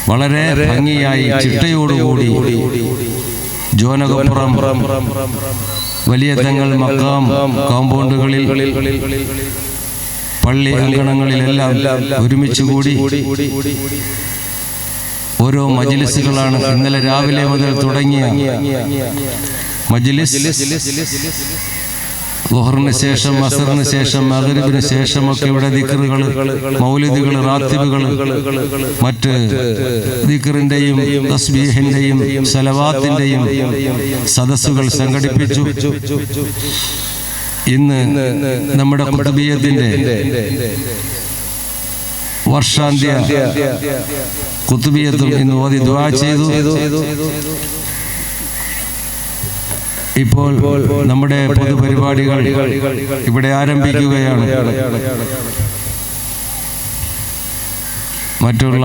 വളരെ ഭംഗിയായി ചിട്ടയോടുകൂടി ജോനകപ്പുറം വലിയ തങ്ങൾ മക്കാം കോമ്പൗണ്ടുകളിൽ പള്ളി അങ്കണങ്ങളിലെല്ലാം ഒരുമിച്ച് കൂടി ഓരോ മജ്‌ലിസുകളാണ് ഇന്നലെ രാവിലെ മുതൽ തുടങ്ങിയ മജ്‌ലിസ്. ളുഹറിന് ശേഷം, അസറിന് ശേഷം, മഗ്‌രിബിന് ശേഷമൊക്കെ ഇവിടെ ദിക്റുകൾ, മൗലിദുകൾ, റാത്തിബുകൾ, മറ്റ് ദിക്റിന്റെയും തസ്ബീഹിന്റെയും സലവാത്തിന്റെയും സദസ്സുകൾ സംഘടിപ്പിച്ചു. ഇന്ന് നമ്മുടെ ഖുതുബിയ്യത്തിന്റെ വർഷാന്ത്യ ഖുതുബിയ്യത്തും ഇന്ന് ഓതി ദുആ ചെയ്തു. ഇപ്പോൾ നമ്മുടെ പൊതുപരിപാടികൾ ഇവിടെ ആരംഭിക്കുകയാണ്. മറ്റുള്ള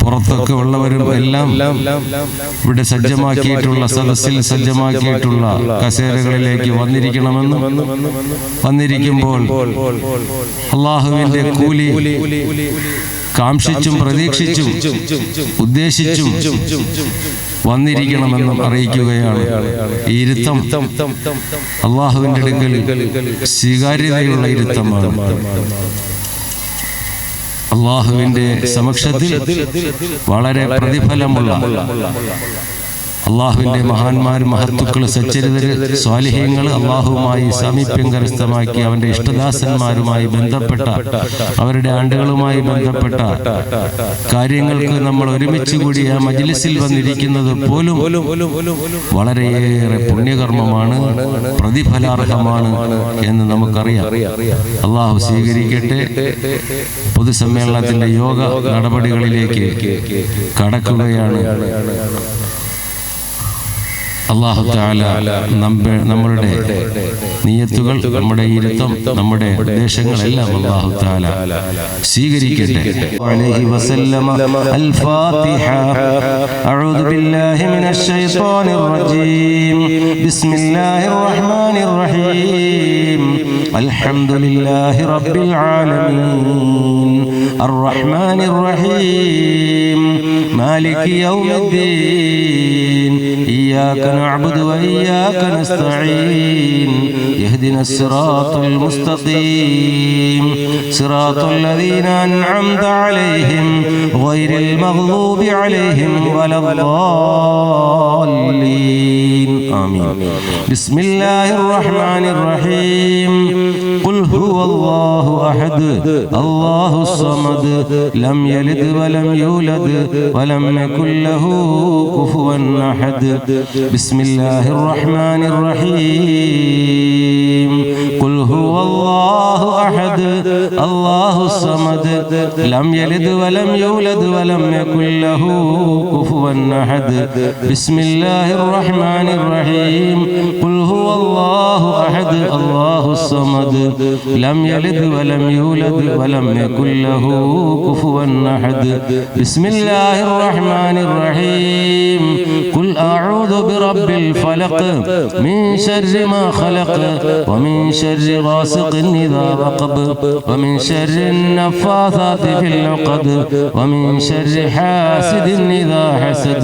പുറത്തൊക്കെ ഉള്ളവരും എല്ലാം ഇവിടെ സജ്ജമാക്കിയിട്ടുള്ള സദസ്സിൽ സജ്ജമാക്കിയിട്ടുള്ള കസേരകളിലേക്ക് വന്നിരിക്കണമെന്നും വന്നിരിക്കുമ്പോൾ അല്ലാഹുവിന്റെ കൂലി കാംക്ഷിച്ചും പ്രതീക്ഷിച്ചും ഉദ്ദേശിച്ചും വന്നിരിക്കണമെന്നും അറിയിക്കുകയാണ്. ഈ ഇരുത്തം അല്ലാഹുവിന്റെ അടുക്കൽ സ്വീകാര്യതയുള്ള ഇരുത്തമാണ്. അല്ലാഹുവിന്റെ സമക്ഷത്തിൽ വളരെ പ്രതിഫലമുള്ള, അള്ളാഹുവിന്റെ മഹാന്മാരും മഹത്തുക്കൾ, സച്ചരിതര്, സ്വാലിഹീങ്ങൾ അള്ളാഹുവുമായി സാമീപ്യം കരസ്ഥമാക്കി അവന്റെ ഇഷ്ടദാസന്മാരുമായി ബന്ധപ്പെട്ട, അവരുടെ ആണ്ടുകളുമായി ബന്ധപ്പെട്ട കാര്യങ്ങൾക്ക് നമ്മൾ ഒരുമിച്ച് കൂടി ആ മജ്‌ലിസിൽ വന്നിരിക്കുന്നത് പോലും വളരെയേറെ പുണ്യകർമ്മമാണ്, പ്രതിഫലാർഹമാണ് എന്ന് നമുക്കറിയാം. അള്ളാഹു സ്വീകരിക്കട്ടെ. പൊതുസമ്മേളനത്തിന്റെ യോഗ നടപടികളിലേക്ക് കടക്കുകയാണ്. അല്ലാഹു തആല നമ്മളുടെ നിയ്യത്തുകൾ, നമ്മുടെ ഇരുത്തം, നമ്മുടെ ഉദ്ദേശങ്ങളെല്ലാം അല്ലാഹു തആല സ്വീകരിക്കട്ടെ. അലൈഹി വസല്ലമ. അൽ ഫാത്തിഹ. അഊദു ബില്ലാഹി മിനശ് ശൈത്വാനിർ റജീം. ബിസ്മില്ലാഹിർ റഹ്മാനിർ റഹീം. അൽഹംദുലില്ലാഹി റബ്ബിൽ ആലമീൻ. അർറഹ്മാനിർ റഹീം. മാലികി യൗമിദ്ദീൻ. إياك نعبد وإياك نستعين. اهدنا الصراط المستقيم. صراط الذين أنعمت عليهم غير المغضوب عليهم ولا الضالين. آمين. بسم الله الرحمن الرحيم. قل هو الله أحد الله الصمد لم يلد ولم يولد ولم يكن له كفوا أحد. بسم الله الرحمن الرحيم. قل هو الله أحد الله الصمد لم يلد ولم يولد ولم يكن له كفوا أحد. بسم الله الرحمن الرحيم. قل هو الله أحد الله الصمد لم يلد ولم يولد ولم يكن له كفوا أحد. بسم الله الرحمن الرحيم. قل أعوذ برب الفلق من شر ما خلق ومن شر غاسق إذا وقب ومن شر النفاثات في العقد ومن شر حاسد إذا حسد.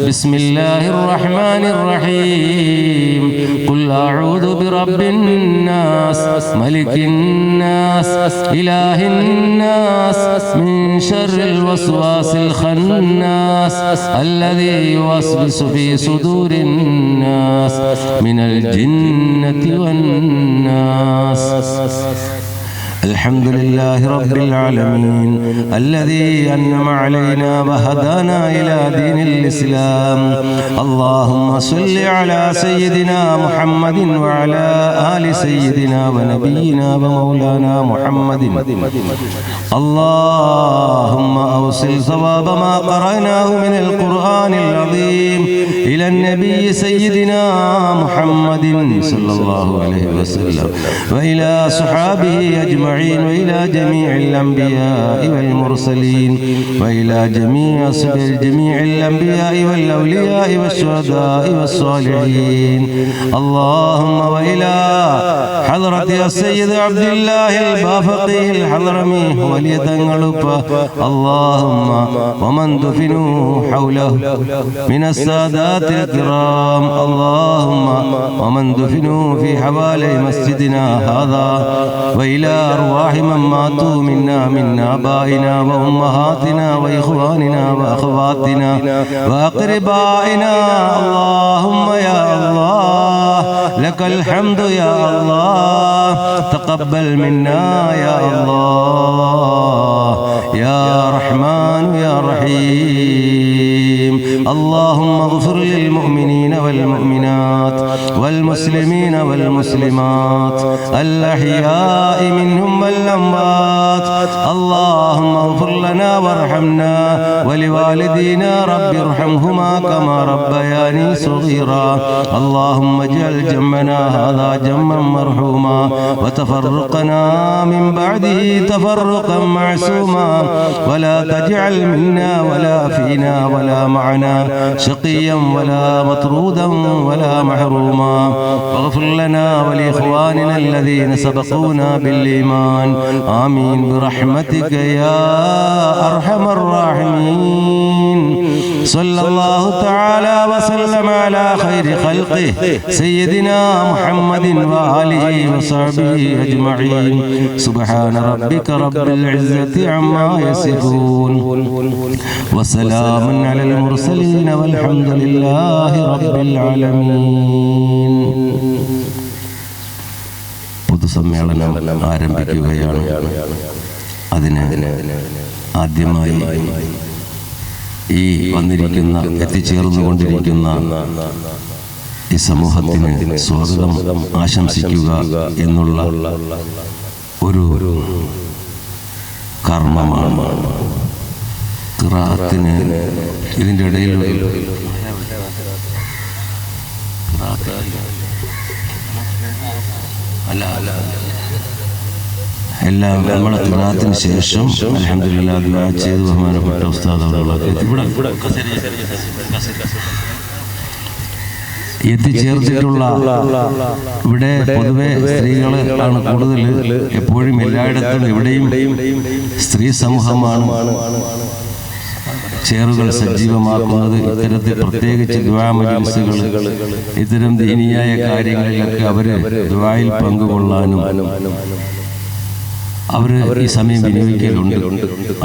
بسم الله الرحمن الرحيم. قل أعوذ برب الناس ملك الناس إله الناس من شر الوسواس الخناس الذي يوسوس في صدور الناس من الجنة والناس. الحمد لله رب العالمين الذي أنعم علينا وهدانا إلى دين الإسلام. اللهم صل على سيدنا محمد وعلى آل سيدنا ونبينا ومولانا محمد. اللهم أوصل ثواب ما قرأناه من القرآن العظيم إلى النبي سيدنا محمد صلى الله عليه وسلم وإلى صحابه أجمعين أجمعين وإلى جميع الأنبياء والمرسلين وإلى جميع الأنبياء والأولياء والشهداء والصالحين. اللهم وإلى حضرة السيد عبد الله البافقي الحضرمي وليتنقلب اللهم ومن دفنوا حوله من السادات الكرام اللهم ومن دفنوا في حوالي مسجدنا هذا وإلى أرواح من ماتوا منا من آبائنا وأمهاتنا وإخواننا وأخواتنا وأقربائنا. اللهم يا الله لك الحمد يا الله، تقبل منا يا الله يا رحمن يا رحيم. اللهم اغفر للمؤمنين والمؤمنات والمسلمين والمسلمات الأحياء منهم والأموات. اللهم اغفر لنا وارحمنا ولوالدينا رب ارحمهما كما ربياني صغيرا. اللهم اجعل جمعنا هذا جمعا مرحوما وتفرقنا من بعده تفرقا معصوما، ولا تجعل منا ولا فينا ولا معنا شقيا ولا مطرودا ولا محروما. واغفر لنا ولإخواننا الذين سبقونا بالإيمان. آمين برحمتك يا أرحم الراحمين. صلى الله تعالى وسلم على خير خلقه سيدنا محمد وآله وصحبه أجمعين. سبحان ربك رب العزة عما يصفون وسلام على المرسلين والحمد لله رب العالمين. പൊതുസമ്മേളനം ആരംഭിക്കുകയാണ്. അതിന് ആദ്യമായി ഈ വന്നിരിക്കുന്ന എത്തിച്ചേർന്നുകൊണ്ടിരിക്കുന്ന ഈ സമൂഹത്തിന് സ്വാഗതം ആശംസിക്കുക എന്നുള്ള ഒരു കർമ്മമാണ്. ഖിറാഅത്തിന് ഇതിൻ്റെ ഇടയിൽ എല്ലാം നമ്മളെ ഖിറാഅത്തിന് ശേഷം അൽഹംദുലില്ലാഹ് ദുആ ചെയ്ത് ബഹുമാനപ്പെട്ട ഉസ്താദ് അവരുകളൊക്കെ എത്തിച്ചേർത്തിട്ടുള്ള ഇവിടെ പൊതുവെ സ്ത്രീകൾ ആണ് കൂടുതൽ. എപ്പോഴും എല്ലായിടത്തും എവിടെയും സ്ത്രീ സമൂഹമാണ് ചേറുകൾ സജീവമാക്കുന്നത്. ഇത്തരത്തിൽ പ്രത്യേകിച്ച് ദുആ മജ്‌ലിസുകൾ ഇത്തരം ദീനിയായ കാര്യങ്ങളിലൊക്കെ അവർ ദുആയിൽ പങ്കുകൊള്ളാനും അവർ ഈ സമയം വിനിയോഗിക്കലുണ്ട്.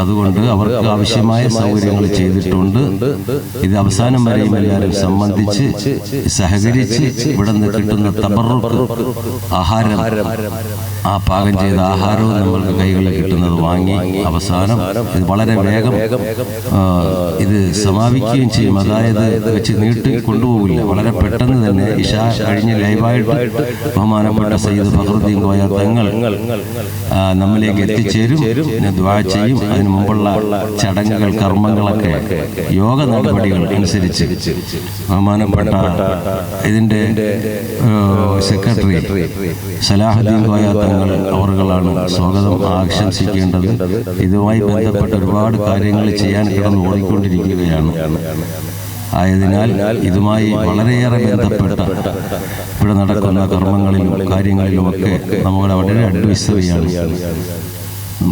അതുകൊണ്ട് അവർക്ക് ആവശ്യമായ സൗകര്യങ്ങൾ ചെയ്തിട്ടുണ്ട്. ഇത് അവസാനം വരെയും എല്ലാവരും സംബന്ധിച്ച് സഹകരിച്ച് ഇവിടെ നിന്ന് കിട്ടുന്ന തബറുക്ക് ആഹാരം, ആ പാകം ചെയ്ത ആഹാരവും നമ്മൾക്ക് കൈകളിൽ കിട്ടുന്നത് വാങ്ങി അവസാനം ഇത് വളരെ വേഗം ഇത് സമാപിക്കുകയും ചെയ്യും. അതായത് വെച്ച് നീട്ടി കൊണ്ടുപോകില്ല, വളരെ പെട്ടെന്ന് തന്നെ ഇശാ കഴിഞ്ഞ് ലൈവായിട്ട് ബഹുമാനപ്പെട്ട സയ്യിദ് ഫഖറുദ്ദീൻ കോയ തങ്ങൾ നമ്മിലേക്ക് എത്തിച്ചേരും, ദുആ ചെയ്യും. അതിനു മുമ്പുള്ള ചടങ്ങുകൾ കർമ്മങ്ങളൊക്കെ യോഗ നടപടികൾ അനുസരിച്ച് ബഹുമാനപ്പെട്ട ഇതിൻ്റെ സെക്രട്ടറി സലാഹുദ്ദീൻ കോയ തങ്ങൾ അവർകളാണ് സ്വാഗതം ആശംസിക്കേണ്ടത്. ഇതുമായി ബന്ധപ്പെട്ട ഒരുപാട് കാര്യങ്ങൾ ചെയ്യാൻ കിടന്ന് ഓടിക്കൊണ്ടിരിക്കുകയാണ്. ആയതിനാൽ ഇതുമായി വളരെയേറെ ബന്ധപ്പെട്ട ഇവിടെ നടക്കുന്ന കർമ്മങ്ങളിലും കാര്യങ്ങളിലുമൊക്കെ നമ്മുടെ വളരെ അഡ്വൈസറിയാണ്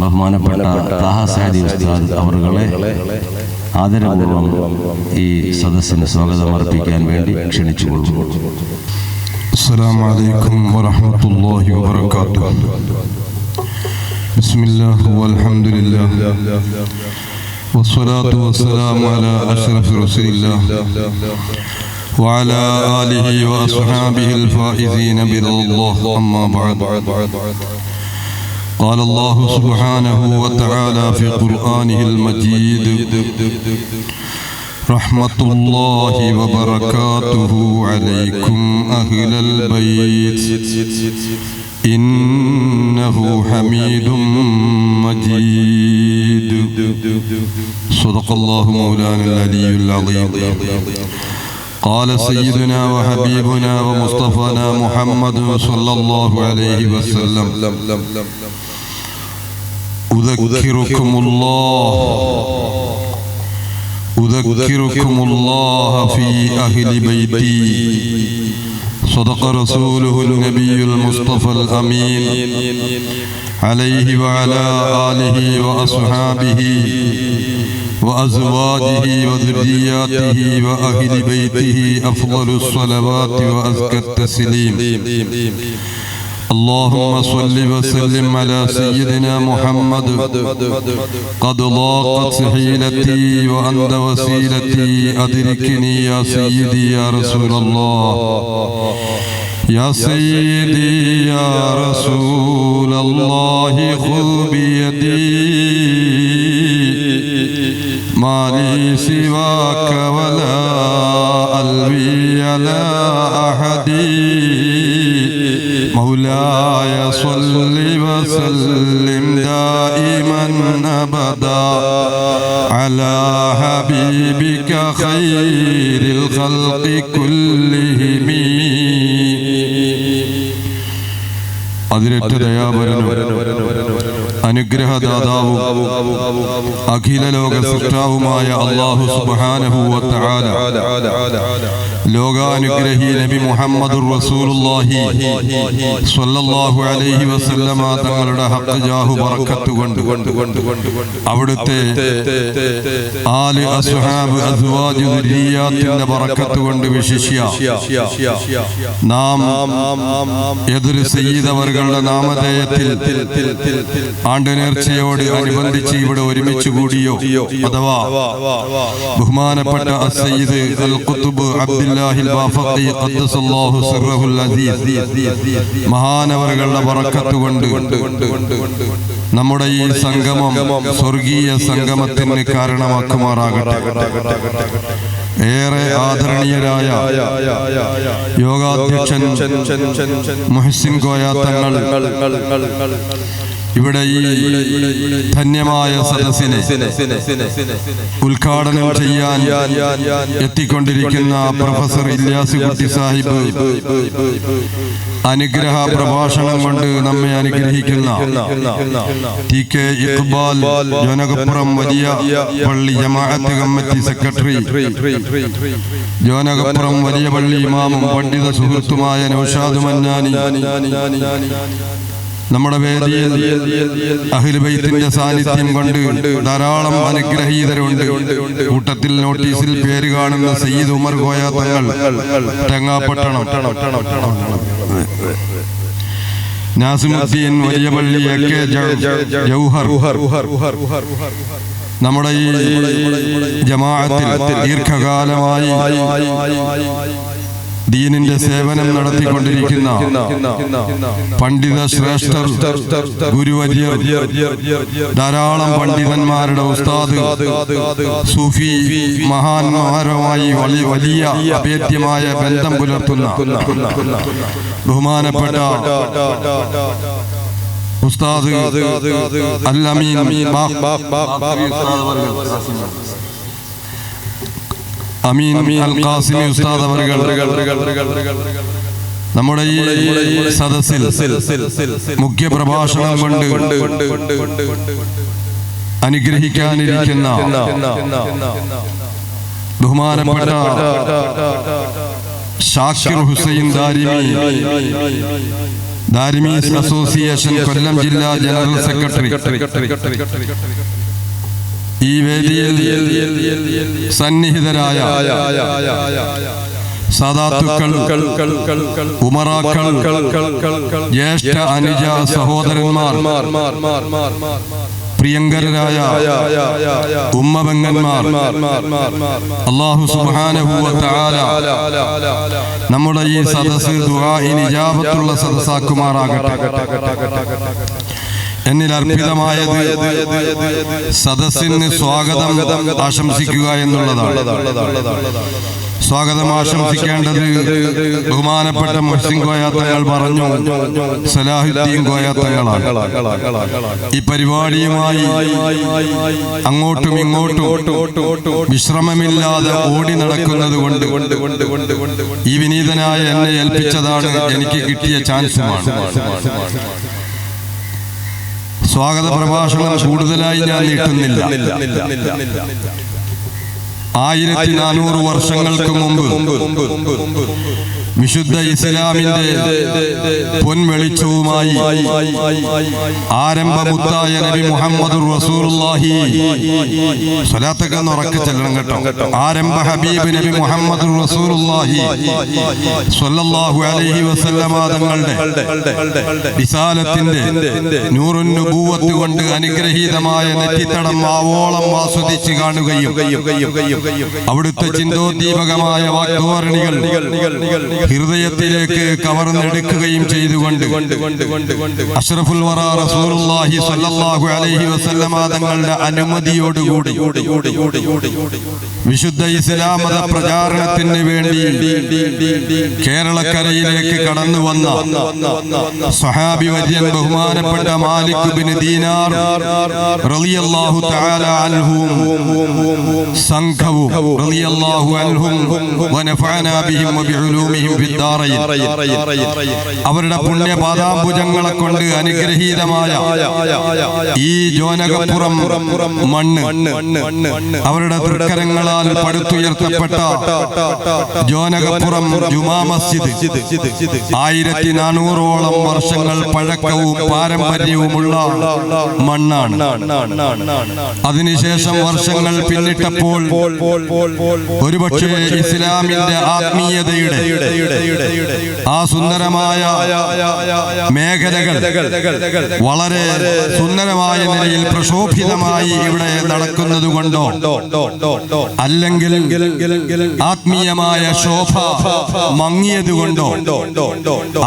ബഹുമാനപ്പെട്ട താഹ സഅദി ഉസ്താദ് അവരുകളെ ആദരപൂർവ്വം ഈ സദസ്സിന് സ്വാഗതം അർപ്പിക്കാൻ വേണ്ടി ക്ഷണിച്ചുകൊള്ളുന്നു. അസ്സലാമു അലൈക്കും വറഹ്മത്തുള്ളാഹി വബറകാതുഹു. ബിസ്മില്ലാഹി വൽഹംദുലില്ലാഹ് വസ്സലാത്തു വസ്സലാമു അലാ അഷ്റഫി റസൂലില്ലാഹ് വഅലാ ആലിഹി വഅസ്ഹാബിഹിൽ ഫായിസീന ബിറല്ലാഹ്. അമ്മാ ബഅദ്. قال الله سبحانه وتعالى في قرآنه المجيد: رحمة الله وبركاته عليكم أهل البيت إنه حميد مجيد. صدق الله مولانا العلي العظيم. قال سيدنا وحبيبنا ومصطفانا محمد صلى الله عليه وسلم: أذكركم الله في أهل بيتي صدق رسوله النبي المصطفى الأمين عليه وعلى آله وأصحابه وأزواجه وذرياته وأهل بيته أفضل الصلوات وأزكى التسليم. اللهم صل وسلم على سيدنا محمد قد ضاقت سحيلتي وأنت وسيلتي أدركني يا سيدي يا رسول الله يا سيدي يا رسول الله خذ بيدي ما لي سواك ولا ألوي على أحد مولاي صل وسلم دائما أبدا على حبيبك خير الخلق كلهم. അതിരറ്റ ദയാപരനും അനുഗ്രഹദാതാവും അഖില ലോക സൃഷ്ടാവുമായ അല്ലാഹു സുബ്ഹാനഹു വ തആല ലോകാനുഗ്രഹി നബി മുഹമ്മദുർ റസൂലുള്ളാഹി സ്വല്ലല്ലാഹു അലൈഹി വസല്ലമ തങ്ങളുടെ ഹഖ് ജാഹു ബറക്കത്ത് കൊണ്ട് അവിടുത്തെ ആല് അസ്ഹാബ് അസ്വാജ് ദുരിയാത്തിന്റെ ബറക്കത്ത് കൊണ്ട് വിശിഷ്യ നാം എതിർ സയ്യിദ് അവരുടെ നാമധേയത്തിൽ ആണ്ടുനേർച്ചയോട് അനുബന്ധിച്ച് ഇവിടെ ഒരുമിച്ച് കൂടിയോ അഥവാ ബഹുമാനപ്പെട്ട അസ്സയ്യിദ് അൽ ഖുത്ബ് അബ്ദുല്ലാഹിൽ ബാഫഖി ഖദ്ദസല്ലാഹു സിർറഹുൽ അസീസ് മഹാനവറുകളുടെ ബറക്കത്ത് കൊണ്ട് നമ്മുടെ ഈ സംഗമം സ്വർഗീയ സംഗമത്തിന് കാരണമാക്കുമാറാകട്ടെ. ഏറെ ആദരണീയരായ യോഗാധ്യക്ഷൻ മുഹ്സിൻ കോയ തങ്ങൾ ഇവിടെ ഈ ധന്യമായ സദസ്സിനെ ഉദ്ഘാടനം ചെയ്യാൻ എത്തിക്കൊണ്ടിരിക്കുന്ന പ്രൊഫസർ ഇല്യാസ് കുട്ടി സാഹിബ് അനുഗ്രഹ പ്രഭാഷണം കൊണ്ട് നമ്മെ അനുഗ്രഹിക്കുന്ന ടി കെ ഇഖ്ബാൽ ജോനകപ്പുറം വലിയ പള്ളി ജമാഅത്ത് കമ്മിറ്റി സെക്രട്ടറി, ജോനകപ്പുറം വലിയ പള്ളി ഇമാമും പണ്ഡിത സുഹൃത്തുമായ നൗഷാദ് മന്നാനി, നമ്മുടെ വേദിയിൽ അഹ്ലു ബൈത്തിന്റെ സാന്നിധ്യം കൊണ്ട് ധാരാളം അനുഗ്രഹീതരുണ്ട്. കൂട്ടത്തിൽ നോട്ടീസിൽ പേര് കാണുന്ന സയ്യിദ് ഉമർ കോയ തങ്ങൾ തെങ്ങാപട്ടണം, നാസിമുദ്ദീൻ വലിയ പള്ളി എ.കെ. ജൗഹർ, നമ്മുടെ ഈ ജമാഅത്തിൽ ദീർഘകാലമായി ദീനിന്റെ സേവനം നടത്തിക്കൊണ്ടിരിക്കുന്ന പണ്ഡിത ശ്രേഷ്ഠർ, ഗുരുവര്യർ, ധാരാളം പണ്ഡിതന്മാരുടെ ഉസ്താദ്, സൂഫി മഹാന്മാരുമായി വലിയ അഭേദ്യമായ ബന്ധം പുലർത്തുന്ന ബഹുമാനപ്പെട്ട ഉസ്താദ് അൽ-അമീൻ അമീൻ അൽ ഖാസിമി ഉസ്താദ് അവർകൾ നമ്മുടെ ഈ സദസ്സിൽ മുഖ്യ പ്രഭാഷണം കൊണ്ട് അനുഗ്രഹിക്കാനിരിക്കുന്ന ബഹുമാനപ്പെട്ട ഷാക്കിർ ഹുസൈൻ ദാരിമി അസോസിയേഷൻ കൊല്ലം ജില്ലാ ജനറൽ സെക്രട്ടറി, ഈ വേദിയിൽ സന്നിഹിതരായ സാദാത്തുക്കൾ, ഉമറാക്കൾ, ജ്യേഷ്ഠ അനുജ സഹോദരന്മാർ, പ്രിയങ്കരായ ഉമ്മബങ്ങന്മാർ, അല്ലാഹു സുബ്ഹാനഹു വ തആല നമ്മുടെ ഈ സദസ്സ് ദുആഇന് ഇജാബത്തുള്ള സദസ്സാക്കുമാറാകട്ടെ. എന്നിൽ അർപ്പിതമായത് സദസ്സിന് സ്വാഗതം ആശംസിക്കുക എന്നുള്ളതാണ്. സ്വാഗതം ആശംസിക്കേണ്ടത് ബഹുമാനപ്പെട്ട മുഹ്സിൻ കോയ തങ്ങൾ പറഞ്ഞു, സലാഹുദ്ദീൻ കോയ തങ്ങളാണ്. ഈ പരിപാടിയുമായി അങ്ങോട്ടും ഇങ്ങോട്ടും വിശ്രമമില്ലാതെ ഓടി നടക്കുന്നത് കൊണ്ട് ഈ വിനീതനായ എന്നെ ഏൽപ്പിച്ചതാണ് എനിക്ക് കിട്ടിയ ചാൻസുമാണ്. സ്വാഗത പ്രഭാഷണം കൂടുതലായി ഞാൻ നീട്ടുന്നില്ല. 1400 വർഷങ്ങൾക്ക് മുമ്പ് വിശുദ്ധ ഇസ്ലാമിന്റെ പൊൻവെളിച്ചവുമായി ആരംഭമുത്തായ നബി മുഹമ്മദുർ റസൂലുള്ളാഹി സ്വലാത്തൊക്കെ ഉറക്കെ ചെല്ലണം കേട്ടോ. ആരംഭ ഹബീബ് നബി മുഹമ്മദുർ റസൂലുള്ളാഹി സ്വല്ലല്ലാഹു അലൈഹി വസല്ലമ തങ്ങളുടെ റിസാലത്തിന്റെ നൂറുൻ നുബുവത്ത് കൊണ്ട് അനുഗ്രഹീതമായ നെറ്റിത്തടം ആവോളം ആസ്വദിച്ച് കാണുകയും അവിടുത്തെ ചിന്തോദ്ദീപകമായ വാഗ്ധോരണികൾ ഹൃദയത്തിലേക്ക് കവർന്നെടുക്കുകയും ചെയ്തുകൊണ്ട് അഷ്റഫുൽ വറ റസൂലുള്ളാഹി സ്വല്ലല്ലാഹു അലൈഹി വസല്ലമ തങ്ങളുടെ അനുമതിയോടുകൂടി വിശുദ്ധ ഇസ്ലാം മത പ്രചാരണത്തിന് വേണ്ടി കേരളക്കരയിലേക്ക് കടന്നു വന്ന സ്വഹാബി വര്യൻ ബഹുമാനപ്പെട്ട മാലിക് ഇബ്നു ദീനാർ റളിയല്ലാഹു തആല അൻഹും സംഘവും റളിയല്ലാഹു അൻഹും വനഫഅനാ ബിഹിം വബിഉലൂമിഹിം ഫിദ്ദാറൈൻ. അവരുടെ പുണ്യപാദാംബുജങ്ങളെ കൊണ്ട് അനുഗ്രഹീതമായ ഈ ജോനകപ്പുറം മണ്ണ്, അവരുടെ തൃക്കരങ്ങളാൽ പടുത്തുയർത്തപ്പെട്ട ജോനകപ്പുറം ജുമാ മസ്ജിദ് 1400ഓളം വർഷങ്ങൾ പഴക്കവും പാരമ്പര്യവുമുള്ള മണ്ണാണ്. അതിനുശേഷം വർഷങ്ങൾ പിന്നിട്ടപ്പോൾ ഒരുപക്ഷെ ഇസ്ലാമിന്റെ ആത്മീയതയുടെ ആ സുന്ദരമായ മേഖലകൾ വളരെ സുന്ദരമായ നിലയിൽ പ്രശോഭിതമായി ഇവിടെ നടക്കുന്നത് കൊണ്ടോ അല്ലെങ്കിൽ ആത്മീയമായ ശോഭ മങ്ങിയത് കൊണ്ടോ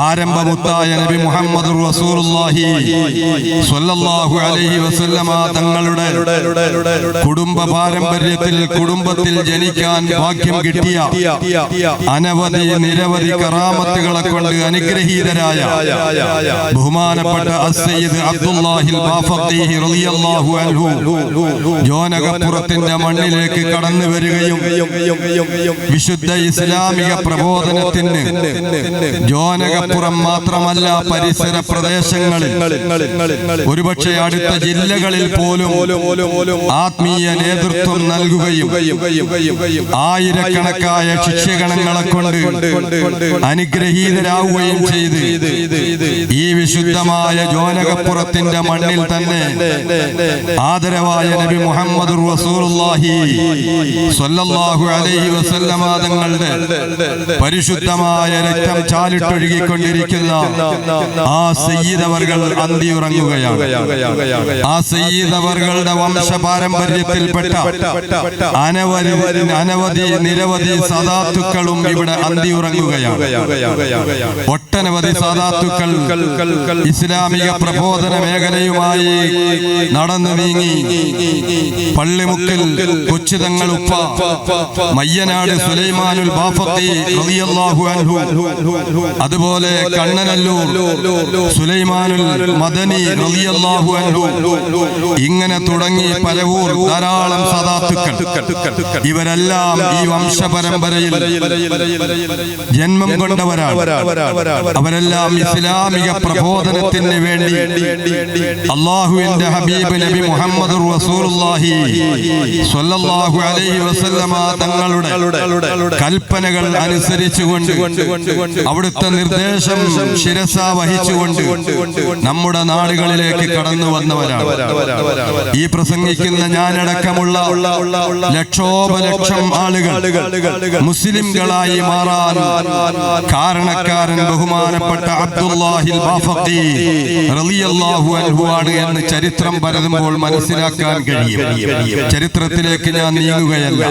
ആരംഭമുത്തായ നബി മുഹമ്മദ് റസൂലുള്ളാഹി സ്വല്ലല്ലാഹു അലൈഹി വസല്ലമ തങ്ങളുടെ കുടുംബ പാരമ്പര്യത്തിൽ കുടുംബത്തിൽ ജനിക്കാൻ ഭാഗ്യം കിട്ടിയ അനവധി നിരവധി കറാമത്തുകളെ കൊണ്ട് അനുഗ്രഹീതരായ ബഹുമാനപ്പെട്ട അസ്സയ്യിദ് അബ്ദുല്ലാഹിൽ ബാഫഖീഹി റളിയല്ലാഹു അൻഹു ജോനകപ്പുറത്തിന്റെ മണ്ണിലേക്ക് കടന്നു വരികയും വിശുദ്ധ ഇസ്ലാമിക പ്രബോധനത്തിന് ജോനകപ്പുറം മാത്രമല്ല പരിസര പ്രദേശങ്ങളിൽ ഒരുപക്ഷെ അടുത്ത ജില്ലകളിൽ പോലും ആത്മീയ നേതൃത്വം നൽകുകയും ആയിരക്കണക്കായ ശിഷ്യഗണങ്ങളെ കൊണ്ട് അനുഗ്രഹീതരാവുകയും ചെയ്ത് ഈ വിശുദ്ധമായ ജോനകപ്പുറത്തിന്റെ മണ്ണിൽ തന്നെ ആദരവായ നബി മുഹമ്മദ് റസൂലുള്ളാഹി സ്വല്ലല്ലാഹു അലൈഹി വസല്ലമ തങ്ങളുടെ പരിശുദ്ധമായ രക്തം ചാലിട്ടൊഴുകിക്കൊണ്ടിരിക്കുന്ന ആ സയ്യിദ് അവർകൾ അന്തിയുറങ്ങുകയാണ്. ആ സയ്യിദ് അവർകളുടെ വംശപാരമ്പര്യത്തിൽപ്പെട്ട അനവധി നിരവധി സാദാത്തുക്കളും ഇവിടെ അന്തിയുറങ്ങുകയാണ്. ഒട്ടനവധി സാദാത്തുക്കൾ ഇസ്ലാമിക പ്രബോധന മേഖലയുമായി നടന്നു നീങ്ങി പള്ളിമുക്കിൽ കൊച്ചുതങ്ങൾ ഉപ്പ, മയ്യനാട് സുലൈമാനുൽ ബാഫഖി റളിയല്ലാഹു അൻഹു, അതുപോലെ കണ്ണനല്ലൂർ സുലൈമാനുൽ മദനി റളിയല്ലാഹു അൻഹു, ഇങ്ങനെ തുടങ്ങി പരവൂർ ധാരാളം സാദാത്തുക്കൾ. ഇവരെല്ലാം ഈ വംശപരമ്പരയിൽ ജന്മം കൊണ്ടവരാണ്. അവരെല്ലാം ഇസ്ലാമിക പ്രബോധനത്തിന് വേണ്ടി അല്ലാഹുവിന്റെ ഹബീബ് നബി മുഹമ്മദ് റസൂലുള്ളാഹി സ്വല്ലല്ലാഹു അലൈഹി വസല്ലമ തങ്ങളുടെ കൽപ്പനകൾ അനുസരിച്ചുകൊണ്ട് അവിടുത്തെ നിർദ്ദേശം ശിരസ വഹിച്ചുകൊണ്ട് നമ്മുടെ നാടുകളിലേക്ക് കടന്നു വന്നവരാണ്. ഈ പ്രസംഗിക്കുന്ന ഞാനടക്കമുള്ള ലക്ഷോപലക്ഷം ആളുകൾ മുസ്ലിംകളായി മാറാൻ കാരണക്കാരൻ ബഹുമാനപ്പെട്ട അബ്ദുല്ലാഹിൽ ബാഫഖി റളിയല്ലാഹു അൻഹു ആണ് എന്ന് ചരിത്രം പരതുമ്പോൾ മനസ്സിലാക്കാൻ കഴിയും. ചരിത്രത്തിലേക്ക് ഞാൻ നീങ്ങുകയല്ല.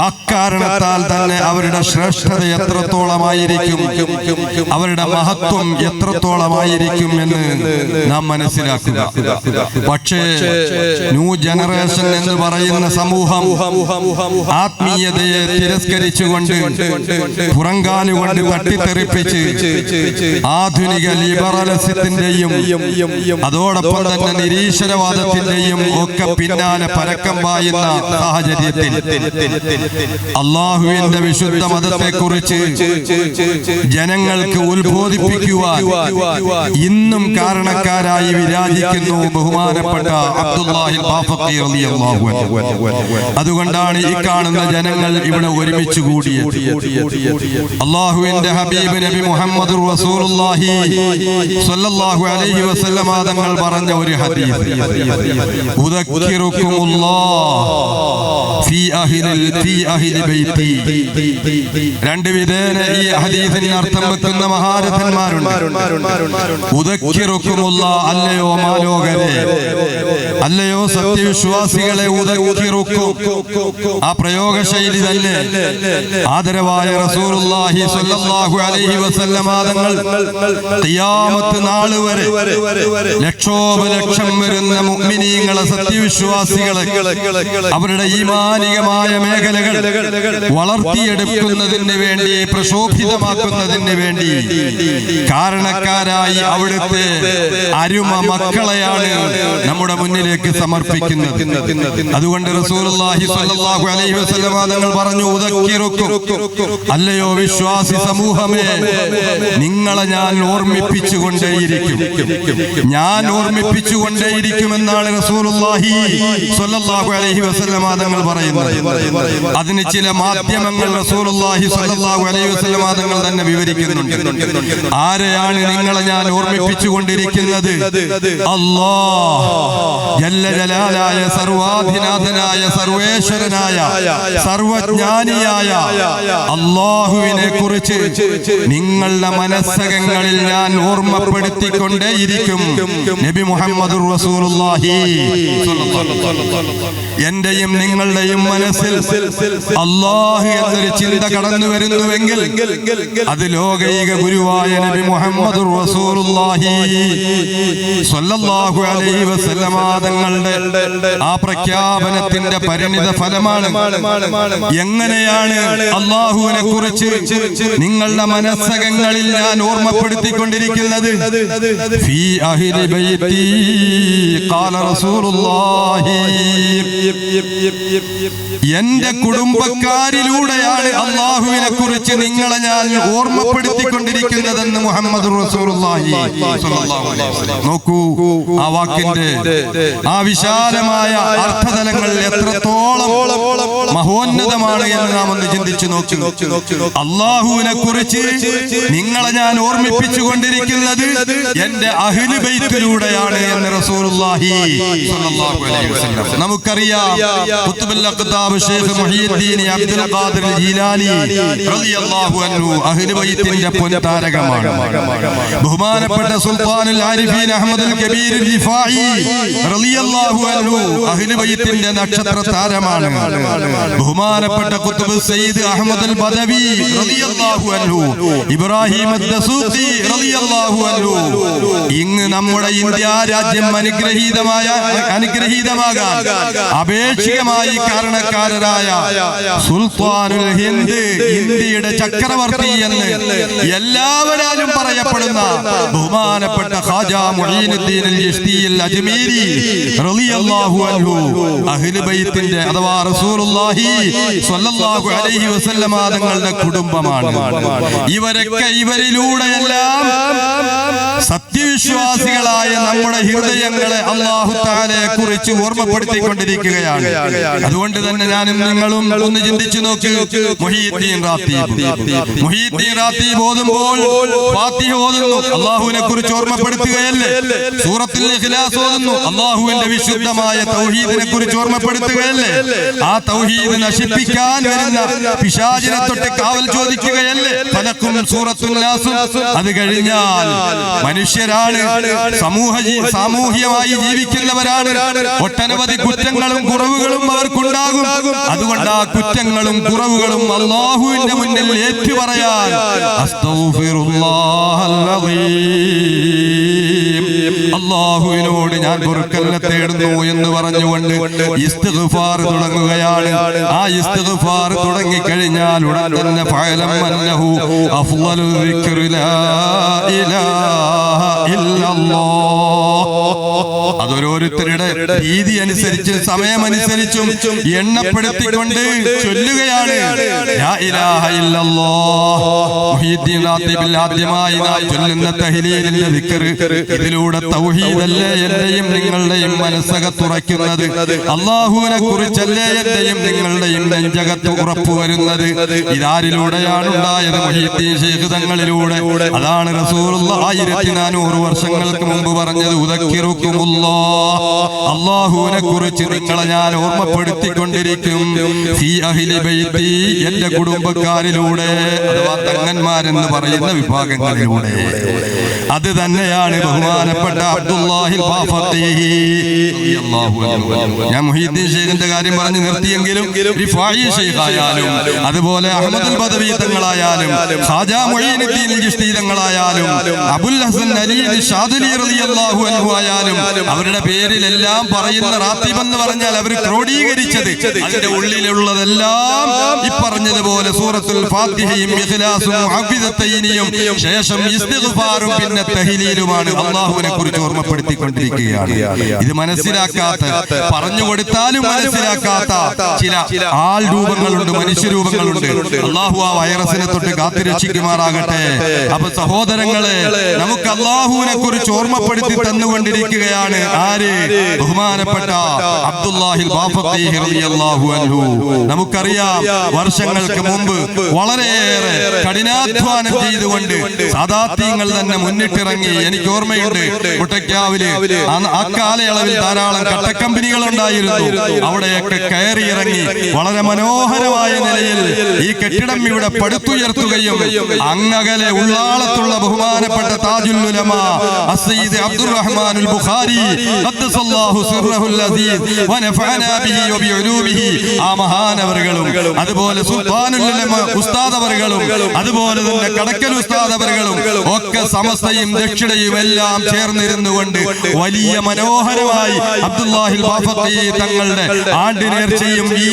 അക്കാരണത്താൽ തന്നെ അവരുടെ ശ്രേഷ്ഠത എത്രത്തോളമായിരിക്കും, അവരുടെ മഹത്വം എത്രത്തോളമായിരിക്കും എന്ന് നാം മനസ്സിലാക്കുക. പക്ഷേ ന്യൂ ജനറേഷൻ എന്ന് പറയുന്ന സമൂഹം ആത്മീയതയെ തിരസ്കരിച്ചുകൊണ്ട് പുറങ്കാലുകൊണ്ട് തട്ടിത്തെറിപ്പിച്ച് ആധുനിക ലിബറലിസത്തിന്റെയും അതോടൊപ്പം തന്നെ നിരീശ്വരവാദത്തിന്റെയും ഒക്കെ പിന്നാലെ പരക്കം പായുന്ന സാഹചര്യത്തിൽ അള്ളാഹുവിന്റെ വിശുദ്ധ മതത്തെക്കുറിച്ച് ജനങ്ങൾക്ക് ഉത്ബോധിപ്പിക്കുവാൻ ഇന്നും കാരണക്കാരായി വിരാജിക്കുന്നു ബഹുമാനപ്പെട്ട അബ്ദുല്ലാഹിൽ ബാഫഖി റളിയല്ലാഹു അൻഹു. അതുകൊണ്ടാണ് ഈ കാണുന്ന ജനങ്ങൾ ഇവിടെ ഒരുമിച്ച് കൂടിയത്. അള്ളാഹുവിന്റെ ഹബീബ് നബി മുഹമ്മദ് റസൂലുള്ളാഹി സ്വല്ലല്ലാഹു അലൈഹി വസല്ലം തങ്ങൾ പറഞ്ഞ ഒരു ഹദീസ്, ഫീ അഹ്ലി ബൈതി. രണ്ട് വിധേന ഈ ഹദീസിന് അർത്ഥം വെക്കുന്ന മഹാരഥന്മാരുണ്ട്. ഉദക്കിറുക്കുമുല്ലാ, അല്ലയോ മാലോകരെ, അല്ലയോ സത്യവിശ്വാസികളെ, ഉദക്കിറുക്കും. ആ പ്രയോഗ ശൈലി തന്നെ ആദരവായ റസൂലുള്ളാഹി സ്വല്ലല്ലാഹു അലൈഹി വസല്ലം തങ്ങൾ ഖിയാമത്ത് നാൾ വരെ ലക്ഷോപലക്ഷം വരുന്ന മുഅ്മിനീങ്ങളെ, സത്യവിശ്വാസികളെ അവരുടെ ഈമാനികമായ മേഖലകൾ വളർത്തിയെടുക്കുന്നതിന് വേണ്ടി, പ്രശോഭിതമാക്കുന്നതിന് വേണ്ടി കാരണക്കാരായി അവിടുത്തെ അരുമ മക്കളെയാണ് നമ്മുടെ മുന്നിലേക്ക് സമർപ്പിക്കുന്നത്. അതുകൊണ്ട് റസൂലുള്ളാഹി സ്വല്ലല്ലാഹു അലൈഹി വസല്ലം തങ്ങൾ പറഞ്ഞു, ഉദക്കിറുക്കും, അല്ലയോ വിശ്വാസി സമൂഹമേ, നിങ്ങളെ ഞാൻ ഓർമ്മിപ്പിച്ചുകൊണ്ടേയിരിക്കും, ഞാൻ ഓർമ്മിപ്പിച്ചുകൊണ്ടേയിരിക്കുമെന്നാണ് റസൂലുള്ളാഹി സ്വല്ലല്ലാഹു അലൈഹി വസല്ലം തങ്ങൾ പറയുന്നത്. അതിന് ചില മാധ്യമങ്ങൾ റസൂലുള്ളാഹി സ്വല്ലല്ലാഹു അലൈഹി വസല്ലം തങ്ങൾ തന്നെ വിവരിക്കുന്നുണ്ട്. ആരെയാണ് നിങ്ങളെ ഞാൻ ഓർമ്മിപ്പിച്ചുകൊണ്ടിരിക്കുന്നത്? അല്ലാഹ് ജല്ല ജലാലായ, സർവാധിനാഥനായ, സർവേശ്വരനായ, സർവജ്ഞാനിയായ അല്ലാഹുവിനെ കുറിച്ച് നിങ്ങളുടെ മനസ്സകങ്ങളിൽ ഞാൻ ഓർമ്മപ്പെടുത്തിക്കൊണ്ടേയിരിക്കും. നബി മുഹമ്മദ് റസൂലുള്ളാഹി. എന്റെയും നിങ്ങളുടെയും മനസ്സിൽ അല്ലാഹു എന്നൊരു ചിന്ത കടന്നു വരുന്നുവെങ്കിൽ അത് ലോകൈക ഗുരുവായ നബി മുഹമ്മദ് റസൂലുള്ളാഹി സ്വല്ലല്ലാഹു അലൈഹി വസല്ലം തങ്ങളുടെ ആ പ്രഖ്യാപനത്തിന്റെ പരിണിത ഫലമാണ്. എങ്ങനെയാണ് അല്ലാഹുവിനെ കുറിച്ച് നിങ്ങളുടെ മനസ്സകങ്ങളിൽ ഞാൻ ഓർമ്മപ്പെടുത്തിക്കൊണ്ടിരിക്കുന്നത്? ഫീ അഹ്ലി ബൈതി ഖാല റസൂലുള്ളാഹി, എന്റെ കുടുംബക്കാരിലൂടെയാണ് അല്ലാഹുവിനെ കുറിച്ച് നിങ്ങളെ ഞാൻ ഓർമ്മപ്പെടുത്തിക്കൊണ്ടിരിക്കുന്നതെന്ന് മുഹമ്മദ് റസൂലുള്ളാഹി സ്വല്ലല്ലാഹു അലൈഹി വസല്ലം. നോക്കൂ, ആ വാക്കിന്റെ ആ വിശാലമായ അർത്ഥതലങ്ങൾ എത്രത്തോളം മഹോന്നതമാണ് എന്ന് നാം ഒന്ന് ചിന്തിച്ചു നോക്കി. അല്ലാഹുവിനെ കുറിച്ച് നിങ്ങളെ ഞാൻ ഓർമ്മിപ്പിച്ചുകൊണ്ടിരിക്കുന്നത് എന്റെ അഹ്ലു ബൈത്തിലൂടെയാണ് എന്ന് റസൂലുള്ളാഹി സ്വല്ലല്ലാഹു അലൈഹി വസല്ലം. നമുക്കറിയാം, ഖുത്ബുൽ അഖ്താബ് ശൈഖ് മുഹയ്യിദ്ദീൻ അബ്ദുൽ ഖാദിർ ജീലാനി റളിയല്ലാഹു അൻഹു അഹ്ലു ബൈത്തിന്റെ പൊൻതാരകമാണ്. ബഹുമാനപ്പെട്ട സുൽത്താനുൽ ആരിഫീൻ അഹ്മദുൽ കബീർ റിഫായി റളിയല്ലാഹു അൻഹു അഹ്ലു ബൈത്തിന്റെ നക്ഷത്ര താരമാണ്. ബഹുമാനപ്പെട്ട ഖുത്ബ് സയ്യിദ് അഹ്മദുൽ ബദവി റളിയല്ലാഹു അൻഹു, ഇബ്രാഹിം അദ്ദസൂഖി റളിയല്ലാഹു അൻഹു, ഇന്ന് നമ്മുടെ ഇന്ത്യ രാജ്യം അനുഗ്രഹീതമാകാൻ അപേക്ഷികമായി കാരണക്കാരായ സുൽത്താനുൽ ഹിന്ദ്, ഇന്ത്യയുടെ ചക്രവർത്തി എന്ന് എല്ലാവരാലും പറയപ്പെടുന്ന ബഹുമാനപ്പെട്ട ഖാജാ മുഈനുദ്ദീൻ അൽ യശ്തി അൽ അജ്മീരി റളിയല്ലാഹു അൻഹു അഹ്ലു ബൈത്തിന്റെ അഥവാ റസൂലുള്ളാഹി സ്വല്ലല്ലാഹു അലൈഹി വസല്ലം തങ്ങളുടെ കുടുംബമാണ്. ഇവരൊക്കെ ഇവരിലൂടെയെല്ലാം സത്യവിശ്വാസികളായ നമ്മുടെ ഹൃദയങ്ങളെ അല്ലാഹു തആലയെ കുറിച്ച് ഓർമ്മപ്പെടുത്തിക്കൊണ്ടിരിക്കുകയാണ്. അതുകൊണ്ട് തന്നെ ഞാനും നിങ്ങളും ഒന്ന് ചിന്തിച്ചു നോക്കി. മുഹയ്യിദ്ദീൻ റാത്തീബ് ഓതുമ്പോൾ ഫാത്തിഹ ഓതുന്നു, അല്ലാഹുവിനെ കുറിച്ച് ഓർമ്മപ്പെടുത്തുകയല്ലേ? സൂറത്തുൽ ഇഖ്ലാസ് ഓതുന്നു, അല്ലാഹുവിന്റെ വിശുദ്ധമായ തൗഹീദിനെ കുറിച്ച് ഓർമ്മപ്പെടുത്തുകയല്ലേ? ആ തൗഹീദ് നശിപ്പിക്കാൻ വരുന്ന പിശാചിനെ തൊട്ട് കാവൽ ചോദിക്കുകയല്ലേ? ഫലക്കും സൂറത്തുൽ നാസും. അത് കഴിഞ്ഞാൽ മനുഷ്യരാണ്, സാമൂഹികമായി ജീവിക്കുന്നവരാണ്. ഒട്ടനവധി കുറ്റങ്ങളും കുറവുകളും അവർക്കുണ്ടാകും. അതുകൊണ്ട് ആ കുറ്റങ്ങളും കുറവുകളും അല്ലാഹുവിന്റെ മുന്നിൽ ഏറ്റുപറയാൻ അസ്തഗ്ഫിറുല്ലാഹൽ അസീം, അല്ലാഹുവിനോട് ഞാൻ പൊറുക്കലിനെ തേടുന്നു എന്ന് പറഞ്ഞുകൊണ്ട് ഇസ്തിഗ്ഫാർ തുടങ്ങുകയാണ്. ആ ഇസ്തിഗ്ഫാർ തുടങ്ങിക്കഴിഞ്ഞാൽ ഉടൻ തന്നെ ഫഅലം അന്നഹു അഫ്ളലുൽ ദിക്രി ലാ ഇലാഹ ഇല്ലല്ലാഹ്. അതോരോരുത്തരുടെ രീതി അനുസരിച്ച്, സമയമനുസരിച്ച് തിരിച്ചും എണ്ണപ്പെടുത്തിക്കൊണ്ട് ചൊല്ലുകയാണ് ലാ ഇലാഹ ഇല്ലല്ലാഹ്. മുഹ്യിദ്ദീൻ റാത്തിബിൽ ആദ്യമായി നാം ചൊല്ലുന്ന തഹ്ലീലിന്റെ ദിക്ർ, ഇതിലൂടെ തൗഹീദല്ലേ എന്റെയും നിങ്ങളുടെയും മനസ്സകത്തുറയ്ക്കുന്നത്, അല്ലാഹുവിനെ കുറിച്ചല്ലേ എന്റെയും നിങ്ങളുടെയും നെഞ്ചകത്ത് ഉറപ്പു വരുന്നത്. ഇതാരിലൂടെയാണ് ഉണ്ടായത്? മുഹ്യിദ്ദീൻ ശൈഖ് തങ്ങളിലൂടെ. അതാണ് റസൂലുള്ളാഹി 1400 വർഷങ്ങൾക്ക് മുമ്പ് പറഞ്ഞത്, ഉദക്കിറുക്കുമുല്ലാഹ്, അല്ലാഹുവിനെ കുറിച്ച് നിങ്ങളെ ഞാൻ ഓർമ്മപ്പെടുത്തിക്കൊണ്ടിരിക്കും, ഫീ അഹ്ലി ബൈത്തി, എന്റെ കുടുംബക്കാരിലൂടെ, അഥവാ തങ്ങന്മാരെന്ന് പറയുന്ന വിഭാഗങ്ങളിലൂടെ. അത് തന്നെയാണ് ബഹുമാനപ്പെട്ട അബ്ദുല്ലാഹിൽ ബാഫഖീഹി റളിയല്ലാഹു അൻഹു. ഞാൻ മുഹീദ്ദീൻ ശൈഖിന്റെ കാര്യം പറഞ്ഞു നിർത്തിയെങ്കിലും റിഫായി ശൈഖായാലും അതുപോലെ അഹ്മദുൽ ബദവി തങ്ങളായാലും ഖാജാ മുഈനുദ്ദീൻ ചിശ്തി തങ്ങളായാലും അബുൽ ഹസൻ അലി ഷാദിലി റളിയല്ലാഹു അൻഹു ആയാലും അവരുടെ പേരിലെല്ലാം പറയുന്ന റാത്തിബ് എന്ന് പറഞ്ഞാൽ അവർ ക്രോഡീകരിച്ചത് അതിന്റെ ഉള്ളിലുള്ളതെല്ലാം ഈ പറഞ്ഞതുപോലെ സൂറത്തുൽ ഫാത്തിഹയും ഇഖ്ലാസും മുഅവ്വിദത്തൈനിയും ശേഷം ഇസ്തിഗ്ഫാറും പിന്നെ തഹ്ലീലുമാണ്. അല്ലാഹുവിനെ കുറിച്ച് ഓർമ്മപ്പെടുത്തിക്കൊണ്ടിരിക്കുകയാണ്. ഇത് മനസ്സിലാക്കാത്ത, പറഞ്ഞു കൊടുത്താലും മനസ്സിലാക്കാത്ത ചില ആൾ രൂപങ്ങളുണ്ട്, മനുഷ്യരൂപങ്ങളുണ്ട്. അല്ലാഹു ആ വൈറസിനെ തൊട്ട് കാത്തുരക്ഷിക്കുമാറാകട്ടെ. അപ്പൊ സഹോദരങ്ങളെ, നമുക്ക് അല്ലാഹുവിനെ കുറിച്ച് ഓർമ്മപ്പെടുത്തി തന്നുകൊണ്ടിരിക്കുകയാണ് ആര്? ബഹുമാനപ്പെട്ട അബ്ദുല്ലാഹിൽ ബാഫഖീഹി റളിയല്ലാഹു അൻഹു. നമുക്കറിയാം, വർഷങ്ങൾക്ക് മുമ്പ് വളരെയേറെ കഠിനാധ്വാനം ചെയ്തുകൊണ്ട് സാദാത്യങ്ങൾ തന്നെ മുന്നിട്ടിറങ്ങി. എനിക്ക് ഓർമ്മയുണ്ട്, മുട്ടയ്ക്കാവില് ആ കാലയളവിൽ ധാരാളം കട്ടക്കമ്പനികൾ ഉണ്ടായിരുന്നു. അവിടെയൊക്കെ കയറി ഇറങ്ങി വളരെ മനോഹരമായ നിലയിൽ ഈ കെട്ടിടം ഇവിടെ പടുത്തുയർത്തുകയും അങ്ങകലെ ഉള്ളാളത്തുള്ള ബഹുമാനപ്പെട്ട താജുൽ ഉലമ അസ്സയ്യിദ് അബ്ദുർറഹ്മാനുൽ ബുഖാരി ഖദ്ദസല്ലാഹു സിർറഹുൽ അസീസ് വനഫഅനാ ബിഹി വബിഉലൂമിഹി, ആ മഹാനവറുകളും അതുപോലെ സുൽത്താനുൽ ഉലമ ഉസ്താദ് അവറുകളും അതുപോലെ തന്നെ കടക്കൽ ഉസ്താദ് അവറുകളും ഒക്കെ സമസ്തയും ദക്ഷിണയും എല്ലാം ചേർന്നിരുന്നുകൊണ്ട് വലിയ മനോഹരമായി അബ്ദുല്ലാഹിൽ ബാഫഖീഹി തങ്ങളുടെ ആണ്ടിനേർച്ചയും ഈ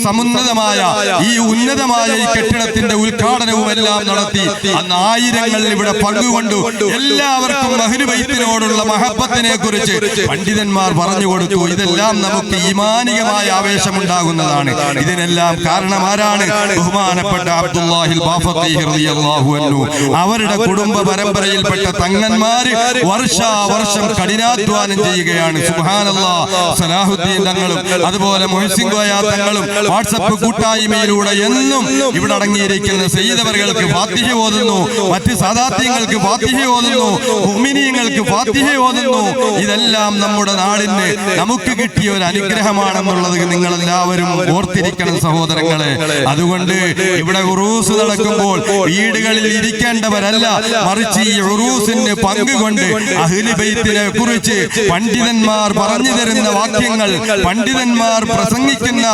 സമുന്നതമായ ഈ ഉന്നതമായ ഈ കെട്ടിടത്തിന്റെ ഉദ്ഘാടനവും എല്ലാം നടത്തി. അന്ന് ആയിരങ്ങൾ ഇവിടെ പങ്കുകൊണ്ടു. എല്ലാവർക്കും അഹ്ലു ബൈത്തിനോടുള്ള മഹബ്ബത്തിനെ കുറിച്ച് പണ്ഡിതന്മാർ പറഞ്ഞു കൊടുത്തു. ഇതെല്ലാം നമുക്ക് ഈമാനികമായ ആവേശമുണ്ടാകുന്നതാണ്. ഇതിനെല്ലാം കാരണം ആരാണ്? ബഹുമാനപ്പെട്ട അബ്ദുല്ലാഹിൽ ബാഫഖീഹി റളിയല്ലാഹു അൻഹു. അവരുടെ കുടുംബ പരമ്പരയിൽപ്പെട്ട തങ്ങന്മാര് വർഷാവർഷം കഠിനാധ്വാനം ചെയ്യുകയാണ്. സുബ്ഹാനല്ലാഹ്. സലാഹുദ്ദീൻ തങ്ങളും അതുപോലെ മുഹ്സിൻ കോയ തങ്ങളും വാട്സപ്പ് കൂട്ടായ്മയിലൂടെ എന്നും ഇവിടെ അടങ്ങിയിരിക്കുന്ന സയ്യിദവറുകൾക്ക് ഫാത്തിഹ ഓതുന്നു, മറ്റ് സാദാത്യങ്ങൾക്ക് ഫാത്തിഹ ഓതുന്നു, മുഅ്മിനീങ്ങൾക്ക് ഫാത്തിഹ ഓതുന്നു. ഇതെല്ലാം നമ്മുടെ നാടിന് നമുക്ക് കിട്ടിയ ഒരു അനുഗ്രഹമാണെന്നുള്ളത് നിങ്ങൾ എല്ലാവരും ഓർത്തിരിക്കണം സഹോദരങ്ങളെ. അതുകൊണ്ട് ഇവിടെ ഉറൂസ് നടക്കുമ്പോൾ വീടുകളിൽ ഇരിക്കേണ്ടവരല്ല, മറിച്ച് ഈ ഉറൂസിന് പങ്കുകൊണ്ട് അഹ്ലു ബൈത്തിനെ കുറിച്ച് പണ്ഡിതന്മാർ പറഞ്ഞു തരുന്ന വാക്യങ്ങൾ, പണ്ഡിതന്മാർ പ്രസംഗിക്കുന്ന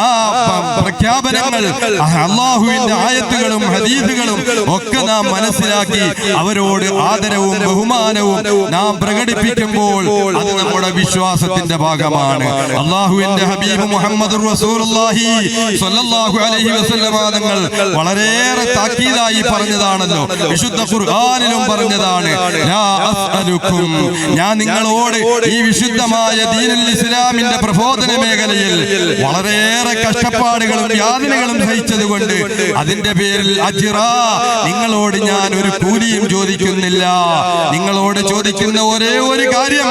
ആ പ്രഖ്യാപനങ്ങൾ, അല്ലാഹുവിന്റെ ആയത്തുകളും ഹദീസുകളും ഒക്കെ നാം മനസ്സിലാക്കി അവരോട് ആദരവും ബഹുമാനവും നാം പ്രകടിപ്പിക്കുമ്പോൾ അത് നമ്മുടെ വിശ്വാസത്തിന്റെ ഭാഗമാണ്. അല്ലാഹുവിന്റെ ഹബീബ് മുഹമ്മദുർ റസൂലുള്ളാഹി സ്വല്ലല്ലാഹു അലൈഹി വസല്ലം തങ്ങൾ വളരെയേറെ താക്കീതായി പറഞ്ഞതാണല്ലോ. വിശുദ്ധ ഖുർആനിലും പറഞ്ഞതാണ്, ലാ അസ്അലുക്കും, ഞാൻ നിങ്ങളോട് ഈ വിശുദ്ധമായ ദീനുൽ ഇസ്ലാമിന്റെ പ്രബോധന മേഖലയിൽ വളരെയേറെ കഷ്ടപ്പാടുകളും യാതനകളും സഹിച്ചതുകൊണ്ട് അതിന്റെ പേരിൽ അജ്റാ, നിങ്ങളോട് ഞാൻ ഒരു കൂലിയും ചോദിക്കുന്നില്ല. നിങ്ങളോട് ചോദിക്കുന്ന ഒരേ ഒരു കാര്യം,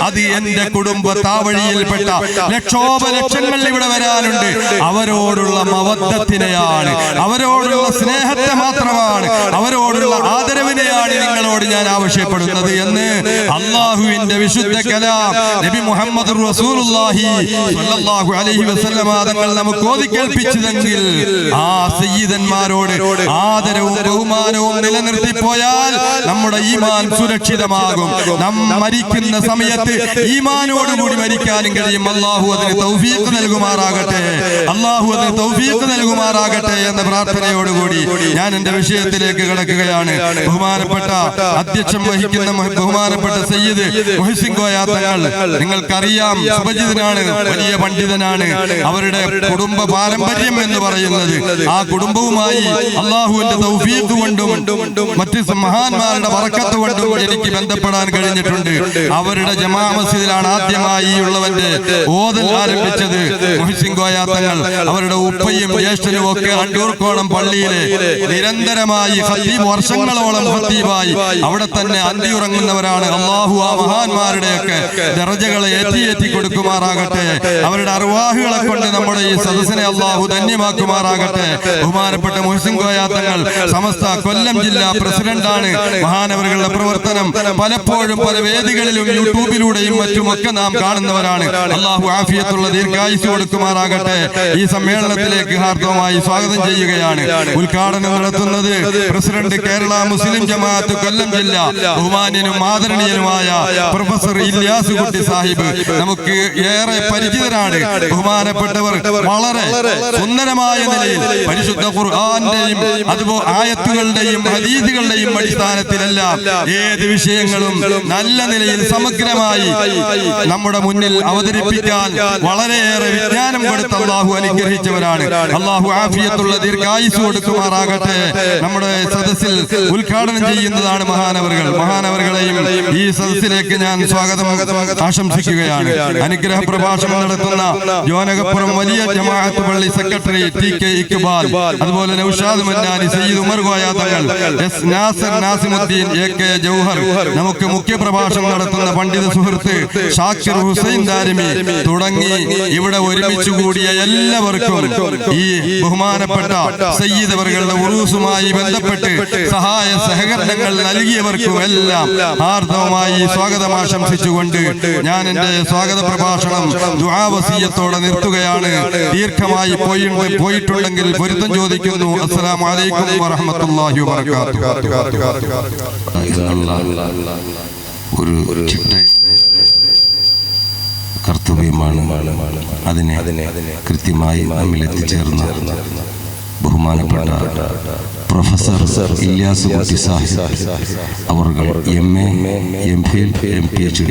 അത് എന്റെ കുടുംബ താവഴിയിൽപ്പെട്ട ലക്ഷോപലക്ഷങ്ങൾ ഇവിടെ വരാനുണ്ട്, അവരോടുള്ള മവദ്ദത്തിനെയാണ്, അവരോടുള്ള സ്നേഹത്തെ മാത്രമാണ്, അവരോടുള്ള ആദരവിനെയാണ് നിങ്ങളോട് ഞാൻ ആവശ്യപ്പെടുന്നത് എന്ന് അല്ലാഹുവിന്റെ വിശുദ്ധ കലാം നബി മുഹമ്മദ് റസൂലുള്ളാഹി സ്വല്ലല്ലാഹു അലൈഹി വസല്ലം തങ്ങൾ നമുക്ക് ഓതിക്കേൽപ്പിച്ചതെങ്കിൽ ആ സയ്യിദന്മാരോട് ആദരവും ബഹുമാനവും നിലനിർത്തി പോയാൽ നമ്മുടെ ഈമാൻ സുരക്ഷിതമാകും. നാം മരിക്കുന്ന സമയത്ത് ഈമാനോടുകൂടി മരിക്കാനും കഴിയും. അല്ലാഹു അതിന് തൗഫീഖ് നൽകുമാറാകട്ടെ, അല്ലാഹു അതിന് തൗഫീഖ് നൽകുമാറാകട്ടെ എന്ന പ്രാർത്ഥനയോടുകൂടി ഞാൻ എന്റെ വിഷയത്തിലേക്ക് കടക്കുകയാണ്. ബഹുമാനപ്പെട്ട അധ്യക്ഷം വഹിക്കുന്ന ബഹുമാനപ്പെട്ട സയ്യിദ് മുഹ്സിൻ കോയ തങ്ങൾ, നിങ്ങൾക്കറിയാം, സുപരിചിതനാണ്, വലിയ പണ്ഡിതനാണ്. അവരുടെ കുടുംബ പാരമ്പര്യം എന്ന് പറയുന്നത് ആ കുടുംബവുമായി അല്ലാഹുവിന്റെ തൗഫീഖ് കൊണ്ടും മറ്റ് മഹാന്മാരുടെ ബറക്കത്ത് കൊണ്ടും എനിക്ക് ബന്ധപ്പെടാൻ കഴിഞ്ഞിട്ടുണ്ട്. അവരുടെ ജമാ മസ്ജിദിലാണ് ആദ്യമായി ഉള്ളവന്റെ ഓതൽ ആരംഭിച്ചത് മുഹ്സിൻ കോയ തങ്ങൾ. അവരുടെ ഉപ്പയും ജ്യേഷ്ഠനും ഒക്കെ അണ്ടൂർക്കോണം പള്ളിയിലെ നിരന്തരമായി ഖത്തീബ്, വർഷങ്ങളോളം ഖത്തീബായി അവിടെ തന്നെ അന്തിയുറങ്ങുന്നവരാണ്. അള്ളാഹു ആ മഹാന്മാരുടെയൊക്കെ ദറജകളെ ഏറ്റി കൊടുക്കുമാറാകട്ടെ. അവരുടെ അർവാഹുകളെ കൊണ്ട് നമ്മുടെ ഈ സദസ്സിനെ അള്ളാഹു ധന്യമാക്കുമാറാകട്ടെ. ബഹുമാനപ്പെട്ട മുഹ്സിൻ കോയ തങ്ങൾ സമസ്ത കൊല്ലം ജില്ലാ പ്രസിഡന്റാണ്. മഹാനവറുകളുടെ പ്രവർത്തനം പലപ്പോഴും പല വേദികളിലും യൂട്യൂബിലൂടെയും മറ്റുമൊക്കെ നാം കാണുന്നവരാണ്. അള്ളാഹു ആഫിയത്തുള്ള ദീർഘായുസ് കൊടുക്കുമാറാകട്ടെ. ഈ സമ്മേളനത്തിലേക്ക് ഹാർദവമായി സ്വാഗതം ചെയ്യുകയാണ്. ഉദ്ഘാടനം നടത്തുന്നത് പ്രസിഡന്റ് കേരള മുസ്ലിം ജമാഅത്ത് കൊല്ലം ജില്ല ബഹുമാന്യനും ആദരണീയനുമായ പ്രൊഫസർ ഇല്യാസ് കുട്ടി സാഹിബ്. നമുക്ക് ഏറെ പരിചിതരാണ്. ബഹുമാനപ്പെട്ടവർ വളരെ സുന്ദരമായ നിലയിൽ പരിശുദ്ധ ഖുർആന്റെയും അതുപോലെ ആയത്തുകളുടെയും ഹദീസുകളുടെയും അടിസ്ഥാനത്തിലെല്ലാം ഏത് വിഷയങ്ങളും നല്ല നിലയിൽ സമഗ്രമായി നമ്മുടെ മുന്നിൽ അവതരിപ്പിക്കാൻ വളരെയേറെ വിജ്ഞാനം കൊടുത്ത് അള്ളാഹു അനുഗ്രഹിച്ചവരാണ്. അള്ളാഹു ആഫിയത്തുള്ള ദീർഘായുസ് കൊടുക്കുമാറാകട്ടെ. നമ്മുടെ സദസ്സിൽ ഉദ്ഘാടനം ചെയ്യുന്നതാണ് മഹാനവറുകളെയും ഈ സദസ്സിലേക്ക് ഞാൻ സ്വാഗതം ആശംസിക്കുകയാണ്. അനുഗ്രഹ പ്രഭാഷണം നടത്തുന്ന ജോനകപ്പുറം വലിയ ജമാഅത്ത് പള്ളി സെക്രട്ടറി ടി കെ ഇക്ബാൽ, അതുപോലെ Naushad Mannani, Sayyid Umar Koya Thangal, S Nasar, Nasimuddin, A K Jauhar, നമുക്ക് മുഖ്യ പ്രഭാഷണം നടത്തുന്ന പണ്ഡിത സുഹൃത്ത് ഷാക്കിർ ഹുസൈൻ ദാരിമി തുടങ്ങി ഇവിടെ ഒരുമിച്ച് കൂടിയ എല്ലാവർക്കും ഈ ബഹുമാനപ്പെട്ട സയ്യിദ് അവറുകളുടെ ഉറൂസുമായി ബന്ധപ്പെട്ട് സഹായ സഹകരണങ്ങൾ നൽകിയവർക്കും എല്ലാം ഹാർദവമായി സ്വാഗതം ആശംസിച്ചുകൊണ്ട് ഞാൻ എന്റെ സ്വാഗത പ്രഭാഷണം ദുആ വസിയത്തോടെ നിർത്തുകയാണ്. ദീർഘമായി പോയിട്ടുണ്ടെങ്കിൽ പൊരുത്തം ചോദിക്കുന്നു. അസ്സലാമു അലൈക്കും വറഹ്മത്തുള്ളാഹി വബറകാതുഹു. ഒരു കർത്തവ്യമാണ്. അതിനെ കൃത്യമായി നമ്മിൽ എത്തിച്ചേർന്ന ബഹുമാനപ്പെട്ട പ്രൊഫസർ ഇല്യാസ് കുട്ടി സാഹിബ് അവർ MA, MPhil, MPhD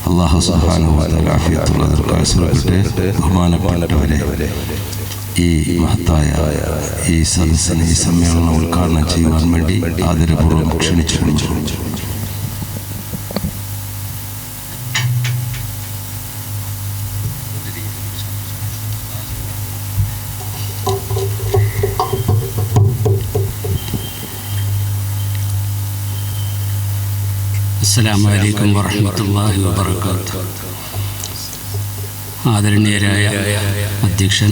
അല്ലാഹു സുബ്ഹാനഹു വ തആല ആഫിയത്തുള്ള ദീർഘായുസ്സോടെ ബഹുമാനപ്പെട്ടവരെ ഈ മഹത്തായ ഈ സദസ്സിനെ, ഈ സമ്മേളനം ഉദ്ഘാടനം ചെയ്യുവാൻ വേണ്ടി ആദരപൂർവ്വം ക്ഷണിച്ചു. അസ്സലാമു അലൈക്കും വറഹ്മത്തുള്ളാഹി വബറകാതുഹു. ആദരണീയരായ അധ്യക്ഷൻ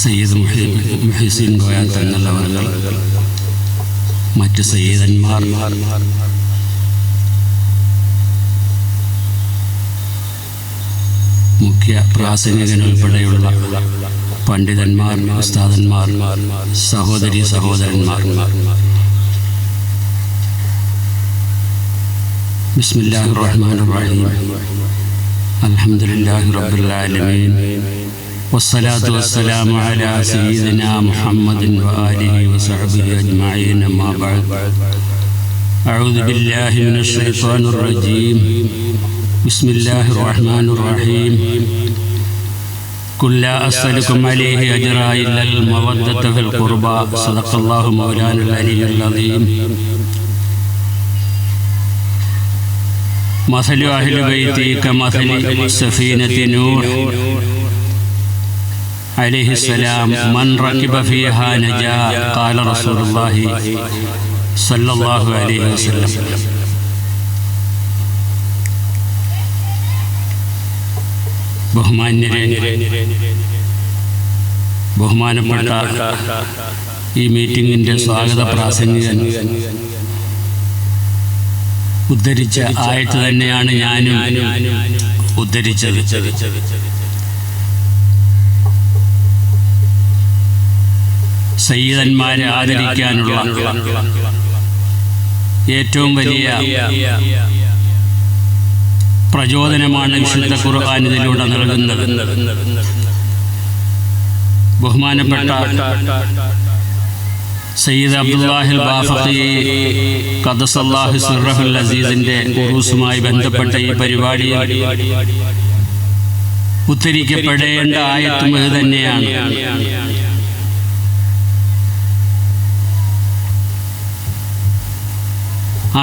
സയ്യിദ് മുഹ്സിൻ കോയ തങ്ങൾ അവർ, മറ്റ് സയ്യിദന്മാർ, മുഖ്യ പ്രാസംഗികനുൾപ്പെടെയുള്ള പണ്ഡിതന്മാർ, ഉസ്താദന്മാർ, സഹോദരന്മാർ, ബിസ്മില്ലാഹിർ റഹ്മാനിർ റഹീം. അൽഹംദുലില്ലാഹി റബ്ബിൽ ആലമീൻ. വസ്സലാത്തു വസ്സലാമു അലാ സയ്യിദിനാ മുഹമ്മദിൻ വആലിഹി വസഹ്ബിഹി അജ്മഈൻ. അമ്മാ ബഅദ്. അഊദു ബില്ലാഹി മിനശ് ശൈത്വാനിർ റജീം. ബിസ്മില്ലാഹിർ റഹ്മാനിർ റഹീം. ഖുൽ ലാ അസ്അലുകും അലൈഹി അജ്റാ ഇല്ലൽ മവദ്ദത ഫിൽ ഖുർബാ. സദഖല്ലാഹു മൗലാനൽ അലിയ്യുൽ അദീം. മസലു അഹ്ലി ബൈതി കമസലി സഫീനത്തി നൂഹ് അലൈഹിസ്സലാം മൻ റകിബ ഫീഹാ നജാ. ഖാല റസൂലുള്ളാഹി സ്വല്ലല്ലാഹു അലൈഹി വസല്ലം. ബഹുമാനപ്പെട്ട ഈ മീറ്റിംഗിൻ്റെ സ്വാഗത പ്രാസംഗികൻ ഉദ്ധരിച്ച ആയത്ത് തന്നെയാണ് ഞാനും ഉദ്ധരിച്ചത്. സയ്യിദന്മാരെ ആദരിക്കാനുള്ള ഏറ്റവും വലിയ പ്രചോദനമാണ് വിശുദ്ധ ഖുർആൻ ഇതിലൂടെ നൽകുന്നത്. ബഹുമാനപ്പെട്ട സയ്യിദ് അബ്ദുല്ലാഹിൽ ബാഫഖി ഖദ്ദസല്ലാഹു സിർറഹുൽ അസീസിന്റെ ഉറൂസുമായി ബന്ധപ്പെട്ട ഈ പരിപാടിയിൽ ഉദ്ധരിക്കപ്പെടേണ്ട ആയത്തും ഇത് തന്നെയാണ്.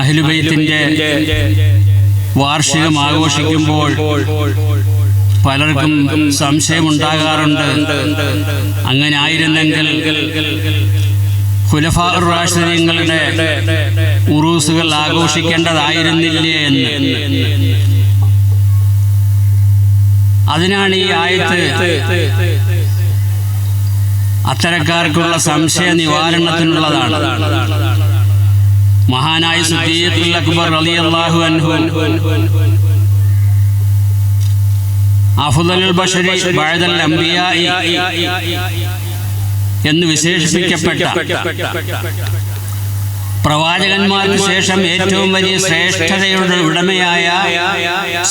അഹ്ലുബൈത്തിന്റെ വാർഷികം ആഘോഷിക്കുമ്പോൾ പലർക്കും സംശയമുണ്ടാകാറുണ്ട്. അങ്ങനെ ആയിരുന്നെങ്കിൽ ഖുലഫാഉർ റാഷിദീങ്ങളുടെ ഉറൂസുകൾ ആഘോഷിക്കേണ്ടതായിരുന്നില്ലേ എന്ന്. അതിനാണ് ഈ ആയത്ത് അത്തരക്കാർക്കുള്ള സംശയ നിവാരണത്തിനുള്ളതാണ്. മഹാനായ സിദ്ദീഖുൽ അക്ബർ റളിയല്ലാഹു അൻഹു അഫ്ളലുൽ ബശരി ബഅദൽ അംബിയാഇ എന്ന് വിശേഷിപ്പിക്കപ്പെട്ട പ്രവാചകന്മാർക്ക് ശേഷം ഏറ്റവും വലിയ ശ്രേഷ്ഠതയുടെ ഉടമയായ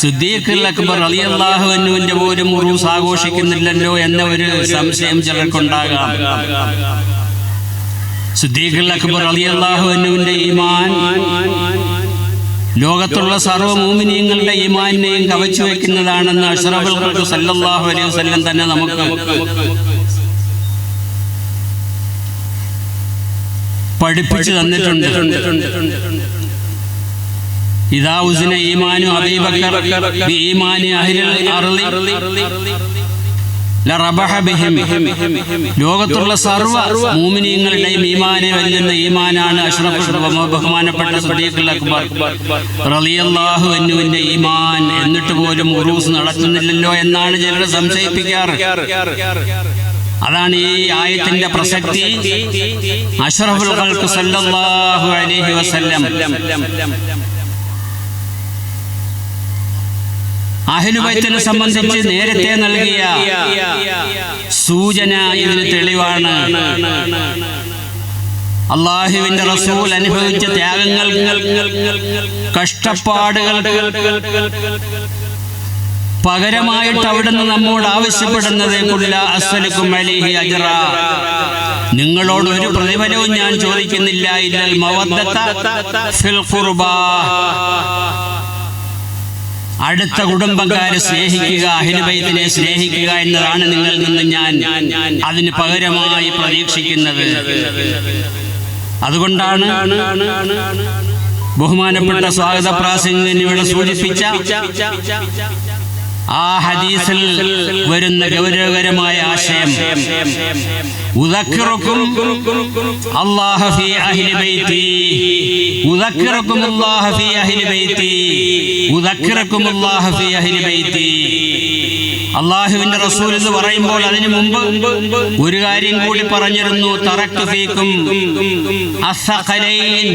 സിദ്ദീഖുൽ അക്ബർ റളിയല്ലാഹു അൻഹുവിന്റെ പോലും ഉറൂസ് ആഘോഷിക്കുന്നില്ലല്ലോ എന്ന ഒരു സംശയം ചിലർക്കുണ്ടാകാം. സിദ്ദീഖുൽ അക്ബർ റളിയല്ലാഹു അൻഹുവിന്റെ ഈമാൻ ലോകത്തുള്ള സർവ്വ മുഅ്മിനീങ്ങളുടെ ഈമാനിനെയും കവച്ചു വയ്ക്കുന്നതാണെന്ന് അഷ്റഫുൽ ഖൽഖ് സല്ലല്ലാഹു അലൈഹി വസല്ലം തന്നെ നമുക്ക് പഠിപ്പിച്ചു തന്നിട്ടുണ്ട്. ഇദാ ഉസ്ന ഈമാനു അബീ ബക്കർ ബിഈമാനി അഹ്ലിൽ അർളി ലറബഹ ബിഹിം. ലോകത്തുള്ള സർവ്വ മുഅ്മിനീങ്ങളുടെയും ഈമാനെ വെല്ലുന്ന ഈമാനാണ് ബഹുമാനപ്പെട്ട സിദ്ദീഖുൽ അക്ബർ റളിയല്ലാഹു അൻഹുവിന്റെ ഈമാൻ. എന്നിട്ട് പോലും ഉറൂസ് നടത്തുന്നില്ലല്ലോ എന്നാണ് ചിലർ സംശയിപ്പിക്കാറ്. അതാണ് ഈ ആയത്തിന്റെ പ്രസക്തി. അഷ്റഫുൽ ഖൽഖ് സല്ലല്ലാഹു അലൈഹി വസല്ലം അഹ്ലു ബൈത്തിനെ സംബന്ധിച്ച് നേരത്തെ നൽകിയ സൂചന ഇതിന് തെളിവാണ്. അല്ലാഹുവിന്റെ റസൂൽ അനുഭവിച്ച ത്യാഗങ്ങൾ, കഷ്ടപ്പാടുകൾ പകരമായിട്ട് അവിടുന്ന് നമ്മോട് ആവശ്യപ്പെടുന്നത് നിങ്ങളോട് ഒരു പ്രതിഫലവും ഞാൻ ചോദിക്കുന്നില്ല, ഇല്ലൽ മവദ്ദത ഫിൽ ഖുർബാ, അടുത്ത കുടുംബക്കാരെ സ്നേഹിക്കുക, അഹ്ലു ബൈത്തിനെ സ്നേഹിക്കുക എന്നതാണ് നിങ്ങളിൽ നിന്ന് ഞാൻ അതിന് പകരമായി പ്രതീക്ഷിക്കുന്നത്. അതുകൊണ്ടാണ് ബഹുമാനപ്പെട്ട സ്വാഗത പ്രാസംഗികൻ ഇവിടെ സൂചിപ്പിച്ച ആ ഹദീസിൽ വരുന്ന ഗൗരവകരമായ ആശയം, ഉദക്കിറുക്കും അല്ലാഹ ഫീ അഹ്ലി ബൈതി, ഉദക്കിറുക്കും അല്ലാഹ ഫീ അഹ്ലി ബൈതി, ഉദക്കിറുക്കും അല്ലാഹ ഫീ അഹ്ലി ബൈതി. അല്ലാഹുവിന്റെ റസൂൽ എന്ന് പറയുമ്പോൾ അതിനു മുമ്പ് ഒരു കാര്യം കൂടി പറഞ്ഞിരുന്നു, തറക്തു ഫീക്കും അസ്സഖലൈൻ,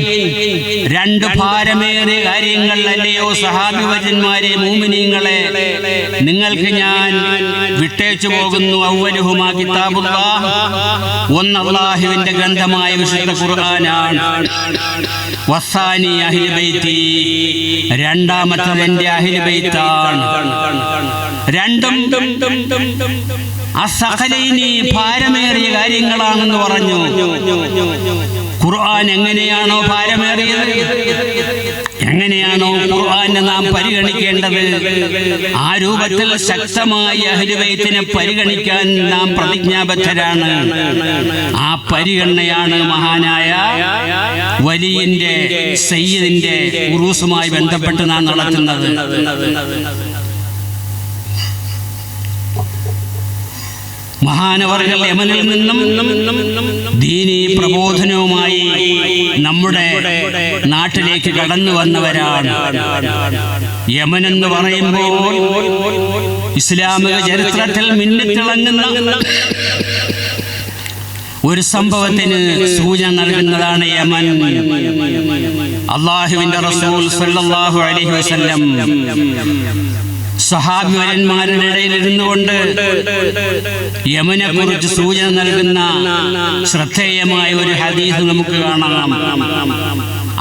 രണ്ട് ഭാരമേറിയ കാര്യങ്ങൾ അല്ലയോ സഹാബിവര്യന്മാരെ, മുഅ്മിനീങ്ങളെ, നിങ്ങൾക്ക് ഞാൻ വിട്ടേച്ചു പോകുന്നു. അവ്വലുഹുമാ കിതാബുല്ലാഹ്, ഒന്ന് അല്ലാഹുവിന്റെ ഗ്രന്ഥമായ വിശുദ്ധ ഖുർആനാണ്. വസ്സാനി അഹ്ലു ബൈതി, രണ്ടാമത്തേത് എൻ്റെ അഹ്ലു ബൈത്താണ്. രണ്ടും അസ്സഖലൈനി, ഭാരമേറിയ കാര്യങ്ങളാണെന്ന് പറഞ്ഞു. ഖുർആൻ എങ്ങനെയാണോ ഭാരമേറിയത്, എങ്ങനെയാണോ ഖുർആനെ നാം പരിഗണിക്കേണ്ടത്, ആ രൂപത്തിൽ ശക്തമായി അഹ്ലു ബൈത്തിനെ പരിഗണിക്കാൻ നാം പ്രതിജ്ഞാബദ്ധരാണ്. ആ പരിഗണനയാണ് മഹാനായ വലിയന്റെ സയ്യിദിന്റെ ഉറൂസുമായി ബന്ധപ്പെട്ട് നാം നടത്തുന്നത്. മഹാനവർകൾ യമനിൽ നിന്നും ദീനീ പ്രബോധനവുമായി നമ്മുടെ നാട്ടിലേക്ക് കടന്നു വന്നവരാണ്. യമൻ എന്ന് പറയുമ്പോൾ ഇസ്ലാമിക ചരിത്രത്തിൽ മിന്നിത്തിളങ്ങുന്ന ഒരു സംഭവത്തിന് സൂചന നൽകുന്നതാണ് യമൻ. അല്ലാഹുവിന്റെ റസൂൽ സല്ലല്ലാഹു അലൈഹി വസല്ലം സഹാബിവര്യന്മാരുടെ ഇടയിൽ ഇരുന്നുകൊണ്ട് യമനെ കുറിച്ച് സൂചന നൽകുന്ന ശ്രദ്ധേയമായ ഒരു ഹദീസ് നമുക്ക് കാണാം.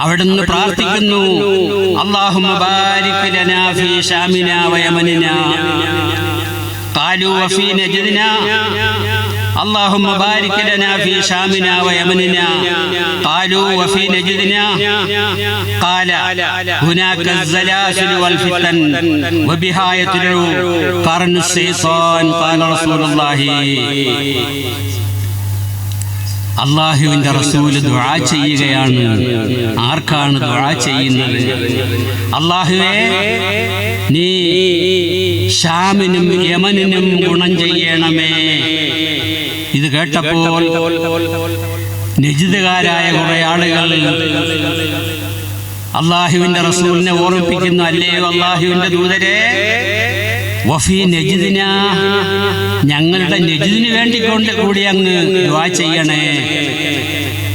അവിടുന്ന് പ്രാർത്ഥിക്കുന്നു, അല്ലാഹുമ്മ ബാരിക് ലനാ ഫീ ശാമിനാ വ യമനിനാ ഖാലു വഫീ നജ്ദിനാ اللهم بارك لنا في شامنا ويمننا قالوا وفي نجدنا قال هناك الزلازل والفتن وبها يطلع قرن الشيطان قال رسول الله. അള്ളാഹുവിന്റെ റസൂല് ദുആ ചെയ്യുകയാണ്. ആർക്കാണ് ദുആ ചെയ്യുന്നത്? അള്ളാഹുവേ, നീ ഷാമിനും യമനിനും ഗുണം ചെയ്യണമേ. ഇത് കേട്ടപ്പോൾ നജിദുകാരായ കുറെ ആളുകൾ അള്ളാഹുവിന്റെ റസൂലിനെ ഓർമ്മിപ്പിക്കുന്നു, അല്ലയോ അള്ളാഹുവിന്റെ ദൂതരെ, വഫീ നജിദിന, ഞങ്ങളുടെ നജിദിന് വേണ്ടിക്കൊണ്ട് കൂടി അങ്ങ് ദുആ ചെയ്യണേ.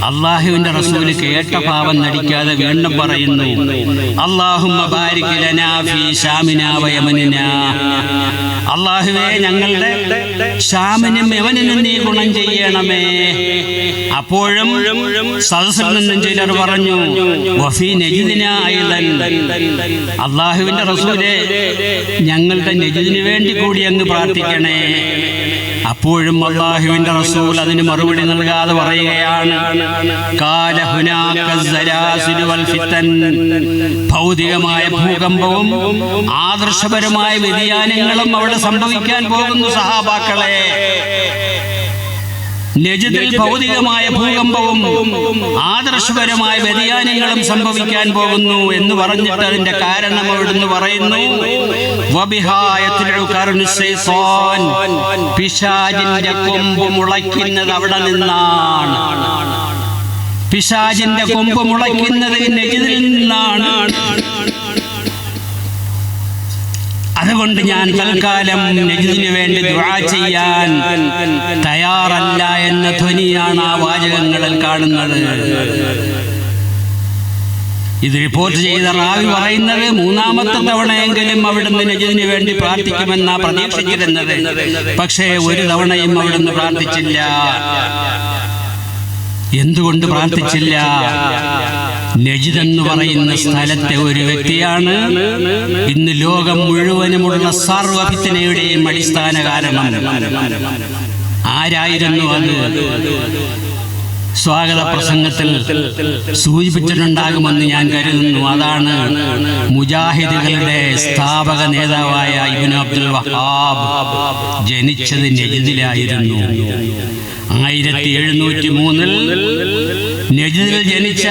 അള്ളാഹുവിന്റെ റസൂല് കേട്ട ഭാവം നടിക്കാതെ വീണ്ടും പറയുന്നു, അല്ലാഹുമ്മ ബാരിക് ലനാ ഫീ ശാമിനാ വ യമനിനാ. അള്ളാഹുവേ, ഞങ്ങളുടെ ഷാമിനും യമനിനും നീ ഗുണം ചെയ്യണമേ. അപ്പോഴും സദസ്സിൽ നിന്നും ചിലർ പറഞ്ഞു, വഫീ നജിദിനാ അയ്ളൻ. അള്ളാഹുവിന്റെ റസൂലേ, ഞങ്ങളുടെ നജിദിന് വേണ്ടി കൂടി അങ്ങ് പ്രാർത്ഥിക്കണേ. അപ്പോഴും അള്ളാഹുവിന്റെ റസൂൽ അതിന് മറുപടി നൽകാതെ പറയുകയാണ്, കാല ഹുനാക സലാസിലു വൽ ഫിതൻ. ഭൗതികമായ ഭൂകമ്പവും ആദർശപരമായ വ്യതിയാനങ്ങളും അവിടെ സംഭവിക്കാൻ പോകുന്നു സഹാബാക്കളെ. നജിദിൽ ഭൗതികമായ ഭൂകമ്പവും ആദർശപരമായ വ്യതിയാനങ്ങളും സംഭവിക്കാൻ പോകുന്നു എന്ന് പറഞ്ഞിട്ട് അതിന്റെ കാരണം അവിടുന്ന് പറയുന്നു, പിശാചിന്റെ കൊമ്പ് മുളയ്ക്കുന്നത് അവിടെ നിന്നാണ്. പിശാചിന്റെ കൊമ്പ് മുളയ്ക്കുന്നത് നജിദിൽ നിന്നാണ്. അതുകൊണ്ട് ഞാൻ തൽക്കാലം നജിദിന് വേണ്ടി ദുആ ചെയ്യാൻ തയ്യാറല്ല എന്ന ധ്വനിയാണ് ആ വാചകങ്ങളിൽ കാണുന്നത്. ഇത് റിപ്പോർട്ട് ചെയ്ത റാവി പറയുന്നത്, മൂന്നാമത്തെ തവണയെങ്കിലും അവിടുന്ന് നജിദിന് വേണ്ടി പ്രാർത്ഥിക്കുമെന്നാ പ്രതീക്ഷിച്ചിരുന്നത്. പക്ഷേ ഒരു തവണയും അവിടുന്ന് പ്രാർത്ഥിച്ചില്ല. എന്തുകൊണ്ട് പ്രാർത്ഥിച്ചില്ല? നജിദ് എന്ന് പറയുന്ന സ്ഥലത്തെ ഒരു വ്യക്തിയാണ് ഇന്ന് ലോകം മുഴുവനുമുള്ള സർവ്വ ഫിത്നയുടെയും അടിസ്ഥാന കാരണം. ആരായിരുന്നു അത്? സ്വാഗത പ്രസംഗത്തിൽ സൂചിപ്പിച്ചിട്ടുണ്ടാകുമെന്ന് ഞാൻ കരുതുന്നു. അതാണ് മുജാഹിദുകളുടെ സ്ഥാപക നേതാവായ ഇബ്നു അബ്ദുൽ വഹാബ്. ജനിച്ചത് നജിദിലായിരുന്നു. 1703 നജിദിൽ ജനിച്ച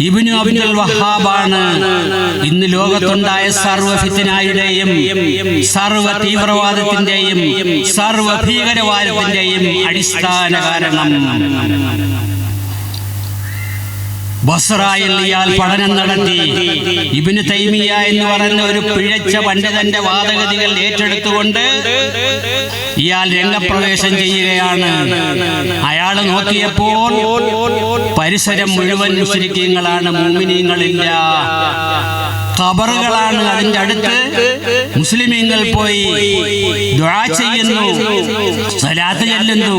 ഇബ്നു അബ്ദുൽ വഹാബാണ് ഇന്ന് ലോകത്തുണ്ടായ സർവ്വ ഫിത്നയുടെയും സർവ്വ തീവ്രവാദത്തിന്റെയും സർവ്വ ഭീകരവാദത്തിന്റെയും അടിസ്ഥാന കാരണം. ബസ്രയിൽ ഇയാൾ പഠനം നടത്തി. ഇബ്നു തൈമിയ എന്ന് പറയുന്ന ഒരു പിഴച്ച പണ്ഡിതന്റെ വാദഗതികൾ ഏറ്റെടുത്തുകൊണ്ട് ഇയാൾ രംഗപ്രവേശം ചെയ്യുകയാണ്. അയാൾ നോക്കിയപ്പോൾ പരിസരം മുഴുവൻ മുശ്രിക്കീങ്ങളാണ്, മുഅ്മിനീങ്ങളില്ല. ഖബറുകളാണ്. അതിന്റെ അടുത്ത് മുസ്ലിമീങ്ങൾ പോയി ദുആ ചെയ്യുന്നു, സലാത്ത് ചൊല്ലുന്നു,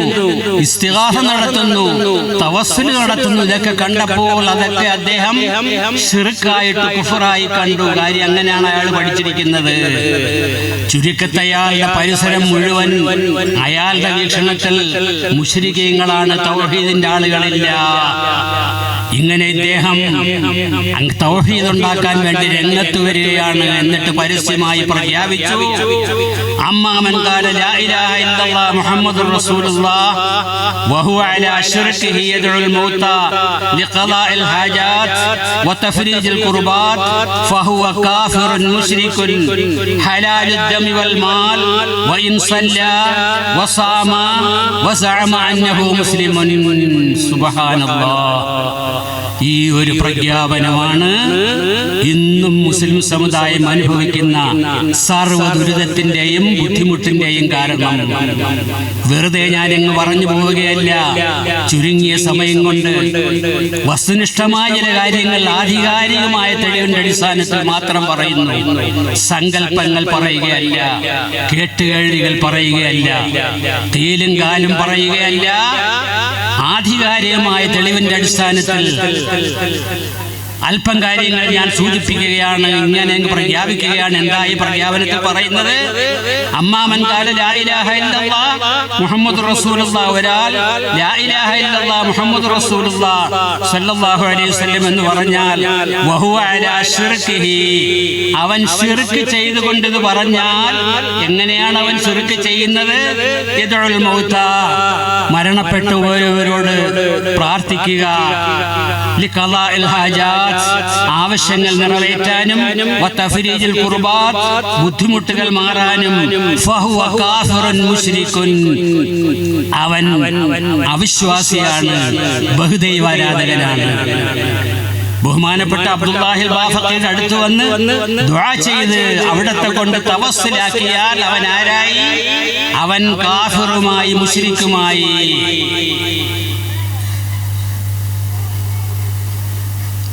ഇസ്തിഗാസ നടത്തുന്നു, തവസ്സുൽ നടത്തുന്നു. ഇതൊക്കെ കണ്ടപ്പോൾ അതൊക്കെ അദ്ദേഹം ശിർക്കായിട്ട് കുഫറായി കണ്ടു. കാര്യം അങ്ങനെയാണ് അയാൾ പഠിച്ചിരിക്കുന്നത്. ചുരുക്കത്തെ അയാളുടെ പരിസരം മുഴുവൻ അയാളുടെ വീക്ഷണത്തിൽ മുശ്രിക്കീങ്ങളാണ്, തൗഹീദിന്റെ ആളുകളില്ല. ഇങ്ങനെ ഇദ്ദേഹം തൗഹീദ് ഉണ്ടാക്കാൻ വേണ്ടി രംഗത്ത് വരികയാണ്. എന്നിട്ട് പരസ്യമായി പ്രഖ്യാപിച്ചു, അമ്മാമൻ ഖാല ലാ ഇലാഹ ഇല്ലല്ലാഹ് മുഹമ്മദുർ റസൂലുള്ളാഹ് വഹുവ അലാ ശിർകിഹി യദ്ഉൽ മൗത ലിഖളാഇൽ ഹാജാത് വതഫരീജിൽ ഖുർബാത് ഫഹുവ കാഫിറുൻ മുശ്രികുൻ ഹലാലുദ് ദമി വൽ മാൽ വഇൻ സല്ലാ വസാമ വസഅമ അന്നഹു മുസ്ലിമുൻ. സുബ്ഹാനല്ലാഹ്. ഈ ഒരു പ്രഖ്യാപനമാണ് ഇന്നും മുസ്ലിം സമുദായം അനുഭവിക്കുന്ന സർവ്വ ദുരിതത്തിന്റെയും ബുദ്ധിമുട്ടിന്റെയും കാരണം. വെറുതെ ഞാനെങ്ങ് പറഞ്ഞു പോവുകയല്ല. ചുരുങ്ങിയ സമയം കൊണ്ട് വസ്തുനിഷ്ഠമായ ചില കാര്യങ്ങൾ ആധികാരികമായ തെളിവിന്റെ അടിസ്ഥാനത്തിൽ മാത്രം പറയുന്നു. സങ്കല്പങ്ങൾ പറയുകയല്ല, കേട്ടുകേൾവികൾ പറയുകയല്ല, തീലും കാലും പറയുകയല്ല. ആധികാരികമായ തെളിവിന്റെ അടിസ്ഥാനത്തിൽ അല്പം കാര്യങ്ങൾ ഞാൻ സൂചിപ്പിക്കുകയാണ്, ഇങ്ങനെ പ്രഖ്യാപിക്കുകയാണ്. എന്താ ഈ പ്രഖ്യാപനത്തിൽ പറയുന്നത്? അമ്മാമൻ ഖാല ലാ ഇലാഹ ഇല്ലല്ലാഹ് മുഹമ്മദുർ റസൂലുള്ളാഹ്, ഒരാൾ ലാ ഇലാഹ ഇല്ലല്ലാഹ് മുഹമ്മദുർ റസൂലുള്ളാഹ് സ്വല്ലല്ലാഹു അലൈഹി വസല്ലം എന്ന് പറഞ്ഞാൽ വഹുവ അലാ ശിർകിഹി, അവൻ ശിർക്ക് ചെയ്തുകൊണ്ട് ഇത് പറഞ്ഞാൽ എങ്ങനെയാണ് അവൻ ശിർക്ക് ചെയ്യുന്നത്? യദഉൽ മൗത, മരണപ്പെട്ടു പോയവരോട് പ്രാർത്ഥിക്കുക, ലിഖളാഇൽ ഹാജാത്ത്, ആവശ്യങ്ങൾ നിറവേറ്റാനും, വതഫരീജുൽ ഖുർബാത്ത്, ബുദ്ധിമുട്ടുകൾ മാറാനും, ഫഹുവ കാഫിറുൻ മുശ്രികുൻ, അവൻ അവിശ്വാസിയാണ്, ബഹുദൈവാരാധകനാണ്. ബഹുമാനപ്പെട്ട അബ്ദുല്ലാഹിൽ ബാഫഖിയുടെ അടുത്ത് വന്ന് ദുആ ചെയ്ത് അവിടത്തെ കൊണ്ട് തവസ്സുലാക്കിയാൽ അവൻ ആരായി? അവൻ കാഫിറുമായി, മുശ്രിക്കുമായി.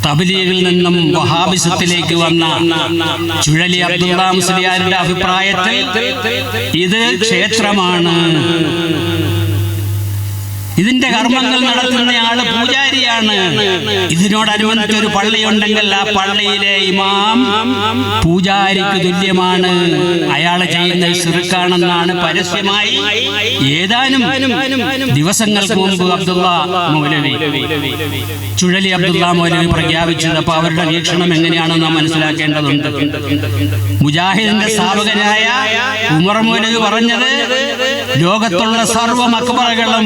തബ്ലീഗിൽ നിന്നും വഹാബിസത്തിലേക്ക് വന്ന ചുഴലി അബ്ദുള്ള മുസ്ലിയാരുടെ അഭിപ്രായത്തിൽ ഇത് ക്ഷേത്രമാണ്, ഇതിന്റെ കർമ്മങ്ങൾ നടത്തുന്നയാള് പൂജാരിയാണ്, ഇതിനോടനുബന്ധിച്ച് ഒരു പള്ളിയുണ്ടെങ്കിൽ ആ പള്ളിയിലെ ഇമാം പൂജാരിക്ക് തുല്യമാണ്, അയാൾ ചെയ്യുന്ന ശിർക്കാണെന്നാണ് പരസ്യമായി ഏതാനും ദിവസങ്ങൾക്ക് മുമ്പ് അബ്ദുള്ള മൗലവി, ചുഴലി അബ്ദുള്ള മൗലവി പ്രഖ്യാപിച്ചത്. അപ്പൊ അവരുടെ വീക്ഷണം എങ്ങനെയാണെന്ന് നാം മനസ്സിലാക്കേണ്ടതുണ്ട്. മുജാഹിദിന്റെ സ്ഥാപകനായ ഉമർ മൗലവി പറഞ്ഞത് ലോകത്തുള്ള സർവ്വ മക്ബറകളും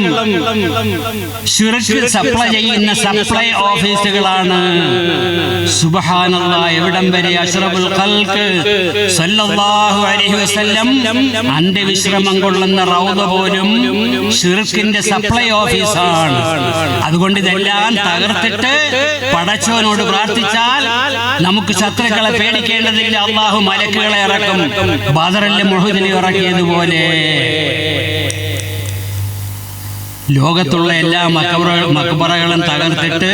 ശിർക്ക് സപ്ലൈ ചെയ്യുന്ന സപ്ലൈ ഓഫീസുകളാണ്. സുബ്ഹാനല്ലാഹ്, എവിടം വരെ അഷ്റഫുൽ ഖൽഖ് സല്ലല്ലാഹു അലൈഹി വസല്ലം അന്ത്യവിശ്രമം കൊള്ളുന്ന റൗദ പോലും ശിർക്കിന്റെ സപ്ലൈ ഓഫീസാണ്. അതുകൊണ്ട് ഇതെല്ലാം തകർത്തിട്ട് പടച്ചവനോട് പ്രാർത്ഥിച്ചാൽ നമുക്ക് ശത്രുക്കളെ പേടിക്കേണ്ടതില്ല. അള്ളാഹു മലക്കുകളെ ഇറക്കും, ബദറിലെ മുഹദിനെ ഇറക്കിയതുപോലെ. ലോകത്തുള്ള എല്ലാ മക്ബറകളും തകർത്തിട്ട്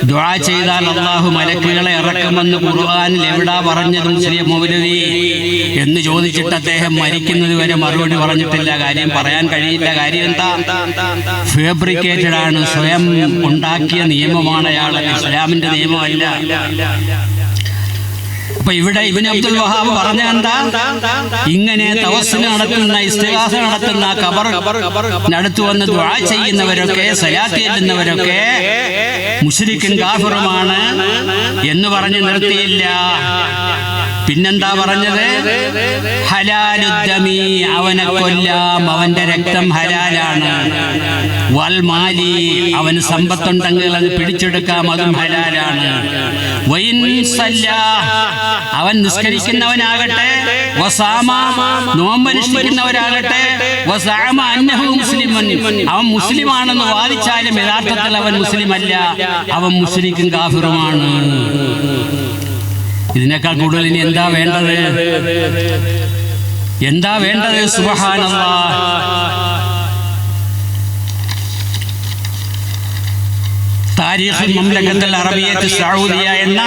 ദുആ ചെയ്താൽ അല്ലാഹു മലക്കുകളെ ഇറക്കുമെന്ന് ഖുർആനിൽ എവിടാ പറഞ്ഞത് മുസ്ലിം മൗലവി എന്ന് ചോദിച്ചിട്ട് അദ്ദേഹം മരിക്കുന്നത് വരെ മറുപടി പറഞ്ഞിട്ടില്ല. കാര്യം പറയാൻ കഴിയില്ല. കാര്യം എന്താ? ഫാബ്രിക്കേറ്റഡ് ആണ്, സ്വയം ഉണ്ടാക്കിയ നിയമമാണ് അയാൾ, ഇസ്ലാമിന്റെ നിയമമല്ല. അപ്പൊ ഇവിടെ ഇബ്നു അബ്ദുൽ വഹാബ് പറഞ്ഞ എന്താ? ഇങ്ങനെ തവസ്സുൽ നടത്തുന്ന, ഇസ്തിഗാസ നടത്തുന്ന, ഖബറിനടുത്ത് വന്ന് ദുആ ചെയ്യുന്നവരൊക്കെ, സലാത്ത് ചെല്ലുന്നവരൊക്കെ മുശ്രിക്കും കാഫിറുമാണ് എന്ന് പറഞ്ഞ് നിർത്തിയില്ല. പിന്നെന്താ പറഞ്ഞത്? ഹലാലുദ്ദമി, അവനെ കൊല്ലാം, അവന്റെ രക്തം ഹലാലാണ്. വൽ മാലി, അവന് സമ്പത്തുണ്ടെങ്കിൽ അത് പിടിച്ചെടുക്കാം, അതും ഹലാലാണ്. വൈൻ സല്ലാ, അവൻ നിസ്കരിക്കുന്നവനാകട്ടെ, വസാമ, നോമ്പനുഷ്ഠിക്കുന്നവരാകട്ടെ, വസഅമ അന്നഹു മുസ്ലിമുൻ, അവൻ മുസ്ലിമാണെന്ന് വാദിച്ചാലും യഥാർത്ഥത്തിൽ അവൻ മുസ്ലിം അല്ല, അവൻ മുശ്രിക്കും കാഫിറുമാണ്. ഇതിനേക്കാൾ കൂടുതൽ ഇനി എന്താ വേണ്ടത്? എന്താ വേണ്ടത്? സുബ്ഹാനല്ലാഹ്. താരീഖുൽ മംലക്കത്തുൽ അറബിയ്യത്ത് സഊദിയ എന്ന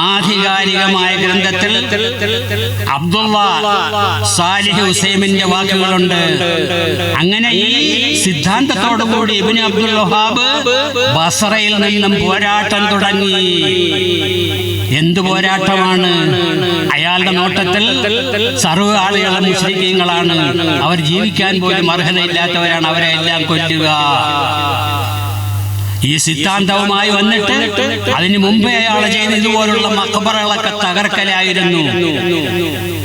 ആധികാരികമായ ഗ്രന്ഥത്തിൽ അബ്ദുള്ള സാലിഹ് ഉസൈമിന്റെ വാക്കുകളുണ്ട്. അങ്ങനെ ഈ സിദ്ധാന്തത്തോടുകൂടി ഇബ്നു അബ്ദുൽ വഹാബ് ബസറയിൽ നിന്നും പോരാട്ടം തുടങ്ങി. എന്ത് പോരാട്ടമാണ്? അയാളുടെ നോട്ടത്തിൽ സർവ്വ ആളുകളും മുശ്രിക്കീങ്ങളാണ്, അവർ ജീവിക്കാൻ പോലും അർഹതയില്ലാത്തവരാണ്, അവരെ എല്ലാം കൊല്ലുക. ഈ സിദ്ധാന്തവുമായി വന്നിട്ട് അതിനു മുമ്പേ അയാൾ ചെയ്ത് ഇതുപോലുള്ള മഖബറകളൊക്കെ തകർക്കലായിരുന്നു.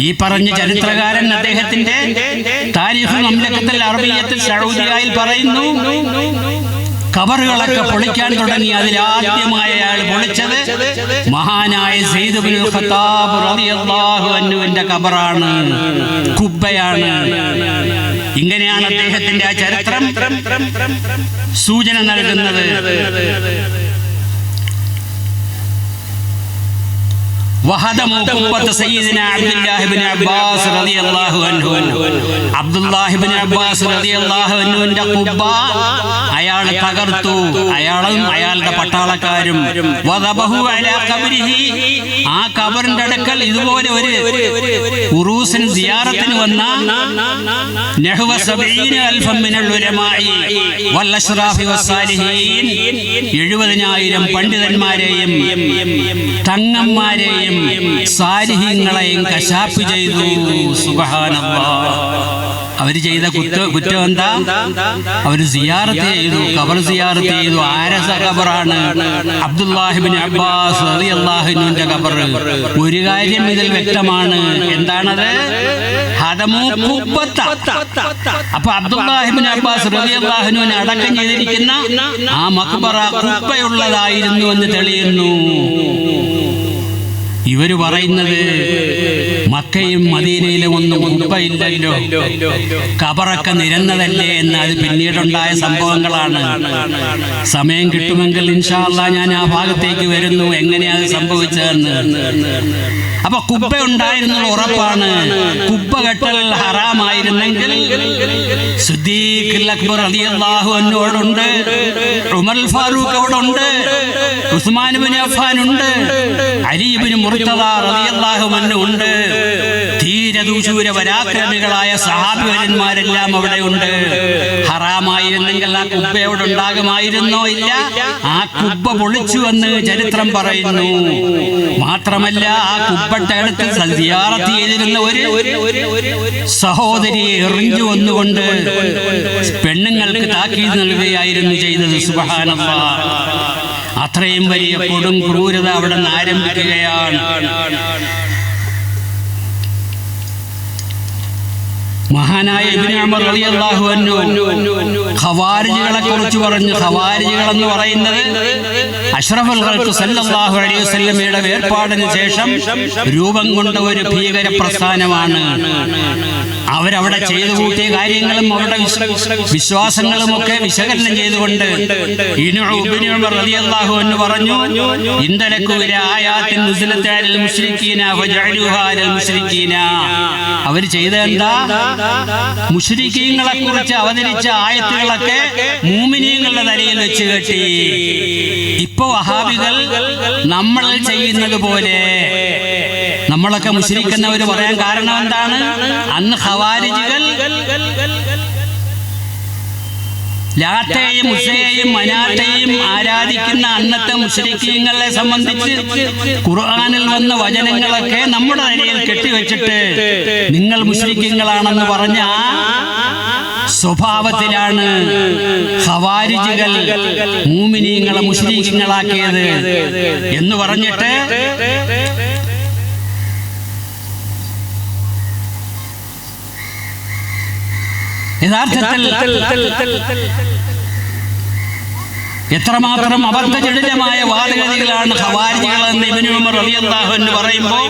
ഈ പറഞ്ഞ ചരിത്രകാരൻ അദ്ദേഹത്തിന്റെ താരീഖുൽ മംലക്കത്തുൽ അറബിയ്യത്തുൽ സഊദിയയിൽ പറയുന്നു, ഖബറുകളൊക്കെ പൊളിക്കാൻ തുടങ്ങി. അതിലാദ്യമായി അയാൾ പൊളിച്ചത് മഹാനായ സയ്യിദ് ഇബ്നുൽ ഖത്താബ് റളിയല്ലാഹു അൻഹുവിന്റെ ഖബറാണ്, കുബ്ബയാണ്. ഇങ്ങനെയാണ് അദ്ദേഹത്തിന്റെ ആ ചരിത്രം സൂചന നൽകുന്നത്. വഹദമു ഖുബ്ബത സയ്യിദിന അബ്ദുല്ലാഹി ഇബ്നു അബ്ബാസ് റളിയല്ലാഹു അൻഹു. അബ്ദുല്ലാഹി ഇബ്നു അബ്ബാസ് റളിയല്ലാഹു അൻഹുവിന്റെ ഖുബ്ബ അയാൾ തകർത്തു, അയാളും അയാളുടെ പട്ടാളക്കാരും. വദബഹു അലാ ഖബ്രിഹി, ആ ഖബറിന്റെ അടുക്കൽ ഇതുപോലെ ഒരു ഉറൂസിൻ സിയാറത്തിന് വന്ന നഹ്വ 70,000 മിനൽ ഉലമാഇ വൽ അശ്റാഫി വസ്സാലിഹീൻ, 70,000 പണ്ഡിതന്മാരെയും തങ്ങന്മാരെയും സാലിഹീങ്ങളെയും കശാപ്പ് ചെയ്തു. സുബ്ഹാനല്ലാഹ്. അവര് ചെയ്ത കുറ്റം എന്താ? അവര് സിയാറത്ത് ചെയ്തു, ഖബർ സിയാറത്ത് ചെയ്തു. ആരസ ഖബറാണ്? അബ്ദുല്ലാഹി ഇബ്നു അബ്ബാസ് റളിയല്ലാഹു അൻഹുവിന്റെ ഖബർ. ഒരു കാര്യം ഇതിൽ വ്യക്തമാണ്. എന്താണത്? ഹദമു ഖുബ്ബത. അപ്പൊ അബ്ദുല്ലാഹി ഇബ്നു അബ്ബാസ് റളിയല്ലാഹു അൻഹുവിനെ അടക്കം ചെയ്തിരിക്കുന്ന ആ മഖ്ബറ ഖുബ്ബയുള്ളതായിരുന്നു എന്ന് തെളിയുന്നു. ഇവര് പറയുന്നത് മക്കയും മദീനയിലും ഒന്നും ഖുബ്ബയില്ലല്ലോ, ഖബറൊക്കെ നിരന്നതല്ലേ എന്ന്. അത് പിന്നീടുണ്ടായ സംഭവങ്ങളാണ്. സമയം കിട്ടുമെങ്കിൽ ഇൻഷാ അല്ലാഹ് ഞാൻ ആ ഭാഗത്തേക്ക് വരുന്നു, എങ്ങനെയാണ് സംഭവിച്ചതെന്ന്. അപ്പൊ ഖുബ്ബ ഉണ്ടായിരുന്നത് ഉറപ്പാണ്. ഖുബ്ബ കെട്ടൽ ഹറാമായിരുന്നെങ്കിൽ സിദ്ദീഖുൽ അക്ബർ റളിയല്ലാഹു അൻഹു അവിടെ ഉണ്ട്, ഉമർ ഫാറൂഖ് അവിടെ ഉണ്ട്, ഉസ്മാൻ ഇബ്നു അഫ്ഫാൻ ഉണ്ട്, അലി ഇബ്നു മുർത്തദ റളിയല്ലാഹു അൻഹു ഉണ്ട്. ധീരദൂശൂര പരാക്രമികളായ സഹാബിവര്യന്മാരെല്ലാം അവിടെ ഉണ്ട്. ഹറാമായിരുന്നെങ്കിൽ ആ ഖുബ്ബ അവിടെ ഉണ്ടാകുമായിരുന്നോ? ഇല്ല. ആ ഖുബ്ബ പൊളിച്ചു എന്ന് ചരിത്രം പറയുന്നു. മാത്രമല്ല, ആ ഖുബ്ബയുടെ അടുത്ത് സിയാറത്ത് ചെയ്തിരുന്ന ഒരു സഹോദരിയെ എറിഞ്ഞു വന്നുകൊണ്ട് പെണ്ണുങ്ങൾക്ക് താക്കീത് നൽകുകയായിരുന്നു ചെയ്തത്. സുബ്ഹാനല്ലാഹ്. അത്രയും വലിയ കൊടും ക്രൂരത അവിടെ നിന്ന് ആരംഭിക്കുകയാണ്. മഹാനായ ഇബ്നു ഉമർ റളിയല്ലാഹു അൻഹു ഖവാരിജികളെ കുറിച്ച് പറഞ്ഞു. ഖവാരിജികൾ എന്ന് പറയുന്നത് അഷ്റഫുൽ ഖൽഖ് സല്ലല്ലാഹു അലൈഹി വസല്ലമയുടെ വേർപാടിന് ശേഷം രൂപം കൊണ്ട ഒരു ഭീകര പ്രസ്ഥാനമാണ്. അവരവിടെ ചെയ്തു കൂട്ടിയ കാര്യങ്ങളും അവരുടെ വിശ്വാസങ്ങളും ഒക്കെ വിശകലനം ചെയ്തുകൊണ്ട് ഇബ്നു ഉമർ റളിയല്ലാഹു അൻഹു പറഞ്ഞു, ഇൻദലകു ഇലാ ആയാത്തിൻ നുസിലത അലൽ മുശ്രിക്കീന ഫജഅലുഹാ അലൽ മുശ്രിക്കീന. അവർ ചെയ്തെന്താ? മുശ്രിക്കീങ്ങളെ കുറിച്ച് അവതരിച്ച ആയത്തുകളൊക്കെ മുഅ്മിനീങ്ങളുടെ തലയിൽ വെച്ച് കെട്ടി. ഇപ്പൊ വഹാബികൾ നമ്മൾ ചെയ്യുന്നത് പോലെ നമ്മളൊക്കെ മുശ്രിക്കെന്നവർ പറയാൻ കാരണം എന്താണ്? അന്ന് ഖവാരിജികൾ ലാത്തയെയും ഉസ്സയെയും മനാത്തയെയും ആരാധിക്കുന്ന അന്നത്തെ മുശ്രിക്കീങ്ങളെ സംബന്ധിച്ച് ഖുർആനിൽ വന്ന വചനങ്ങളൊക്കെ നമ്മുടെ തലയിൽ കെട്ടിവെച്ചിട്ട് നിങ്ങൾ മുശ്രിക്കീങ്ങളാണെന്ന് പറഞ്ഞ ആ സ്വഭാവത്തിലാണ് ഖവാരിജികൾ മുഅ്മിനീങ്ങളെ മുശ്രിക്കീങ്ങളാക്കിയത് എന്ന് പറഞ്ഞിട്ട് യഥാർത്ഥത്തിൽ എത്രമാത്രം അബദ്ധജടിലമായ വാദഗതികളാണ് ഖവാരിജികൾ എന്ന് ഇബ്നു ഉമർ റളിയല്ലാഹു അൻഹു പറയുമ്പോൾ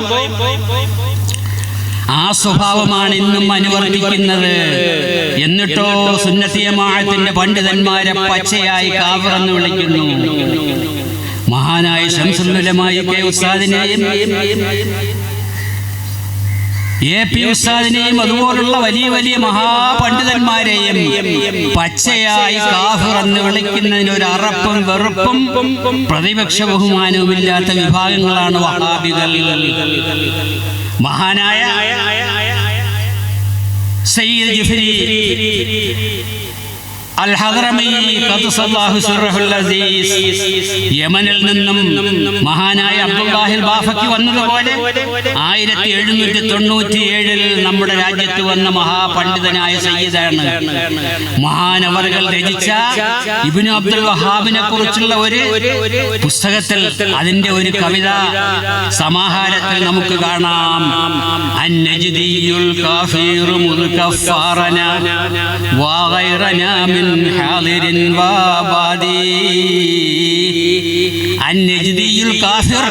ആ സ്വഭാവമാണ് ഇന്നും അനുവർത്തിക്കുന്നത്. എന്നിട്ടോ സുന്നത്തി ജമാഅത്തിന്റെ പണ്ഡിതന്മാരെ പച്ചയായി കാഫിർ എന്ന് വിളിക്കുന്നു. മഹാനായ ശംസുൽ ഉലമാ കെ ഉസ്താദിനെയും AP ഉസ്താദിനെയും അതുപോലുള്ള വലിയ വലിയ മഹാപണ്ഡിതന്മാരെയും പച്ചയായി കാഫിർ എന്ന് വിളിക്കുന്നതിന് ഒരു അറപ്പും വെറുപ്പും പ്രതിപക്ഷ ബഹുമാനവുമില്ലാത്ത വിഭാഗങ്ങളാണ് വഹാബികൾ. മഹാനായ സയ്യിദ് ജിഫ്രി അൽ ഹദ്റമി ഖദ്ദസല്ലാഹു സിർറഹുൽ അസീസ് യമനിൽ നിന്നും മഹാനായ അബ്ദുല്ലാഹിൽ ബാഫക്കി വന്നതുപോലെ 1797 നമ്മുടെ രാജ്യത്ത് വന്ന മഹാപണ്ഡിതനായ സയ്യിദാണ്. മഹാനവറുകൾ രചിച്ച ഇബ്നു അബ്ദുൽ വഹാബിനെ കുറിച്ചുള്ള ഒരു പുസ്തകത്തിൽ അതിന്റെ ഒരു കവിത സമാഹാരത്തിൽ നമുക്ക് കാണാം. അന്നജ്ദിയുൽ കാഫിറു മുൽകഫറന വഗൈറനാ മിൻ ഹാദിരിൻ വബാദി. അന്നജ്ദിയുൽ കാഫിർ,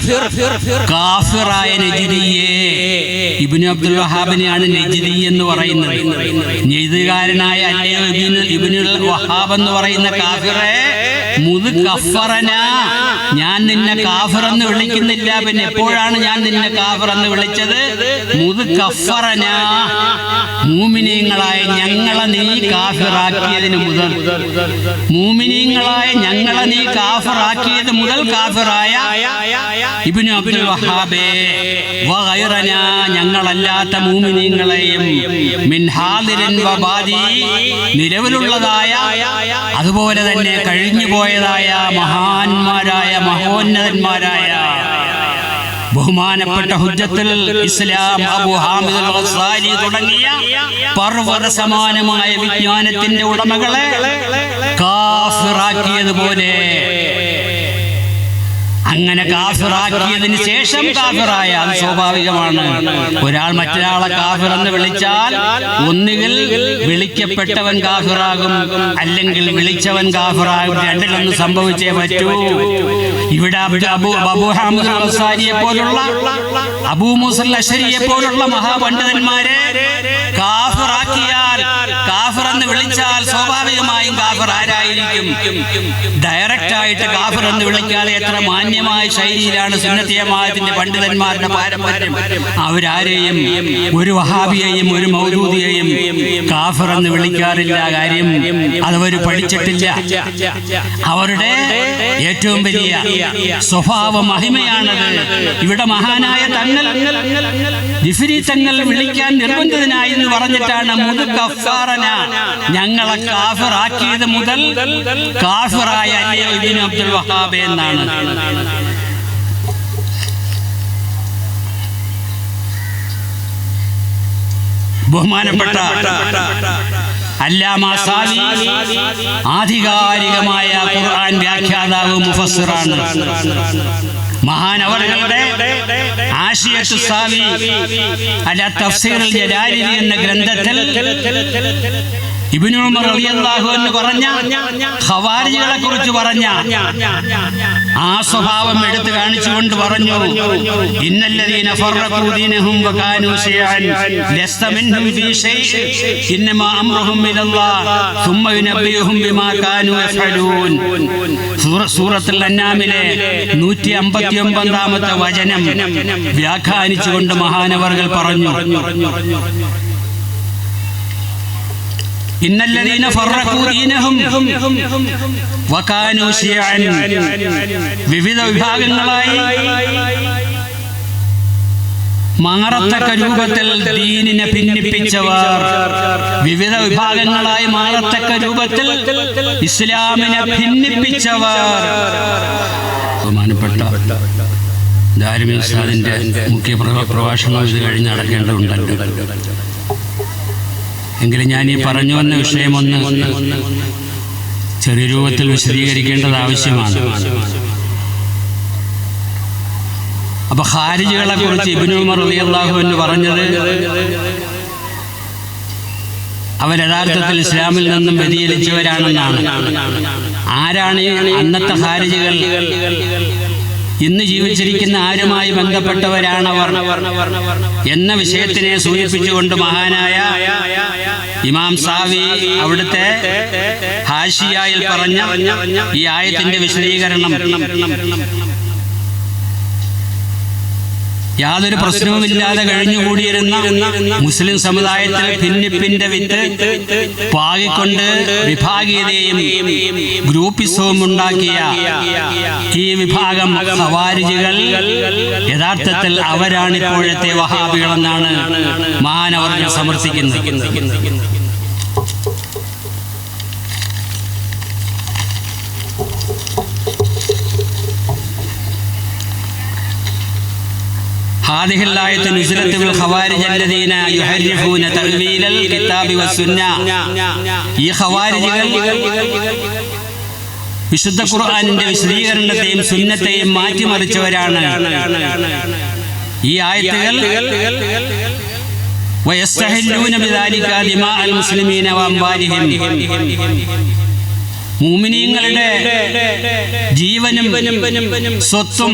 കാഫിറായ നജ്ദിയെ ഇബ്നു അബ്ദുൽ വഹാബിനെയാണ് നജ്ദി എന്ന് പറയുന്നത്. നജ്ദുകാരനായ അല്ലയോ ഇബ്നുൽ വഹാബ് എന്ന് പറയുന്ന കാഫിറെ, മുത് കഫറന, ഞാൻ നിന്നെ കാഫിർ എന്ന് വിളിക്കുന്നില്ല. പിന്നെ എപ്പോഴാണ് ഞാൻ നിന്നെ കാഫിർ എന്ന് വിളിച്ചത്? മുത് കഫറന, മൂമിനീങ്ങളായ ഞങ്ങളെ നീ കാഫിറാക്കിയതിന് മുതൽ, മൂമിനീങ്ങളായ ഞങ്ങളെ നീ കാഫിറാക്കിയത് മുതൽ കാഫിറായ ഇബ്നു അബ്ദുൽ വഹാബേ വഗൈറന, ഞങ്ങളല്ലാത്ത മൂമിനീങ്ങളെയും, മിൻ ഹാദിരിൻ വബാദി, നിലവിലുള്ളതായ അതുപോലെ തന്നെ കഴിഞ്ഞു പോയതായ മഹാന്മാരായ മഹോന്നതന്മാരായ ബഹുമാനപ്പെട്ട ഹുജ്ജത്തുൽ ഇസ്ലാം അബൂ ഹാമിദ് അൽ ഗസ്സാലി തുടങ്ങിയ പർവ്വത സമാനമായ വിജ്ഞാനത്തിന്റെ ഉടമകളെ കാഫിറാക്കിയതുപോലെ, അങ്ങനെ കാഫിറാക്കിയതിന് ശേഷം കാഫിറായ, അത് സ്വാഭാവികമാണ്. ഒരാൾ മറ്റൊരാളെ കാഫിർ എന്ന് വിളിച്ചാൽ ഒന്നുകിൽ വിളിക്കപ്പെട്ടവൻ കാഫിറാകും, അല്ലെങ്കിൽ വിളിച്ചവൻ കാഫിറാകും. രണ്ടിലൊന്നും സംഭവിച്ചേ പറ്റൂ. ഇവിടെ അബൂ ഹാമിദ് അൽ ഗസ്സാലിയെ പോലുള്ള, അബൂ മൂസ അൽ അശ്അരിയെ പോലുള്ള മഹാപണ്ഡിതന്മാരെ കാഫിറാക്കിയാൽ, കാഫിർ എന്ന് വിളിച്ചാൽ സ്വാഭാവികമായും കാഫിർ ആരായിരിക്കും? ഡയറക്റ്റ് ആയിട്ട് കാഫിർ എന്ന് വിളിക്കാതെ എത്ര മാന്യമായ ശൈലിയിലാണ് സുന്നത്തി ജമാഅത്തിന്റെ പണ്ഡിതന്മാരുടെ പാരമ്പര്യം. അവരാരെയും, ഒരു വഹാബിയെയും ഒരു മൗദൂദിയെയും കാഫിർ എന്ന് വിളിക്കാറില്ല. കാര്യം അതവർ പഠിച്ചിട്ടില്ല. അവരുടെ ഏറ്റവും വലിയ സ്വഭാവ മഹിമയാണത്. ഇവിടെ മഹാനായ തങ്ങൾ ജിഫ്രി തങ്ങൾ വിളിക്കാൻ നിർബന്ധിതനായി എന്ന് പറഞ്ഞിട്ടാണ് മുത് കഫാറന, ഞങ്ങളെ കാഫിറാക്കിയത് മുതൽ കാഫിറായ അല്ലയോ ഇബ്നു അബ്ദുൽ വഹാബ് എന്നാണ്. ബഹുമാനപ്പെട്ട അല്ലാമ സാവി ആധികാരികമായ ഖുർആൻ വ്യാഖ്യാതാവ് മുഫസ്സിറാണ്. മഹാനവറുകളുടെ ആശിയത്തു സാവി അല തഫ്സീറുൽ ജലാലിലി എന്ന ഗ്രന്ഥത്തിൽ ഇബ്നു ഉമർ റളിയല്ലാഹു അൻഹു പറഞ്ഞ ഖവാരിജികളെ കുറിച്ച് പറഞ്ഞ ആ സ്വഭാവം എടുത്തു കാണിച്ചുകൊണ്ട് പറഞ്ഞു, ഇന്നല്ലദീന ഫറഖൂ ദീനഹും വകാനൂ ശിയഅൻ ലസ്ത മിൻഹും ഫീ ഷൈഇ ഇന്നമാ അംറുഹും ഇലല്ലാഹ് സുമ്മ യുനബ്ബിയുഹും ബിമാ കാനൂ യഫ്അലൂൻ. സൂറത്തുൽ അൻആമിലെ 159ാമത്തെ വചനം വ്യാഖ്യാനിച്ചുകൊണ്ട് മഹാനവറുകൾ പറഞ്ഞു, ഇന്നല്ലദീന ഫറഖൂ ദീനഹും വകാനൂ ശിയഅൻ, വിവിധ വിഭാഗങ്ങളായി മാറത്തക്ക രൂപത്തിൽ ദീനിനെ ഭിന്നിപ്പിച്ചവർ, വിവിധ വിഭാഗങ്ങളായി മാറത്തക്ക രൂപത്തിൽ ഇസ്ലാമിനെ ഭിന്നിപ്പിച്ചവർ. ബഹുമാനപ്പെട്ട ദാരിമി ഉസ്താദിന്റെ മുഖ്യ പ്രഭാഷണം ഇത് കഴിഞ്ഞ് നടക്കേണ്ടതുണ്ടല്ലോ. എങ്കിലും ഞാൻ ഈ പറഞ്ഞു വന്ന വിഷയമൊന്ന് ചെറിയ രൂപത്തിൽ വിശദീകരിക്കേണ്ടത് ആവശ്യമാണ്. അപ്പൊ ഖാരിജികളെ കുറിച്ച് ഇബ്നു ഉമർ റളിയല്ലാഹു അൻഹു പറഞ്ഞത്, അവർ യഥാർത്ഥത്തിൽ ഇസ്ലാമിൽ നിന്നും വ്യതിചലിച്ചവരാണെന്നാണ്. ആരാണ് അന്നത്തെ ഖാരിജികൾ? ഇന്ന് ജീവിച്ചിരിക്കുന്ന ആരുമായി ബന്ധപ്പെട്ടവരാണവർ എന്ന വിഷയത്തിനെ സൂചിപ്പിച്ചുകൊണ്ട് മഹാനായ ഇമാം സാവി അവിടുത്തെ ഹാഷിയായിൽ പറഞ്ഞ ഈ ആയത്തിന്റെ വിശദീകരണം യാതൊരു പ്രശ്നവുമില്ലാതെ കഴിഞ്ഞുകൂടിയിരുന്ന മുസ്ലിം സമുദായത്തിൽ ഭിന്നിപ്പിന്റെ വിത്ത് പാകിക്കൊണ്ട് വിഭാഗീയതയും ഗ്രൂപ്പിസവും ഉണ്ടാക്കിയ ഈ വിഭാഗം ഖവാരിജികൾ യഥാർത്ഥത്തിൽ അവരാണ് ഇപ്പോഴത്തെ വഹാബികളെന്നാണ് മഹാനവറുകൾ സമർത്ഥിക്കുന്നത്. هذه الآية نزلت بالخوارج الذين يحرفون تأويل الكتاب والسنة. ഈ ഖവാരിജികൾ വിശുദ്ധ ഖുർആനിന്റെ വിശദീകരണത്തെയും സുന്നത്തെയും മാറ്റിമറിച്ചവരാണ്. ഈ ആയത്തുകൾ ويستحلون بذلك دماء المسلمين وأموالهم. മുഅ്മിനീങ്ങളുടെ ജീവനും സ്വത്തും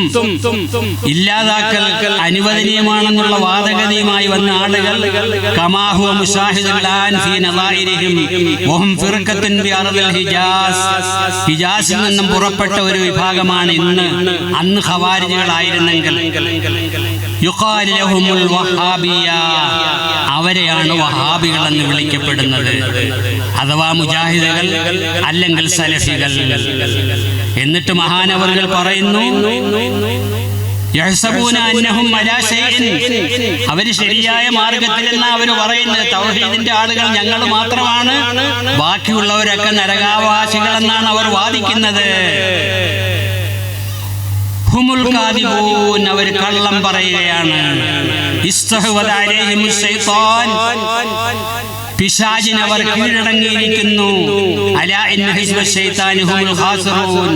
ഇല്ലാതാക്കൽ അനുവദനീയമാണെന്നുള്ള വാദഗതിയുമായി വന്ന ആളുകൾ കമാഹുവ മുശാഹിദുൽ ആൻ ഫീ നദാഇരിഹിം വഹും ഫിർഖത്തുൻ ബി അർദിൽ ഹിജാസ്. ഹിജാസിൽ നിന്നും പുറപ്പെട്ട ഒരു വിഭാഗമാണ് ഇന്ന്. അന്ന് ഖവാരിജികളായിരുന്നെങ്കിൽ യുഖാലു ലഹുമുൽ വഹാബിയ, അവരെയാണ് വഹാബികൾ എന്ന് വിളിക്കപ്പെടുന്നത്, അഥവാ മുജാഹിദുകൾ അല്ലെങ്കിൽ സലഫികൾ. എന്നിട്ട് മഹാനവറുകൾ പറയുന്നു, യഹ്സബൂന അന്നഹും അലാ ശൈഇൻ, അവർ ശരിയായ മാർഗത്തിലെന്ന് അവർ പറയുന്നത്. തൗഹീദിന്റെ ആളുകൾ ഞങ്ങൾ മാത്രമാണ്, ബാക്കിയുള്ളവരൊക്കെ നരകാവാസികളെന്നാണ് അവർ വാദിക്കുന്നത്. ഹുമുൽ കാദിബൂൻ, അവർ കള്ളം പറയുകയാണ്. ഇസ്തഹ്വദ അലൈഹിമുശ് ശൈത്താൻ, പിശാചിന് അവർ കീഴടങ്ങിയിരിക്കുന്നു. അലാ ഇന്ന ഹിസ്ബശ് ശൈത്താനി ഹുമുൽ ഖാസിറൂൻ,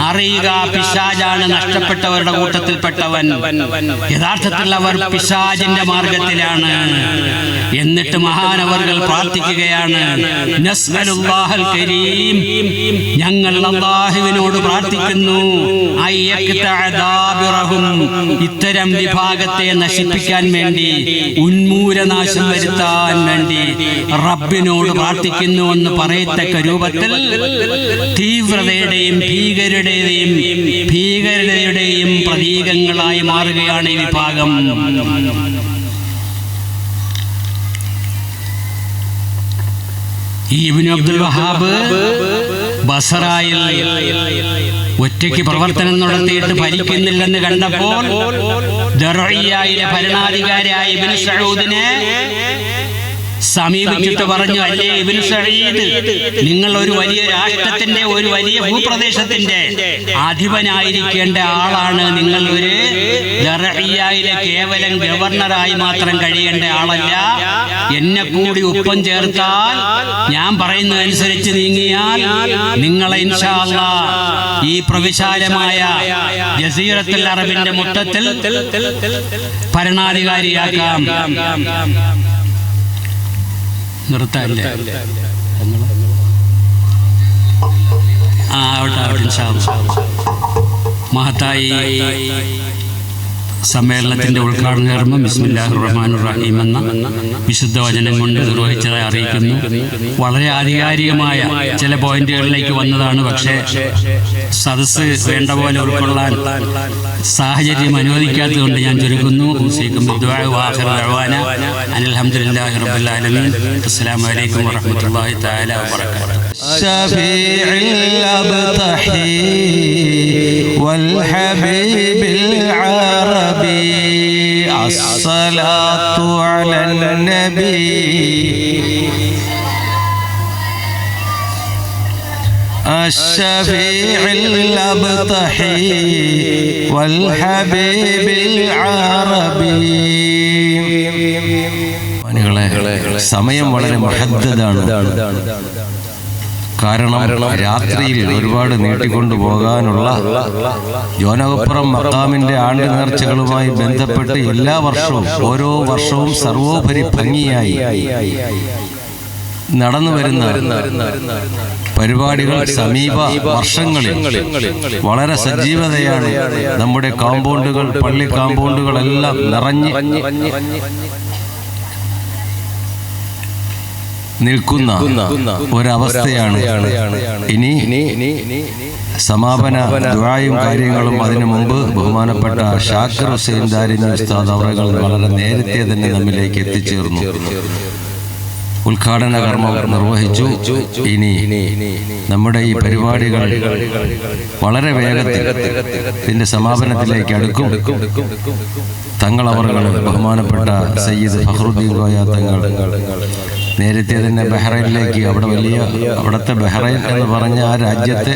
അറിയുക പിശാചാണ് നഷ്ടപ്പെട്ടവരുടെ കൂട്ടത്തിൽപ്പെട്ടവൻ. യഥാർത്ഥത്തിൽ അവർ പിശാചിന്റെ മാർഗത്തിലാണ്. എന്നിട്ട് മഹാനവർകൾ പ്രാർത്ഥിക്കുകയാണ്, നസ്അലുല്ലാഹൽ കരീം, ഞങ്ങൾ അല്ലാഹുവിനോട് പ്രാർത്ഥിക്കുന്നു, അയ്യഖ്തഅദാബിറഹും, ഇത്തരം വിഭാഗത്തെ നശിപ്പിക്കാൻ വേണ്ടി, ഉന്മൂലനാശം വരുത്താൻ വേണ്ടി റബ്ബിനോട് പ്രാർത്ഥിക്കുന്നു എന്ന് പറയത്തക്ക രൂപത്തിൽ തീവ്രതയുടെയും ഭീകരതയുടെയും പ്രതീകങ്ങളായി മാറുകയാണ് ഈ വിഭാഗം. ഇബ്നു അബ്ദുൽ വഹാബ് ബസറയിൽ ഒറ്റയ്ക്ക് പ്രവർത്തനം നടത്തിയിട്ട് ഭരിക്കുന്നില്ലെന്ന് കണ്ടപ്പോൾ ദർഇയ്യയിലെ ഭരണാധികാരിയായ ഇബ്നു സഊദിനെ സമീപിച്ചിട്ട് പറഞ്ഞു, അല്ലേ ഇബ്നു സഈദ്, നിങ്ങൾ ഒരു വലിയ രാഷ്ട്രത്തിന്റെ, ഒരു വലിയ ഭൂപ്രദേശത്തിന്റെ അധിപനായിരിക്കേണ്ട ആളാണ്. നിങ്ങൾ ഒരു ദർഇയ്യയിലെ കേവലം ഗവർണറായി മാത്രം കഴിയേണ്ട ആളല്ല. എന്നെ കൂടി ഒപ്പം ചേർത്താൽ, ഞാൻ പറയുന്നതനുസരിച്ച് നീങ്ങിയാൽ നിങ്ങളെ ഇൻഷാ അല്ലാഹ് ഈ പ്രവിശാലമായ ജസീറത്തുൽ അറബിന്റെ മുറ്റത്തിൽ ഭരണാധികാരിയാക്കാം. നിർത്താല്ലേ? മഹത്തായി സമ്മേളനത്തിന്റെ ഉദ്ഘാടന കർമ്മം ബിസ്മില്ലാഹിർ റഹ്മാനിർ റഹീം എന്ന വിശുദ്ധ വചനം കൊണ്ട് നിർവഹിച്ചതായി അറിയിക്കുന്നു. വളരെ ആധികാരികമായ ചില പോയിന്റുകളിലേക്ക് വന്നതാണ്. പക്ഷേ സദസ്സ് വേണ്ട പോലെ ഉൾക്കൊള്ളാൻ സാഹചര്യം അനുവദിക്കാത്തതുകൊണ്ട് ഞാൻ ചുരുക്കുന്നു. അൽഹംദുലില്ലാഹി റബ്ബിൽ ആലമീൻ. അസ്സലാമു അലൈക്കും വറഹ്മത്തുള്ളാഹി തആല വബറകാതുഹു. ശഫീഉൽ അബ്തഹി വൽ ഹബീബിൽ അറബി അസ്സലാത്തു അലൻ നബി الشفيع الأبطحي والحبيب العربي. സമയം വളരെ മഹദ്ദദാണ്. കാരണം രാത്രിയിൽ ഒരുപാട് നീട്ടിക്കൊണ്ടു പോകാനുള്ള ജോനകപ്പുറം മഖാമിന്റെ ആണ്ട് നേർച്ചകളുമായി ബന്ധപ്പെട്ട് എല്ലാ വർഷവും ഓരോ വർഷവും സർവോപരി ഭംഗിയായി നടന്നു വരുന്ന പരിപാടികൾ സമീപ വർഷങ്ങളിൽ വളരെ സജീവതയാണ്. നമ്മുടെ കോമ്പൗണ്ടുകൾ, പള്ളി കോമ്പൗണ്ടുകളെല്ലാം നിറഞ്ഞ് നിൽക്കുന്ന ഒരവസ്ഥയാണ്. ഇനി സമാപന ദുആയും കാര്യങ്ങളും അതിനു മുമ്പ് ബഹുമാനപ്പെട്ട ഷാക്കിർ ഹുസൈൻ ദാരിമി ഉസ്താദ് അവറുകൾ വളരെ നേരത്തെ തന്നെ നമ്മിലേക്ക് എത്തിച്ചേർന്നു. ഉദ്ഘാടന കർമ്മം നിർവഹിച്ചു. ഇനി നമ്മുടെ ഈ പരിപാടികൾ വളരെ വേഗത്തിൽ ഇതിന്റെ സമാപനത്തിലേക്ക് അടുക്കും. തങ്ങൾ അവറുകൾ, ബഹുമാനപ്പെട്ട സയ്യിദ് ഫഖറുദ്ദീൻ കോയ തങ്ങൾ നേരത്തെ തന്നെ ബഹ്റൈനിലേക്ക്, അവിടുത്തെ ബഹ്റൈൻ എന്ന് പറഞ്ഞ ആ രാജ്യത്തെ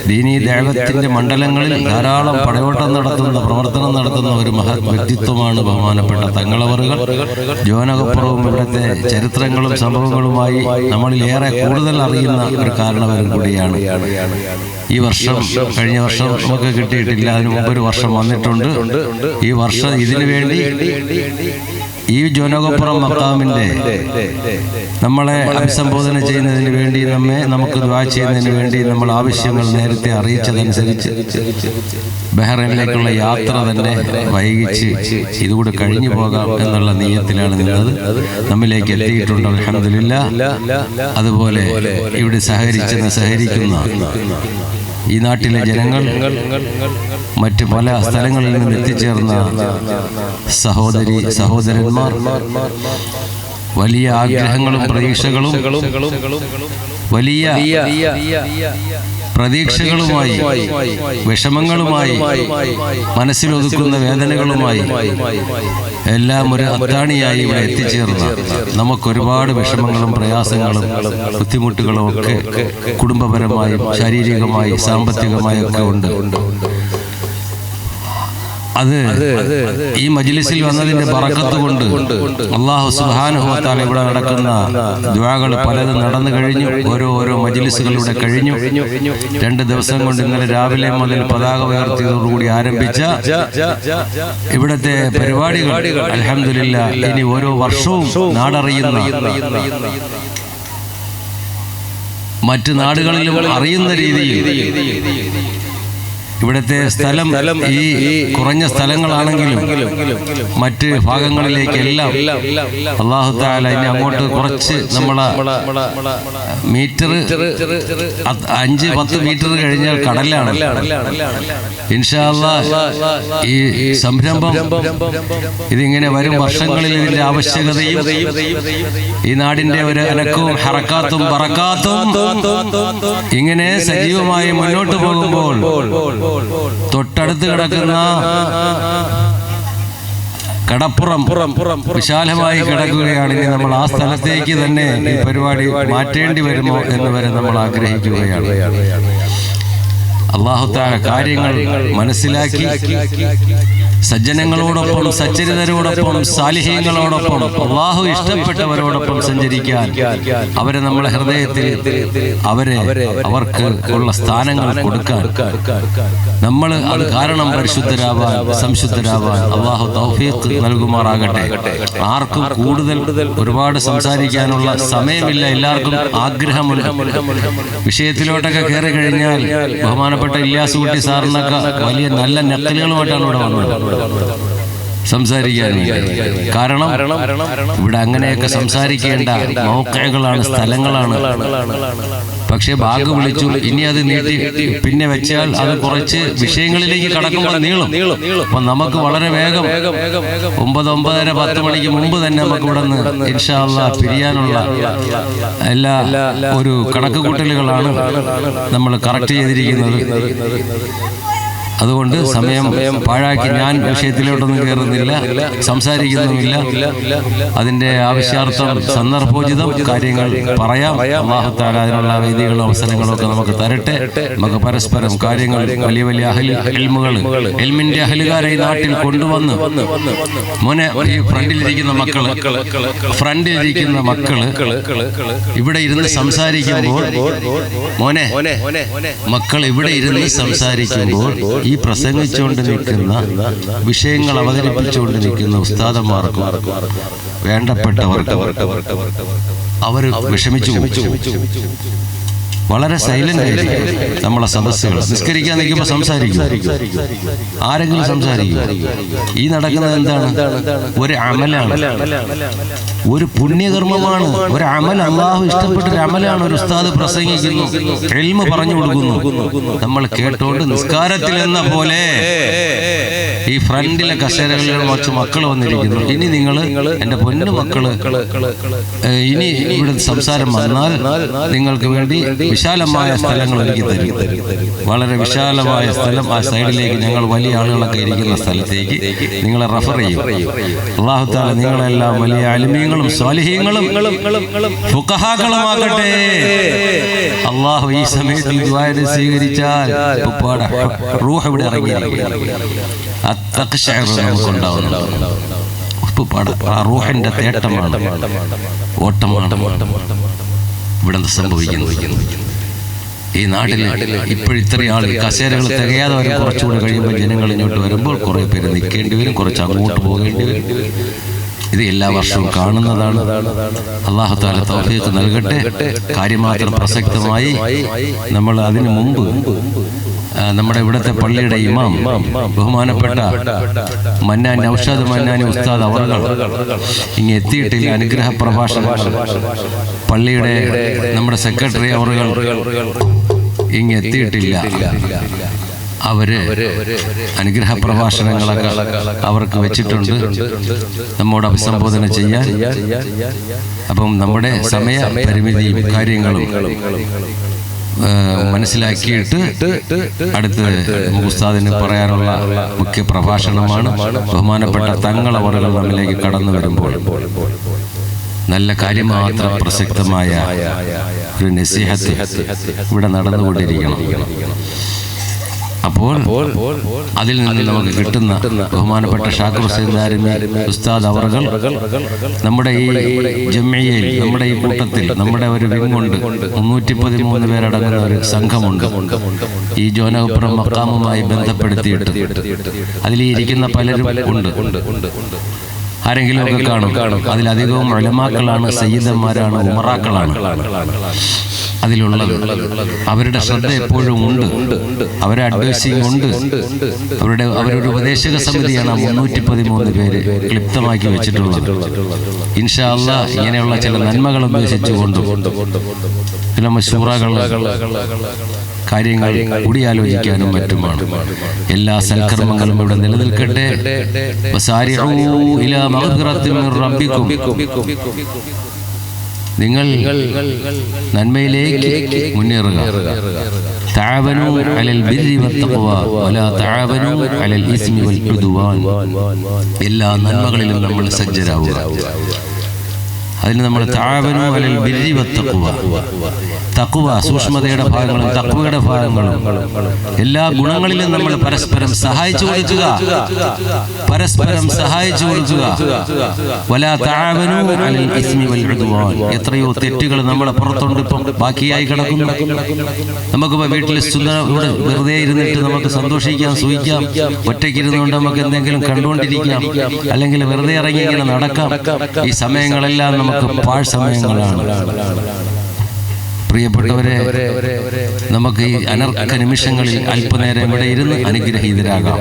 ദീനീ ദഅവത്തിന്റെ മണ്ഡലങ്ങളിൽ ധാരാളം പടയോട്ടം നടത്തുന്ന, പ്രവർത്തനം നടത്തുന്ന ഒരു മഹത് വ്യക്തിത്വമാണ് ബഹുമാനപ്പെട്ട തങ്ങളവറുകൾ. ജോനകപ്പുറവും ഇവിടുത്തെ ചരിത്രങ്ങളും സംഭവങ്ങളുമായി നമ്മളിൽ ഏറെ കൂടുതൽ അറിയുന്ന ഒരു കാരണവരും കൂടിയാണ്. ഈ വർഷം, കഴിഞ്ഞ വർഷം നമുക്ക് കിട്ടിയിട്ടില്ല, അതിനു മുമ്പ് ഒരു വർഷം വന്നിട്ടുണ്ട്. ഈ വർഷം ഇതിനു വേണ്ടി ഈ ജോനകപ്പുറം മഖാമിന്റെ നമ്മളെ അഭിസംബോധന ചെയ്യുന്നതിന് വേണ്ടി നമുക്ക് ദുആ ചെയ്യുന്നതിന് വേണ്ടി നമ്മൾ ആവശ്യങ്ങൾ നേരത്തെ അറിയിച്ചതനുസരിച്ച് ബഹ്റൈനിലേക്കുള്ള യാത്ര തന്നെ വൈകിച്ച് ഇതുകൂടെ കഴിഞ്ഞു പോകാം എന്നുള്ള നിയ്യത്തിലാണ് നിന്നത്. നമ്മിലേക്ക് എത്തിയിട്ടുണ്ട് അൽഹംദുലില്ലാഹ്. അതുപോലെ ഇവിടെ സഹകരിക്കുന്ന ഈ നാട്ടിലെ ജനങ്ങൾ, മറ്റ് പല സ്ഥലങ്ങളിൽ നിന്നും എത്തിച്ചേർന്ന സഹോദരന്മാർ, വലിയ ആഗ്രഹങ്ങളും പ്രതീക്ഷകളും പ്രതീക്ഷകളുമായി വിഷമങ്ങളുമായി മനസ്സിലൊതുക്കുന്ന വേദനകളുമായി എല്ലാം ഒരു അത്താണിയായി ഇവിടെ എത്തിച്ചേർന്ന നമുക്കൊരുപാട് വിഷമങ്ങളും പ്രയാസങ്ങളും ബുദ്ധിമുട്ടുകളും ഒക്കെ കുടുംബപരമായും ശാരീരികമായും സാമ്പത്തികമായും ഒക്കെ ഉണ്ട്. അത് ഈ മജ്ലിസിൽ വന്നതിന്റെ ബറക്കത്ത് കൊണ്ട് അല്ലാഹു സുബ്ഹാനഹു വ തആല ഇവിടെ നടക്കുന്ന ദുആകൾ പലതും നടന്നു കഴിഞ്ഞു. ഓരോ മജ്ലിസുകളിലൂടെ കഴിഞ്ഞു. 2 ദിവസം കൊണ്ട് ഇന്നലെ രാവിലെ മുതൽ പതാക ഉയർത്തിയതോടുകൂടി ആരംഭിച്ച ഇവിടുത്തെ പരിപാടികൾ അൽഹംദുലില്ലാഹ് ഇനി ഓരോ വർഷവും നാടറിയുന്ന, മറ്റ് നാടുകളിലും അറിയുന്ന രീതിയിൽ ഇവിടുത്തെ സ്ഥലം ഈ കുറഞ്ഞ സ്ഥലങ്ങളാണെങ്കിലും മറ്റ് ഭാഗങ്ങളിലേക്കെല്ലാം അല്ലാഹു തആല ഇനി അങ്ങോട്ട് കുറച്ച് നമ്മളെ മീറ്റർ 5-10 മീറ്റർ കഴിഞ്ഞാൽ കടലാണ്. ഇൻഷാ അല്ലാഹ് ഈ സംരംഭം ഇതിങ്ങനെ വരും വർഷങ്ങളിൽ ഇതിന്റെ ആവശ്യകതയും ഈ നാടിന്റെ ഒരു അനക്കവും ഹറക്കാത്തും ബറക്കാത്തും ഇങ്ങനെ സജീവമായി മുന്നോട്ട് പോകുമ്പോൾ തൊട്ടടുത്ത് കിടക്കുന്ന കടപ്പുറം വിശാലമായി കിടക്കുകയാണ്. ഇനി നമ്മൾ ആ സ്ഥലത്തേക്ക് തന്നെ ഈ പരിപാടി മാറ്റേണ്ടി വരുമോ എന്ന് വരെ നമ്മൾ ആഗ്രഹിക്കുകയാണ്. അല്ലാഹു തആല കാര്യങ്ങൾ മനസ്സിലാക്കി സജ്ജനങ്ങളോടൊപ്പം, സച്ചരിതരോടൊപ്പം, സാലിഹീങ്ങളോടൊപ്പം, അല്ലാഹു ഇഷ്ടപ്പെട്ടവരോടൊപ്പം സഞ്ചരിക്കാൻ അവരെ നമ്മളെ ഹൃദയത്തിൽ അവർക്ക് ഉള്ള സ്ഥാനങ്ങൾ കൊടുക്കാൻ നമ്മൾ അത് കാരണം പരിശുദ്ധരാവാൻ, സംശുദ്ധരാവാൻ അല്ലാഹു തൗഫീഖ് നൽകുമാറാകട്ടെ. ആർക്കും കൂടുതൽ ഒരുപാട് സംസാരിക്കാനുള്ള സമയമില്ല, എല്ലാവർക്കും ആഗ്രഹമുണ്ട്. വിഷയത്തിലോട്ടൊക്കെ കയറി കഴിഞ്ഞാൽ ബഹുമാനപ്പെട്ട ഇല്യാസ് കുട്ടി സാറിനൊക്കെ വലിയ നല്ല നക്കലുകളുമായിട്ടാണ് ഇവിടെ വന്നത് സംസാരിക്കാൻ. കാരണം ഇവിടെ അങ്ങനെയൊക്കെ സംസാരിക്കേണ്ട മൗഖിഅകളാണ്, സ്ഥലങ്ങളാണ്. പക്ഷെ ഭാഗ്യം വിളിച്ചു, ഇനി അത് നീട്ടി പിന്നെ വെച്ചാൽ അത് കുറച്ച് വിഷയങ്ങളിലേക്ക് കടക്കുമ്പോൾ നീളും. അപ്പൊ നമുക്ക് വളരെ വേഗം 9-9:30-10 മണിക്ക് മുമ്പ് തന്നെ നമുക്ക് ഇവിടെ നിന്ന് ഇൻഷാ അല്ലാഹ് പിരിയാനുള്ള എല്ലാ ഒരു കണക്കുകൂട്ടലുകളാണ് നമ്മൾ കറക്റ്റ് ചെയ്തിരിക്കുന്നത്. അതുകൊണ്ട് സമയം പാഴാക്കി ഞാൻ വിഷയത്തിലോട്ടൊന്നും കയറുന്നില്ല, സംസാരിക്കുന്നുമില്ല. അതിൻ്റെ ആവശ്യാർത്ഥം സന്ദർഭോചിതം കാര്യങ്ങൾ പറയാം. അല്ലാഹു തആല അതിനുള്ള വേദികളും അവസരങ്ങളും ഒക്കെ നമുക്ക് തരട്ടെ. നമുക്ക് പരസ്പരം കാര്യങ്ങൾ വലിയ ഇൽമിന്റെ അഹ്ലുകാരെ ഈ നാട്ടിൽ കൊണ്ടുവന്ന് മോനെ ഈ ഫ്രണ്ടിലിരിക്കുന്ന മക്കള് ഇവിടെ ഇരുന്ന് സംസാരിക്കുമ്പോൾ മോനെ മക്കൾ ഇവിടെ ഇരുന്ന് സംസാരിക്കുമ്പോൾ ഈ പ്രസംഗിച്ചുകൊണ്ട് നിൽക്കുന്ന വിഷയങ്ങൾ അവതരിപ്പിച്ചുകൊണ്ട് നിൽക്കുന്ന ഉസ്താദന്മാർക്കും വേണ്ടപ്പെട്ടവർക്ക് അവർ വിഷമിച്ചു. വളരെ സൈലന്റ് ആയിരിക്കും നമ്മളെ സദസ്സുകൾ. നിസ്കരിക്കാൻ നിൽക്കുമ്പോൾ സംസാരിക്കും, ആരെങ്കിലും സംസാരിക്കും. ഈ നടക്കുന്നത് എന്താണ്? ഒരു അമലാണ്, ഒരു പുണ്യകർമ്മമാണ്, ഒരു അമൽ. അല്ലാഹു ഇഷ്ടപ്പെട്ടൊരു അമലാണ്. ഒരു ഉസ്താദ് പ്രസംഗിക്കുന്നു, ഇൽമ് പറഞ്ഞു കൊടുക്കുന്നു, നമ്മൾ കേട്ടോണ്ട് നിസ്കാരത്തിൽ എന്ന പോലെ ഈ ഫ്രണ്ടിലെ കസേരകളിൽ കുറച്ച് മക്കൾ വന്നിരിക്കുന്നു. ഇനി നിങ്ങൾ എൻ്റെ പൊന്നു മക്കള്, ഇനി ഇവിടെ സംസാരം വന്നാൽ നിങ്ങൾക്ക് വേണ്ടി വിശാലമായ സ്ഥലങ്ങൾ എനിക്ക് തരും. വളരെ വിശാലമായ സ്ഥലം, ആ സൈഡിലേക്ക് ഞങ്ങൾ വലിയ ആളുകളൊക്കെ ഇരിക്കുന്ന സ്ഥലത്തേക്ക് നിങ്ങളെ റഫർ ചെയ്യും. അല്ലാഹു തആല നിങ്ങളെല്ലാം വലിയ അലിമീങ്ങളും സ്വാലിഹീങ്ങളും ഫുഖഹാക്കളുമാകട്ടെ. അല്ലാഹു ഈ സമയത്ത് ദുആ സ്വീകരിച്ചാൽ റൂഹ് ഇവിടെ ഇറങ്ങിയിരിക്കും. നമുക്കുണ്ടാവുന്നുണ്ട് ആ റൂഹിന്റെ തേട്ടമാണ്, ഓട്ടമാണ് ഇവിടെ സംഭവിക്കുന്നു. ഈ നാട്ടിൽ ഇപ്പോഴിത്രയും ആൾ കസേരകൾ തികയാതെ വരും. കുറച്ചുകൂടെ കഴിയുമ്പോൾ ജനങ്ങൾ ഇങ്ങോട്ട് വരുമ്പോൾ കുറെ പേര് നിൽക്കേണ്ടി വരും, കുറച്ച് അങ്ങോട്ട് പോകേണ്ടി വരും. ഇത് എല്ലാ വർഷവും കാണുന്നതാണ്. അല്ലാഹു തആല തൗഫീഖ് നൽകട്ടെ. കാര്യമാത്രം പ്രസക്തമായി നമ്മൾ അതിനു മുമ്പ് നമ്മുടെ ഇവിടുത്തെ പള്ളിയുടെ ഇമാം ബഹുമാനപ്പെട്ട മന്നാനി നൗഷാദ് മന്നാനി ഉസ്താദ് അവർകൾ ഇങ്ങ് എത്തിയിട്ടില്ല. അനുഗ്രഹ പ്രഭാഷണം പള്ളിയുടെ നമ്മുടെ സെക്രട്ടറി അവർകൾ ഇങ്ങ് എത്തിയിട്ടില്ല. അവര് അനുഗ്രഹ പ്രഭാഷണങ്ങളൊക്കെ അവർക്ക് വെച്ചിട്ടുണ്ട് നമ്മോട് അഭിസംബോധന ചെയ്യാൻ. അപ്പം നമ്മുടെ സമയ പരിമിതിയും കാര്യങ്ങളും മനസ്സിലാക്കിയിട്ട് അടുത്ത് ഉസ്താദിന് പറയാനുള്ള മുഖ്യ പ്രഭാഷണമാണ്. ബഹുമാനപ്പെട്ട തങ്ങൾ അവറുകൾ നമ്മിലേക്ക് കടന്നു വരുമ്പോൾ നല്ല കാര്യം മാത്രം പ്രസക്തമായ ഒരു നസീഹത്ത് ഇവിടെ നടന്നുകൊണ്ടിരിക്കണം. അപ്പോൾ അതിൽ നിന്ന് നമുക്ക് കിട്ടുന്ന ബഹുമാനപ്പെട്ട ഷാക്കിർ ഹുസൈൻ ദാരിമി ഉസ്താദ് അവർകൾ നമ്മുടെ ഈ ജംഇയ്യയിൽ, നമ്മുടെ ഈ കൂട്ടത്തിൽ, നമ്മുടെ ഒരു വിങ്ങുണ്ട്, 313 പേരടങ്ങുന്ന ഒരു സംഘമുണ്ട്. ഈ ജോനകപ്പുറം മക്കാമുമായി ബന്ധപ്പെടുത്തിയിട്ട് അതിൽ ഇരിക്കുന്ന പലരും ഉണ്ട്. ആരെങ്കിലും ഒക്കെ കാണും. അതിലധികവും ഉലമാക്കളാണ്, സയ്യിദന്മാരാണ്, ഉമറാക്കളാണ് അതിലുള്ളത്. അവരുടെ ശ്രദ്ധ എപ്പോഴും ഉണ്ട്, അവരെ അഡ്വൈസിങ് ഉണ്ട്. അവരുടെ ഉപദേശക സമിതിയാണ് 313 പേര് ക്ലിപ്തമാക്കി വെച്ചിട്ടുള്ളത്. ഇൻഷാ അല്ലാഹ് ഇങ്ങനെയുള്ള ചില നന്മകൾ ഉദ്ദേശിച്ചുകൊണ്ടും ചില മശൂറകൾ കാര്യങ്ങൾ കൂടിയാലോചിക്കാനും മറ്റുമാണ്. എല്ലാ സൽക്കർമ്മങ്ങളും ഇവിടെ നിലനിൽക്കട്ടെ. വസാരിഊ ഇലാ മഗ്ഫിറത്തിൻ മിർ റബ്ബിക്കും, നിങ്ങൾ നന്മയിലേക്ക് മുന്നേറുക. തആവനൂ അലൽ ബിർരി വത്തഖ്വ വലാ തആവനൂ അലൽ ഇസ്മി വൽ ഉദ്വാൻ. എല്ലാ നന്മകളിലും നമ്മൾ സജ്ജരാവുക. അതിന് നമ്മൾ തആവനൂ അലൽ ബിർരി വത്തഖ്വ, തഖ്വ സൂക്ഷ്മതയുടെ ഭാഗങ്ങളും തഖ്വയുടെ ഭാഗങ്ങളും എല്ലാ ഗുണങ്ങളിലും നമ്മൾ പരസ്പരം സഹായിച്ചു കൊടുക്കുക. വലാ തആവനൂ അലൽ ഇസ്മി വൽ ഉദ്വാൻ. എത്രയോ തെറ്റുകൾ നമ്മളെ പുറത്തുണ്ട് ഇപ്പം ബാക്കിയായി കിടക്കുന്നു. നമുക്കിപ്പോൾ വീട്ടിൽ ഇവിടെ വെറുതെ ഇരുന്നിട്ട് നമുക്ക് സന്തോഷിക്കാം, സൂഹിക്കാം. ഒറ്റയ്ക്കിരുന്നുകൊണ്ട് നമുക്ക് എന്തെങ്കിലും കണ്ടുകൊണ്ടിരിക്കാം, അല്ലെങ്കിൽ വെറുതെ ഇറങ്ങി ഇങ്ങനെ നടക്കാം. ഈ സമയങ്ങളെല്ലാം നമുക്ക് പാഴ് സമയങ്ങളാണ്. പ്രിയപ്പെട്ടവരെ, നമുക്ക് ഈ അനർഘ നിമിഷങ്ങളിൽ അല്പനേരം ഇവിടെ ഇരുന്ന് അനുഗ്രഹീതരാകാം.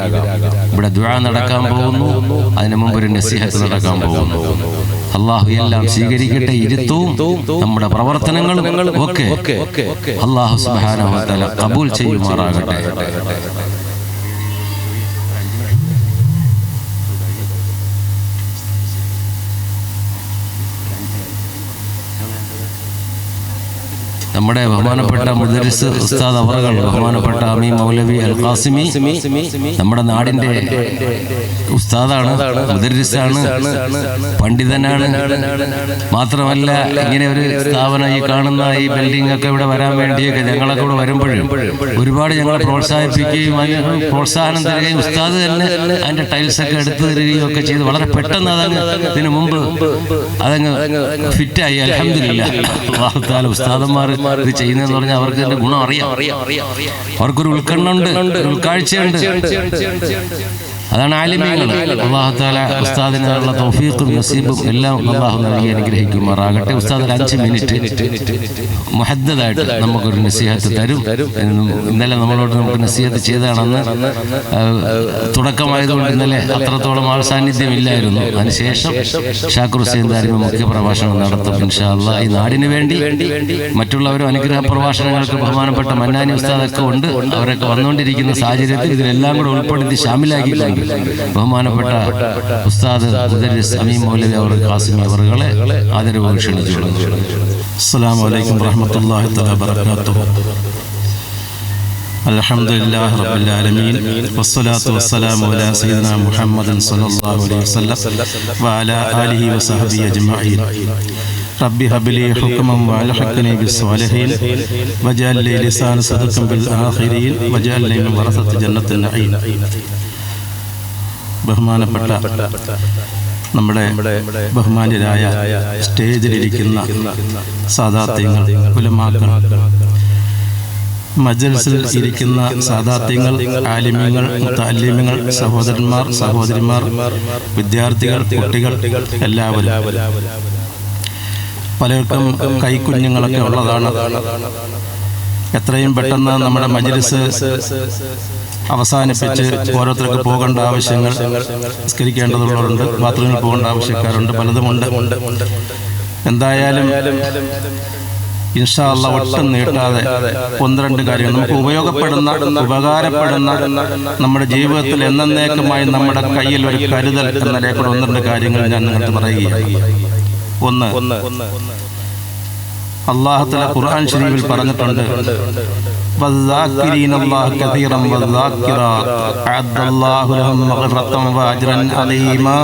ഇവിടെ ദുആ നടക്കാൻ പോകുന്നു, അതിനു മുമ്പ് ഒരു നസീഹത്ത് നടക്കാൻ പോകുന്നു. അല്ലാഹു എല്ലാം സ്വീകരിക്കട്ടെ. ഇരുത്തവും നമ്മുടെ പ്രവർത്തനങ്ങളും ഒക്കെ അല്ലാഹു സുബ്ഹാനഹു വ തആല ഖബൂൽ ചെയ്യുമാറാകട്ടെ. നമ്മുടെ ബഹുമാനപ്പെട്ട മുദരിസ് ഉസ്താദ് അവറുകൾ, ബഹുമാനപ്പെട്ട അമീൻ മൗലവി അൽ ഖാസിമി നമ്മുടെ നാടിന്റെ ഉസ്താദാണ്, മുദരിസാണ്, പണ്ഡിതനാണ്. മാത്രമല്ല ഇങ്ങനെ ഒരു സ്ഥാപനം, ഈ കാണുന്ന ഈ ബിൽഡിംഗ് ഒക്കെ ഇവിടെ വരാൻ വേണ്ടിയൊക്കെ ഞങ്ങളൊക്കെ ഇവിടെ വരുമ്പോഴും ഒരുപാട് ഞങ്ങളെ പ്രോത്സാഹിപ്പിക്കുകയും പ്രോത്സാഹനം തരികയും ഉസ്താദ് തന്നെ അതിന്റെ ടൈൽസ് ഒക്കെ എടുത്തു തരികയും ഒക്കെ ചെയ്ത് വളരെ പെട്ടെന്ന് അതങ്ങ് ഇതിനു മുമ്പ് അതങ്ങ് ഫിറ്റായി. അൽഹംദുലില്ലാഹ്. അല്ലാഹു തആല ഉസ്താദന്മാർ ഇത് ചെയ്യുന്നതെന്ന് പറഞ്ഞാൽ അവർക്ക് ഇതിന്റെ ഗുണം അറിയാം. അവർക്കൊരു ഉൾക്കണ്ണുണ്ട്, ഉൾക്കാഴ്ചയുണ്ട്. അതാണ് ആലിമീങ്ങൾ. അല്ലാഹു തആല ഉസ്താദിനുള്ള തൗഫീഖും നസീബും എല്ലാം അല്ലാഹു നൽകി അനുഗ്രഹിക്കുമാറാകട്ടെ. ഉസ്താദ് ഒരു 5 മിനിറ്റ് മുഹദ്ദദായിട്ട് നമുക്കൊരു നസീഹത്ത് തരും. ഇന്നലെ നമ്മളോട് നമുക്ക് നസീഹത്ത് ചെയ്തതാണെന്ന് തുടക്കമായതുകൊണ്ട് ഇന്നലെ അത്രത്തോളം ആൾ സാന്നിധ്യം ഇല്ലായിരുന്നു. അതിനുശേഷം ഷാക്കിർ ഹുസൈൻ ദാരിമി മുഖ്യ പ്രഭാഷണം നടത്തും ഇൻഷാ അല്ലാഹ്. ഈ നാടിന് വേണ്ടി മറ്റുള്ളവരും അനുഗ്രഹ പ്രഭാഷണങ്ങൾക്ക് ബഹുമാനപ്പെട്ട മന്നാനി ഉസ്താദൊക്കെ ഉണ്ട്. അവരൊക്കെ വന്നുകൊണ്ടിരിക്കുന്ന സാഹചര്യത്തിൽ ഇതിലെല്ലാം കൂടെ ഉൾപ്പെടുത്തി ശാമിലാക്കിയിട്ടുണ്ട്. ബഹുമാനപ്പെട്ട ഉസ്താദ് മുദരിസ് അമീൻ മൗലവി അവർ ഖാസിമി അവറുകളെ ആദരവ് ക്ഷണിച്ചു. അസ്സലാമു അലൈക്കും വറഹ്മത്തുള്ളാഹി തആല വബറകാതുഹു. അൽഹംദുലില്ലാഹി റബ്ബിൽ ആലമീൻ വസ്സലാത്തു വസ്സലാമു അലാ സയ്യിദിനാ മുഹമ്മദിൻ സ്വല്ലല്ലാഹു അലൈഹി വസല്ലം വഅലാ ആലിഹി വസഹ്ബിഹി അജ്മഈൻ. റബ്ബി ഹബ്ലി ഹുക്മൻ വഅൽഹിഖ്നി ബിസ്സാലിഹീൻ വജഅൽ ലി ലിസാന സിദ്ഖിൻ ബിൽ ആഖിരീൻ വജഅൽനി മിൻ വറസത്തി ജന്നത്തിൻ നഈം. ബഹുമാനപ്പെട്ട നമ്മുടെ ബഹുമാന്യരായ സ്റ്റേജിലിരിക്കുന്ന സാദാത്യങ്ങൾ, ഉലമാക്കൾ, മജ്‌ലിസിൽ ഇരിക്കുന്ന സാദാത്യങ്ങൾ, ആലിമീങ്ങൾ, മുതഅല്ലിമീങ്ങൾ, സഹോദരന്മാർ, സഹോദരിമാർ, വിദ്യാർത്ഥികൾ, കുട്ടികൾ എല്ലാവരും. പലർക്കും കൈക്കുഞ്ഞുങ്ങളൊക്കെ ഉള്ളതാണ്. എത്രയും പെട്ടെന്ന് നമ്മുടെ മജ്‌ലിസ് അവസാനിപ്പിച്ച് ഓരോരുത്തർക്ക് പോകേണ്ട ആവശ്യങ്ങൾ, നിസ്കരിക്കേണ്ടതുള്ളവരുണ്ട്, ബാത്റൂമിൽ പോകേണ്ട ആവശ്യക്കാരുണ്ട്, പലതുമുണ്ട്. എന്തായാലും ഇൻഷാ അല്ലാഹ് ഒട്ടും നീട്ടാതെ 1-2 കാര്യങ്ങൾ നമുക്ക് ഉപകാരപ്പെടുന്ന നമ്മുടെ ജീവിതത്തിൽ എന്നേക്കുമായി നമ്മുടെ കയ്യിൽ ഒരു കരുതൽ എന്ന നിലയിലുള്ള 1-2 കാര്യങ്ങൾ ഞാൻ നിങ്ങൾക്ക് പറയുകയാണ്. ഒന്ന്, അല്ലാഹു തആല ഖുർആൻ ശരീഫിൽ പറഞ്ഞിട്ടുണ്ട്, വദ്ദാക്കിരീനല്ലാഹ കസീറൻ വദ്ദാക്കിറാത്ത് അഅദ്ദല്ലാഹു ലഹും മഗ്ഫിറതൻ വഅജ്റൻ അലീമാ.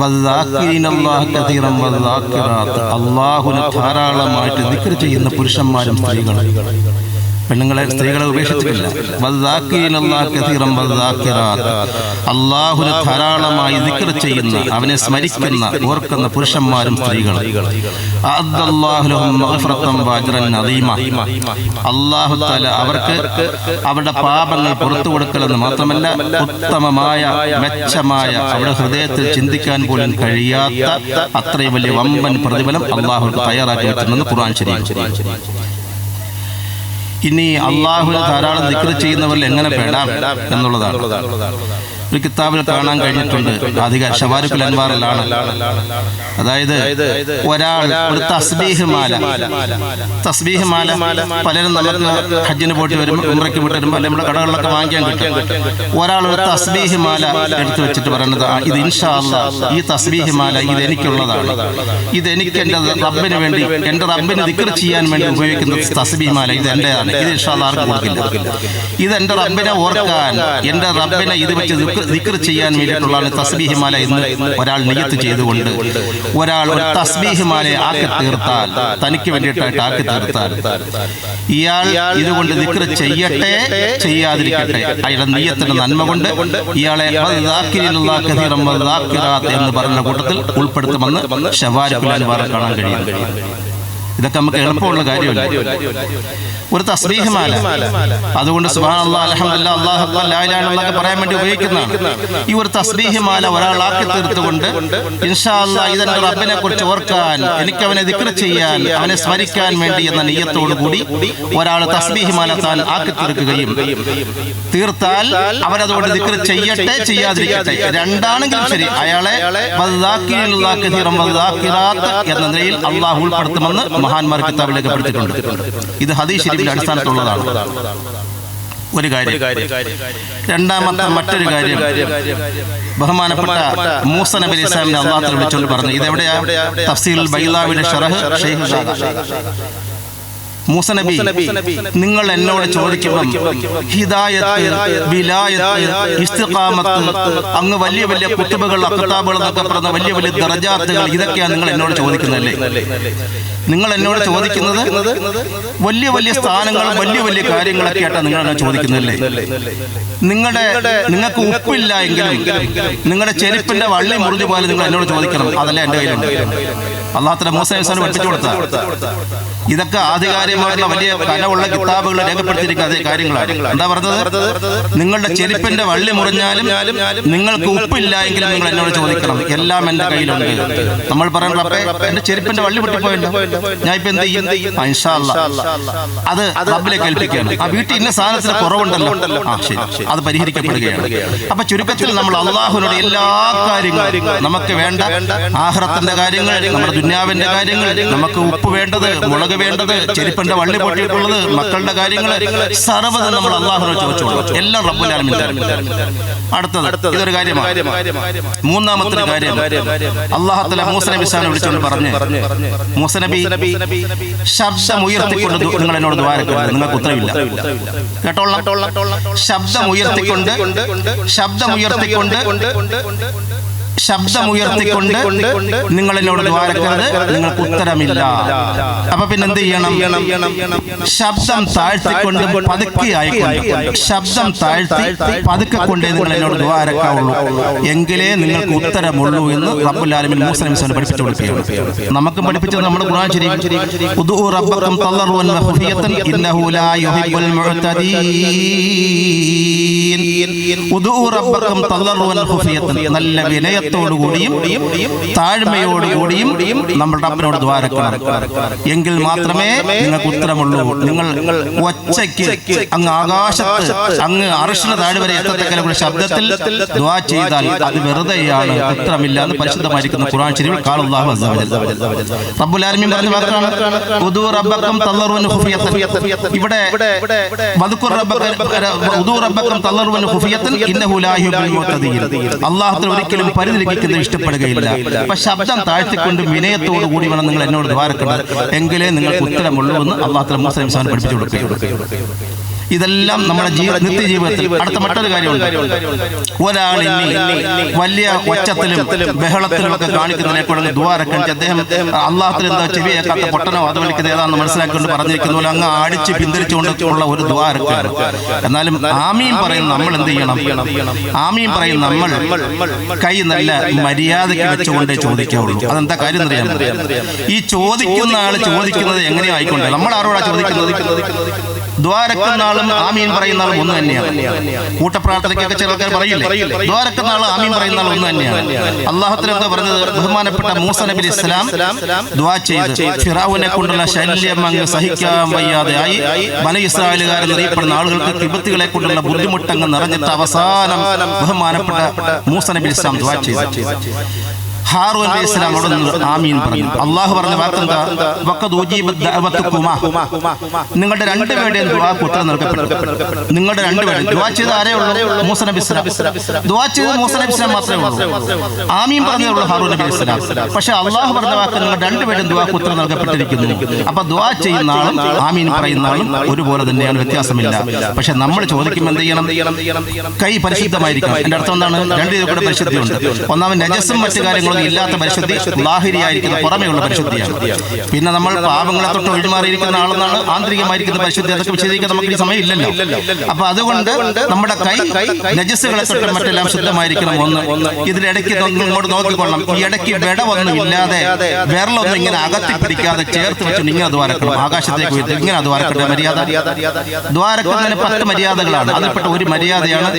വദ്ദാക്കിരീനല്ലാഹ കസീറൻ വദ്ദാക്കിറാത്ത്, അല്ലാഹുവിനെ ധാരാളമായിട്ട് ദിക്ർ ചെയ്യുന്ന പുരുഷന്മാരും സ്ത്രീകളും. പെണ്ണുങ്ങളെ, സ്ത്രീകളെ ഉപേക്ഷിച്ചിട്ടില്ല. വദ്ദാക്കിരീനല്ലാഹ കസീറൻ വദ്ദാക്കിറാത്ത്, അല്ലാഹുവിനെ ധാരാളമായി ദിക്ർ ചെയ്യുന്ന, അവനെ സ്മരിക്കുന്ന, ഓർക്കുന്ന പുരുഷന്മാരും സ്ത്രീകളും. അഅദ്ദല്ലാഹു ലഹും മഗ്ഫിറതൻ വഅജ്റൻ അദീമ, അല്ലാഹു തആല അവർക്ക് അവരുടെ പാപങ്ങൾ പുറത്തു കൊടുക്കലെന്ന് മാത്രമല്ല, ഉത്തമമായ, മെച്ചമായ, അവരുടെ ഹൃദയത്തിൽ ചിന്തിക്കാൻ പോലും കഴിയാത്ത അത്രയും വലിയ വമ്പൻ പ്രതിഫലം അല്ലാഹു തയ്യാറാക്കി വെച്ചിട്ടുണ്ടെന്ന് ഖുർആൻ ശരീഫ്. ഇനി അല്ലാഹുവിനെ ധാരാളം ദിക്ർ ചെയ്യുന്നവരിൽ എങ്ങനെ പെടാം എന്നുള്ളതാണ്. ഒരു കിതാബിൽ കാണാൻ കഴിഞ്ഞിട്ടുണ്ട്, അധികം ഷവാരിഖുൽ അൻവാറിലാണ്. അതായത് ഒരാൾ ഒരു തസ്ബീഹ് മാല പലരും നമുക്ക് ഹജ്ജിന് പോയിട്ട് വരുമ്പോൾ, ഉംറയ്ക്ക് പോയിട്ട് വരുമ്പോൾ, അല്ലെങ്കിൽ നമ്മുടെ കടകളിലൊക്കെ വാങ്ങിക്കാൻ കിട്ടും. ഒരാൾ ഒരു തസ്ബീഹ് മാല എടുത്തു വെച്ചിട്ട് പറയുന്നത്, ഇത് ഇൻഷാ അല്ലാഹ് ഈ തസ്ബീഹ് മാല ഇത് എനിക്കുള്ളതാണ്, ഇത് എനിക്ക് എൻ്റെ റബ്ബിന് വേണ്ടി, എൻ്റെ റബ്ബിന് ദിക്ർ ചെയ്യാൻ വേണ്ടി ഉപയോഗിക്കുന്ന തസ്ബീഹ് മാല ഇത് എൻ്റെതാണ്, ഇത് ഇൻഷാ അല്ലാഹ് ആർക്കും കൊടുക്കില്ല. ഇത് എൻ്റെ റബ്ബിനെ ഓർക്കാൻ, എൻ്റെ റബ്ബിനെ ഇത് വെച്ച് ദിക്ർ ചെയ്യാൻ വേണ്ടിയിട്ടുള്ള തസ്ബീഹ് മാല എന്ന് ഒരാൾ നിയ്യത്ത് ചെയ്തുകൊണ്ട് ഒരാൾ ഒരു തസ്ബീഹ് മാലയെ ആക്കി തീർത്താൽ, തനിക്ക് വേണ്ടിയിട്ടായിട്ട് ആക്കി തീർത്താൽ, ഇയാൾ ഇതുകൊണ്ട് ദിക്ർ ചെയ്യട്ടെ ചെയ്യാതിരിക്കട്ടെ, അയാളുടെ നിയ്യത്തിന്റെ നന്മ കൊണ്ട് ഇയാളെ എന്ന് പറഞ്ഞ കൂട്ടത്തിൽ ഉൾപ്പെടുത്തുമെന്ന് ഷവാരിഖുൽ അൻവാർ കാണാൻ കഴിയും. ഇതൊക്കെ നമുക്ക് എളുപ്പമുള്ള കാര്യമല്ല. ഒരു തസ്ബീഹ് മാല, അതുകൊണ്ട് സുബ്ഹാനല്ലാഹ്, അൽഹംദുലില്ലാഹ്, അല്ലാഹു അക്ബർ, ലാ ഇലാഹ ഇല്ലല്ലാഹ് പറയാൻ വേണ്ടി ഉപയോഗിക്കുന്നതാണ്. ഈ ഒരു തസ്ബീഹ് മാല ഒരാളാക്കി തീർത്തുകൊണ്ട് ഇൻഷാ അല്ലാഹ് ഇതെന്റെ റബ്ബിനെ കുറിച്ച് ഓർക്കാൻ, എനിക്ക് അവനെ ദിക്ർ ചെയ്യാൻ, അവനെ സ്മരിക്കാൻ വേണ്ടി എന്ന നിയ്യത്തോടു കൂടി ഒരാൾ തസ്ബീഹ് മാല താൻ ആക്കി തീർക്കുകയും തീർത്താൽ അവരതുകൊണ്ട് ദിക്ർ ചെയ്യട്ടെ ചെയ്യാതിരിക്കട്ടെ, രണ്ടാണെങ്കിലും ശരി, അയാളെ എന്ന നിലയിൽ അള്ളാഹു ഉൾപ്പെടുത്തുമെന്ന് മഹാന്മാർ കിതാബിലേക്ക് പഠിച്ചിട്ടുണ്ട്. ഇത് ഹദീസ് ശരീഫിന്റെ അടിസ്ഥാനത്തിലുള്ളതാണ്. ഒരു കാര്യം. രണ്ടാമത്തെ മറ്റൊരു കാര്യം, ബഹുമാനപ്പെട്ട മൂസ നബി അലൈഹി സ്വലാമിനെ അല്ലാഹു വിളിച്ചുകൊണ്ട് പറഞ്ഞു, ഇതെവിടെയാ? തഫ്സീറുൽ ബൈളാവിയുടെ ശറഹ് ഷെയ്ഖ് മൂസ നബി, നിങ്ങൾ എന്നോട് ചോദിക്കുമ്പം ഹിദായത്ത്, വിലായത്ത്, ഇസ്തിഖാമത്ത്, അങ്ങ് വലിയ വലിയ കുത്തുബുകൾ, അഖ്താബുകൾ എന്നൊക്കെ പറയുന്ന വലിയ വലിയ ദറജാത്തുകൾ, ഇതൊക്കെയാണ് നിങ്ങൾ എന്നോട് ചോദിക്കുന്നതല്ലേ? നിങ്ങൾ എന്നോട് ചോദിക്കുന്നത് വലിയ വലിയ സ്ഥാനങ്ങളും വലിയ വലിയ കാര്യങ്ങളൊക്കെ ആയിട്ടാണ് നിങ്ങൾ എന്നെ ചോദിക്കുന്നതല്ലേ? നിങ്ങൾക്ക് ഉപ്പില്ല എങ്കിലും നിങ്ങളുടെ ചെരുപ്പിന്റെ വള്ളി മുറിഞ്ഞു പോലെ നിങ്ങൾ എന്നോട് ചോദിക്കണം, അതല്ല എന്റെ കയ്യിലുണ്ട്. അല്ലാഹു മൂസ നബി പഠിപ്പിച്ചു കൊടുത്ത ഇതൊക്കെ ആധികാരികമായിട്ടുള്ള വലിയ കനമുള്ള കിതാബുകൾ രേഖപ്പെടുത്തിയിരിക്കുന്ന അതേ കാര്യങ്ങളാണ്. എന്താ പറഞ്ഞത്? നിങ്ങളുടെ ചെരുപ്പിന്റെ വള്ളി മുറിഞ്ഞാലും നിങ്ങൾക്ക് ഉപ്പില്ല എങ്കിലും നിങ്ങൾ എന്നോട് ചോദിക്കണം, എല്ലാം എന്റെ കയ്യിലുണ്ട്. നമ്മൾ പറയണം, റബ്ബേ എന്റെ ചെരുപ്പിന്റെ വള്ളി പൊട്ടിപ്പോയല്ലോ, ഞാൻ ഇപ്പൊ എന്ത് ചെയ്യും? ഇൻഷാ അല്ലാഹ് അത് റബ്ബിലേക്ക് ഏൽപ്പിക്കുകയാണ്. ആ വീട്ടിൽ ഇന്ന സാധനത്തിന് കുറവുണ്ടല്ലോ, ശരി, അത് പരിഹരിക്കപ്പെടുകയാണ്. അപ്പൊ ചുരുക്കത്തിൽ നമ്മൾ അള്ളാഹുവിനോട് എല്ലാ കാര്യങ്ങളും, നമുക്ക് വേണ്ട ആഖിറത്തിന്റെ കാര്യങ്ങൾ, നമ്മുടെ ദുനിയാവിന്റെ കാര്യങ്ങൾ, നമുക്ക് ഉപ്പ് വേണ്ടത്, മുളക് വേണ്ടത്, ചെരുപ്പിന്റെ വള്ളി പൊട്ടിയിട്ടുള്ളത്, മക്കളുടെ കാര്യങ്ങൾ, സർവ്വതും നമ്മൾ അള്ളാഹുവിനോട് ചോദിച്ചോളൂ. എല്ലാം റബ്ബുൽ ആലമീൻ തരും. അടുത്തത് ഇതൊരു കാര്യമാണ്. മൂന്നാമത്തെ കാര്യം, അല്ലാഹു തആല മൂസ നബി സ്വല്ലല്ലാഹു അലൈഹി വസല്ലം പറഞ്ഞു, മൂസ നബി ശബ്ദം ഉയർത്തിക്കൊണ്ട് നിങ്ങൾ എന്നോട് ദുആ ചെയ്യരുത്, നിങ്ങൾക്ക് ഉത്തരവില്ല. കേട്ടോളാം. ശബ്ദം ഉയർത്തിക്കൊണ്ട് ശബ്ദമുയർത്തിക്കൊണ്ട് നിങ്ങൾ എന്നോട് ദ്വാരക്കരുത്, നിങ്ങൾക്ക് ഉത്തരമില്ല. അപ്പൊ പിന്നെ എന്ത് ചെയ്യണം? ശബ്ദം താഴ്ത്തിക്കൊണ്ട് പതുക്കെ ആയിക്കൊണ്ട്, ശബ്ദം താഴ്ത്തി പതുക്കെ കൊണ്ടേ നിങ്ങൾ എന്നോട് ദ്വാരക്കാവുള്ളൂ, എങ്കിലേ നിങ്ങൾക്ക് ഉത്തരമുള്ളൂ എന്ന് റബ്ബുൽ ആലമീൻ മൂസ നബി സ്വല്ലല്ലാഹു പഠിപ്പിച്ചു കൊടുക്കുകയാണ്. നമുക്കും പഠിപ്പിച്ചത് നമ്മുടെ ഖുർആൻ ശരീഫ്, ഉദൂ റബ്ബക്കും തളർറുൻ വഖഫിയതൻ ഇന്നഹു ലാ യുഹിബ്ബുൽ മുഅ്തദീൻ. ഉദൂ റബ്ബക്കും തളർറുൻ വഖഫിയതൻ, നല്ല വിനയത്തോടുകൂടിയും താഴ്മയോടുകൂടിയും നമ്മുടെ റബ്ബിനോട് ദ്വാരക്കണം, എങ്കിൽ മാത്രമേ നിങ്ങൾക്ക് ഉത്തരമുള്ളൂ. നിങ്ങൾ ഒച്ചയ്ക്ക് അങ്ങ് ആകാശത്ത് അങ്ങ് അർശിന് താഴെ വരെ എത്തത്തക്ക ശബ്ദത്തിൽ ദുആ ചെയ്താൽ അത് വെറുതെയാണ്, ഉത്തരമില്ല എന്ന് പരിശുദ്ധമായിരിക്കുന്ന ഖുർആൻ ശരീഫിൽ ഖാല അല്ലാഹു അസ്സ വജൽ. റബ്ബുൽ ആലമീൻ പറഞ്ഞ വാക്കാണ് ഉദൂ റബ്ബക്കും തളർറുൻ ഖുഫിയതൻ. ഇവിടെ വദ്കുർ റബ്ബക ഉദൂ റബ്ബക്കും തളർറുൻ ഖുഫിയതൻ ഇന്നഹു ലാ യുഹിബ്ബുൽ മുഅ്തദീൻ. അല്ലാഹു ഒരിക്കലും പരിധിലംഘിക്കുന്നത് ഇഷ്ടപ്പെടുകയില്ല. അപ്പൊ ശബ്ദം താഴ്ത്തിക്കൊണ്ട് വിനയത്തോടു കൂടി വേണം നിങ്ങൾ എന്നോട് ദ്വാരക്കണം, എങ്കിലേ നിങ്ങൾക്ക് ഉത്തരമുള്ളൂ എന്ന് അല്ലാഹു മൂസ നബി സ്വല്ലല്ലാഹു പഠിപ്പിച്ചു കൊടുക്കുകയാണ്. ഇതെല്ലാം നമ്മുടെ നിത്യജീവിതത്തിൽ. അടുത്ത മറ്റൊരു കാര്യമുണ്ട്, ഒരാൾ വലിയ ഒച്ചത്തിലും ബഹളത്തിലും ഒക്കെ കാണിക്കുന്നതിനെ കൊണ്ട് ദ്വാരക്കണിച്ച് അദ്ദേഹം അള്ളാഹത്തിൽ എന്താ ചെവിയേക്കാത്ത പൊട്ടനോ അത് വിളിക്കുന്നത് ഏതാണെന്ന് മനസ്സിലാക്കിക്കൊണ്ട് പറഞ്ഞിരിക്കുന്ന പോലെ അങ്ങ് അടിച്ച് പിന്തിരിച്ചുകൊണ്ടുള്ള ഒരു ദ്വാരക്കാണ്. എന്നാലും ആമീൻ പറയുന്ന നമ്മൾ എന്ത് ചെയ്യണം? ആമീൻ പറയുന്ന നമ്മൾ കൈ നല്ല മര്യാദയ്ക്ക് വെച്ചുകൊണ്ടേ ചോദിക്കാവുള്ളൂ. അതെന്താ കാര്യം എന്നറിയാം? ഈ ചോദിക്കുന്ന ആൾ ചോദിക്കുന്നത് എങ്ങനെയോ ആയിക്കോട്ടെ, നമ്മൾ ആരോടാ ചോദിക്കുന്നത്? ദ്വാരക്കുന്ന ആളും ആമീൻ പറയുന്ന ആളും ഒന്ന് തന്നെയാണ്. കൂട്ടപ്രാർത്ഥനയ്ക്കൊക്കെ ചില ആൾക്കാർ പറയില്ലേ, ദ്വാരക്കുന്ന ആളും ആമീൻ പറയുന്ന ആളും ഒന്ന് തന്നെയാണ്. അല്ലാഹു എന്താ പറഞ്ഞത്? ബഹുമാനപ്പെട്ട മൂസ നബി ഇസ്ലാം ദുആ ചെയ്ത് ഫിറഔനെ കൊണ്ടുള്ള ശല്യം അങ്ങ് സഹിക്കാൻ വയ്യാതെ ആയി ബനി ഇസ്രായേലുകാരെന്നറിയപ്പെടുന്ന ആളുകൾക്ക് കിബത്തികളെ കൊണ്ടുള്ള ബുദ്ധിമുട്ടങ്ങ് നിറഞ്ഞിട്ട് അവസാനം ബഹുമാനപ്പെട്ട മൂസ നബി ഇസ്ലാം ദുആ ചെയ്തു. ഹാറൂൻ അലൈഹി ഇസ്ലാമോട് ആമീൻ പറഞ്ഞു. അള്ളാഹു പറഞ്ഞ വാക്കെന്താ? വഖദ് ഉജീബത് ദഅവതുകുമാ, നിങ്ങളുടെ രണ്ടുപേരുടെയും ദുആക്ക് ഉത്തരം നൽകപ്പെട്ടു. നിങ്ങളുടെ രണ്ടുപേരും ദുആ ചെയ്ത ആരേ ഉള്ളൂ? മൂസ നബി ഇസ്ലാം. ദുആ ചെയ്ത മൂസ നബി ഇസ്ലാം മാത്രമേ ഉള്ളൂ. ആമീൻ പറഞ്ഞേ ഉള്ളൂ ഹാറൂൻ നബി ഇസ്ലാം. പക്ഷെ അള്ളാഹു പറഞ്ഞ വാക്ക് നിങ്ങളുടെ രണ്ടുപേരും ദുആക്ക് ഉത്തരം നൽകപ്പെട്ടിരിക്കുന്നു. അപ്പൊ ദുആ ചെയ്യുന്ന ആളും ആമീൻ പറയുന്ന ആളും ഒരുപോലെ തന്നെയാണ്, വ്യത്യാസമില്ല. പക്ഷെ നമ്മൾ ചോദിക്കുമ്പോൾ എന്ത് ചെയ്യണം? കൈ പരിശുദ്ധമായിരിക്കണം. എന്റെ അർത്ഥം എന്താണ്? രണ്ട് രീതിയിൽ കൂടെ പരിശുദ്ധിയുണ്ട്. ഒന്നാമത് നജസും മറ്റു കാര്യങ്ങളും ഇല്ലാത്ത പരിശുദ്ധി, ലാഹിരിയായിരിക്കുന്ന പുറമെയുള്ള പരിശുദ്ധിയാണ്. പിന്നെ നമ്മൾ പാപങ്ങളെ തൊട്ട് ഒഴിമാറിയിരിക്കുന്ന ആളെന്നാണ് ആന്തരികമായിരിക്കുന്ന പരിശുദ്ധി. അതൊക്കെ വിശദീകരിക്കാൻ നമുക്ക് ഈ സമയം ഇല്ലല്ലോ. അപ്പൊ അതുകൊണ്ട് നമ്മുടെ കൈ നജസ്സുകളെ തൊട്ട് മറ്റെല്ലാം ശുദ്ധമായിരിക്കണം. ഒന്ന് ഇതിലിടയ്ക്ക് ഇങ്ങോട്ട് നോക്കിക്കൊള്ളണം. ഈ ഇടയ്ക്ക് വിടവൊന്നും ഇല്ലാതെ വിരലൊന്നും ഇങ്ങനെ അകത്തി പിടിക്കാതെ ചേർത്ത് വെച്ചിട്ട് ഇങ്ങനെ ദ്വാരക്കണം. ആകാശത്തേക്ക് പോയിട്ട് ഇങ്ങനെ ദ്വാരക്കേണ്ട മര്യാദ. ദ്വാരക്കുന്നതിന് 10 മര്യാദകളാണ്. അതിൽപ്പെട്ട ഒരു മര്യാദയാണ്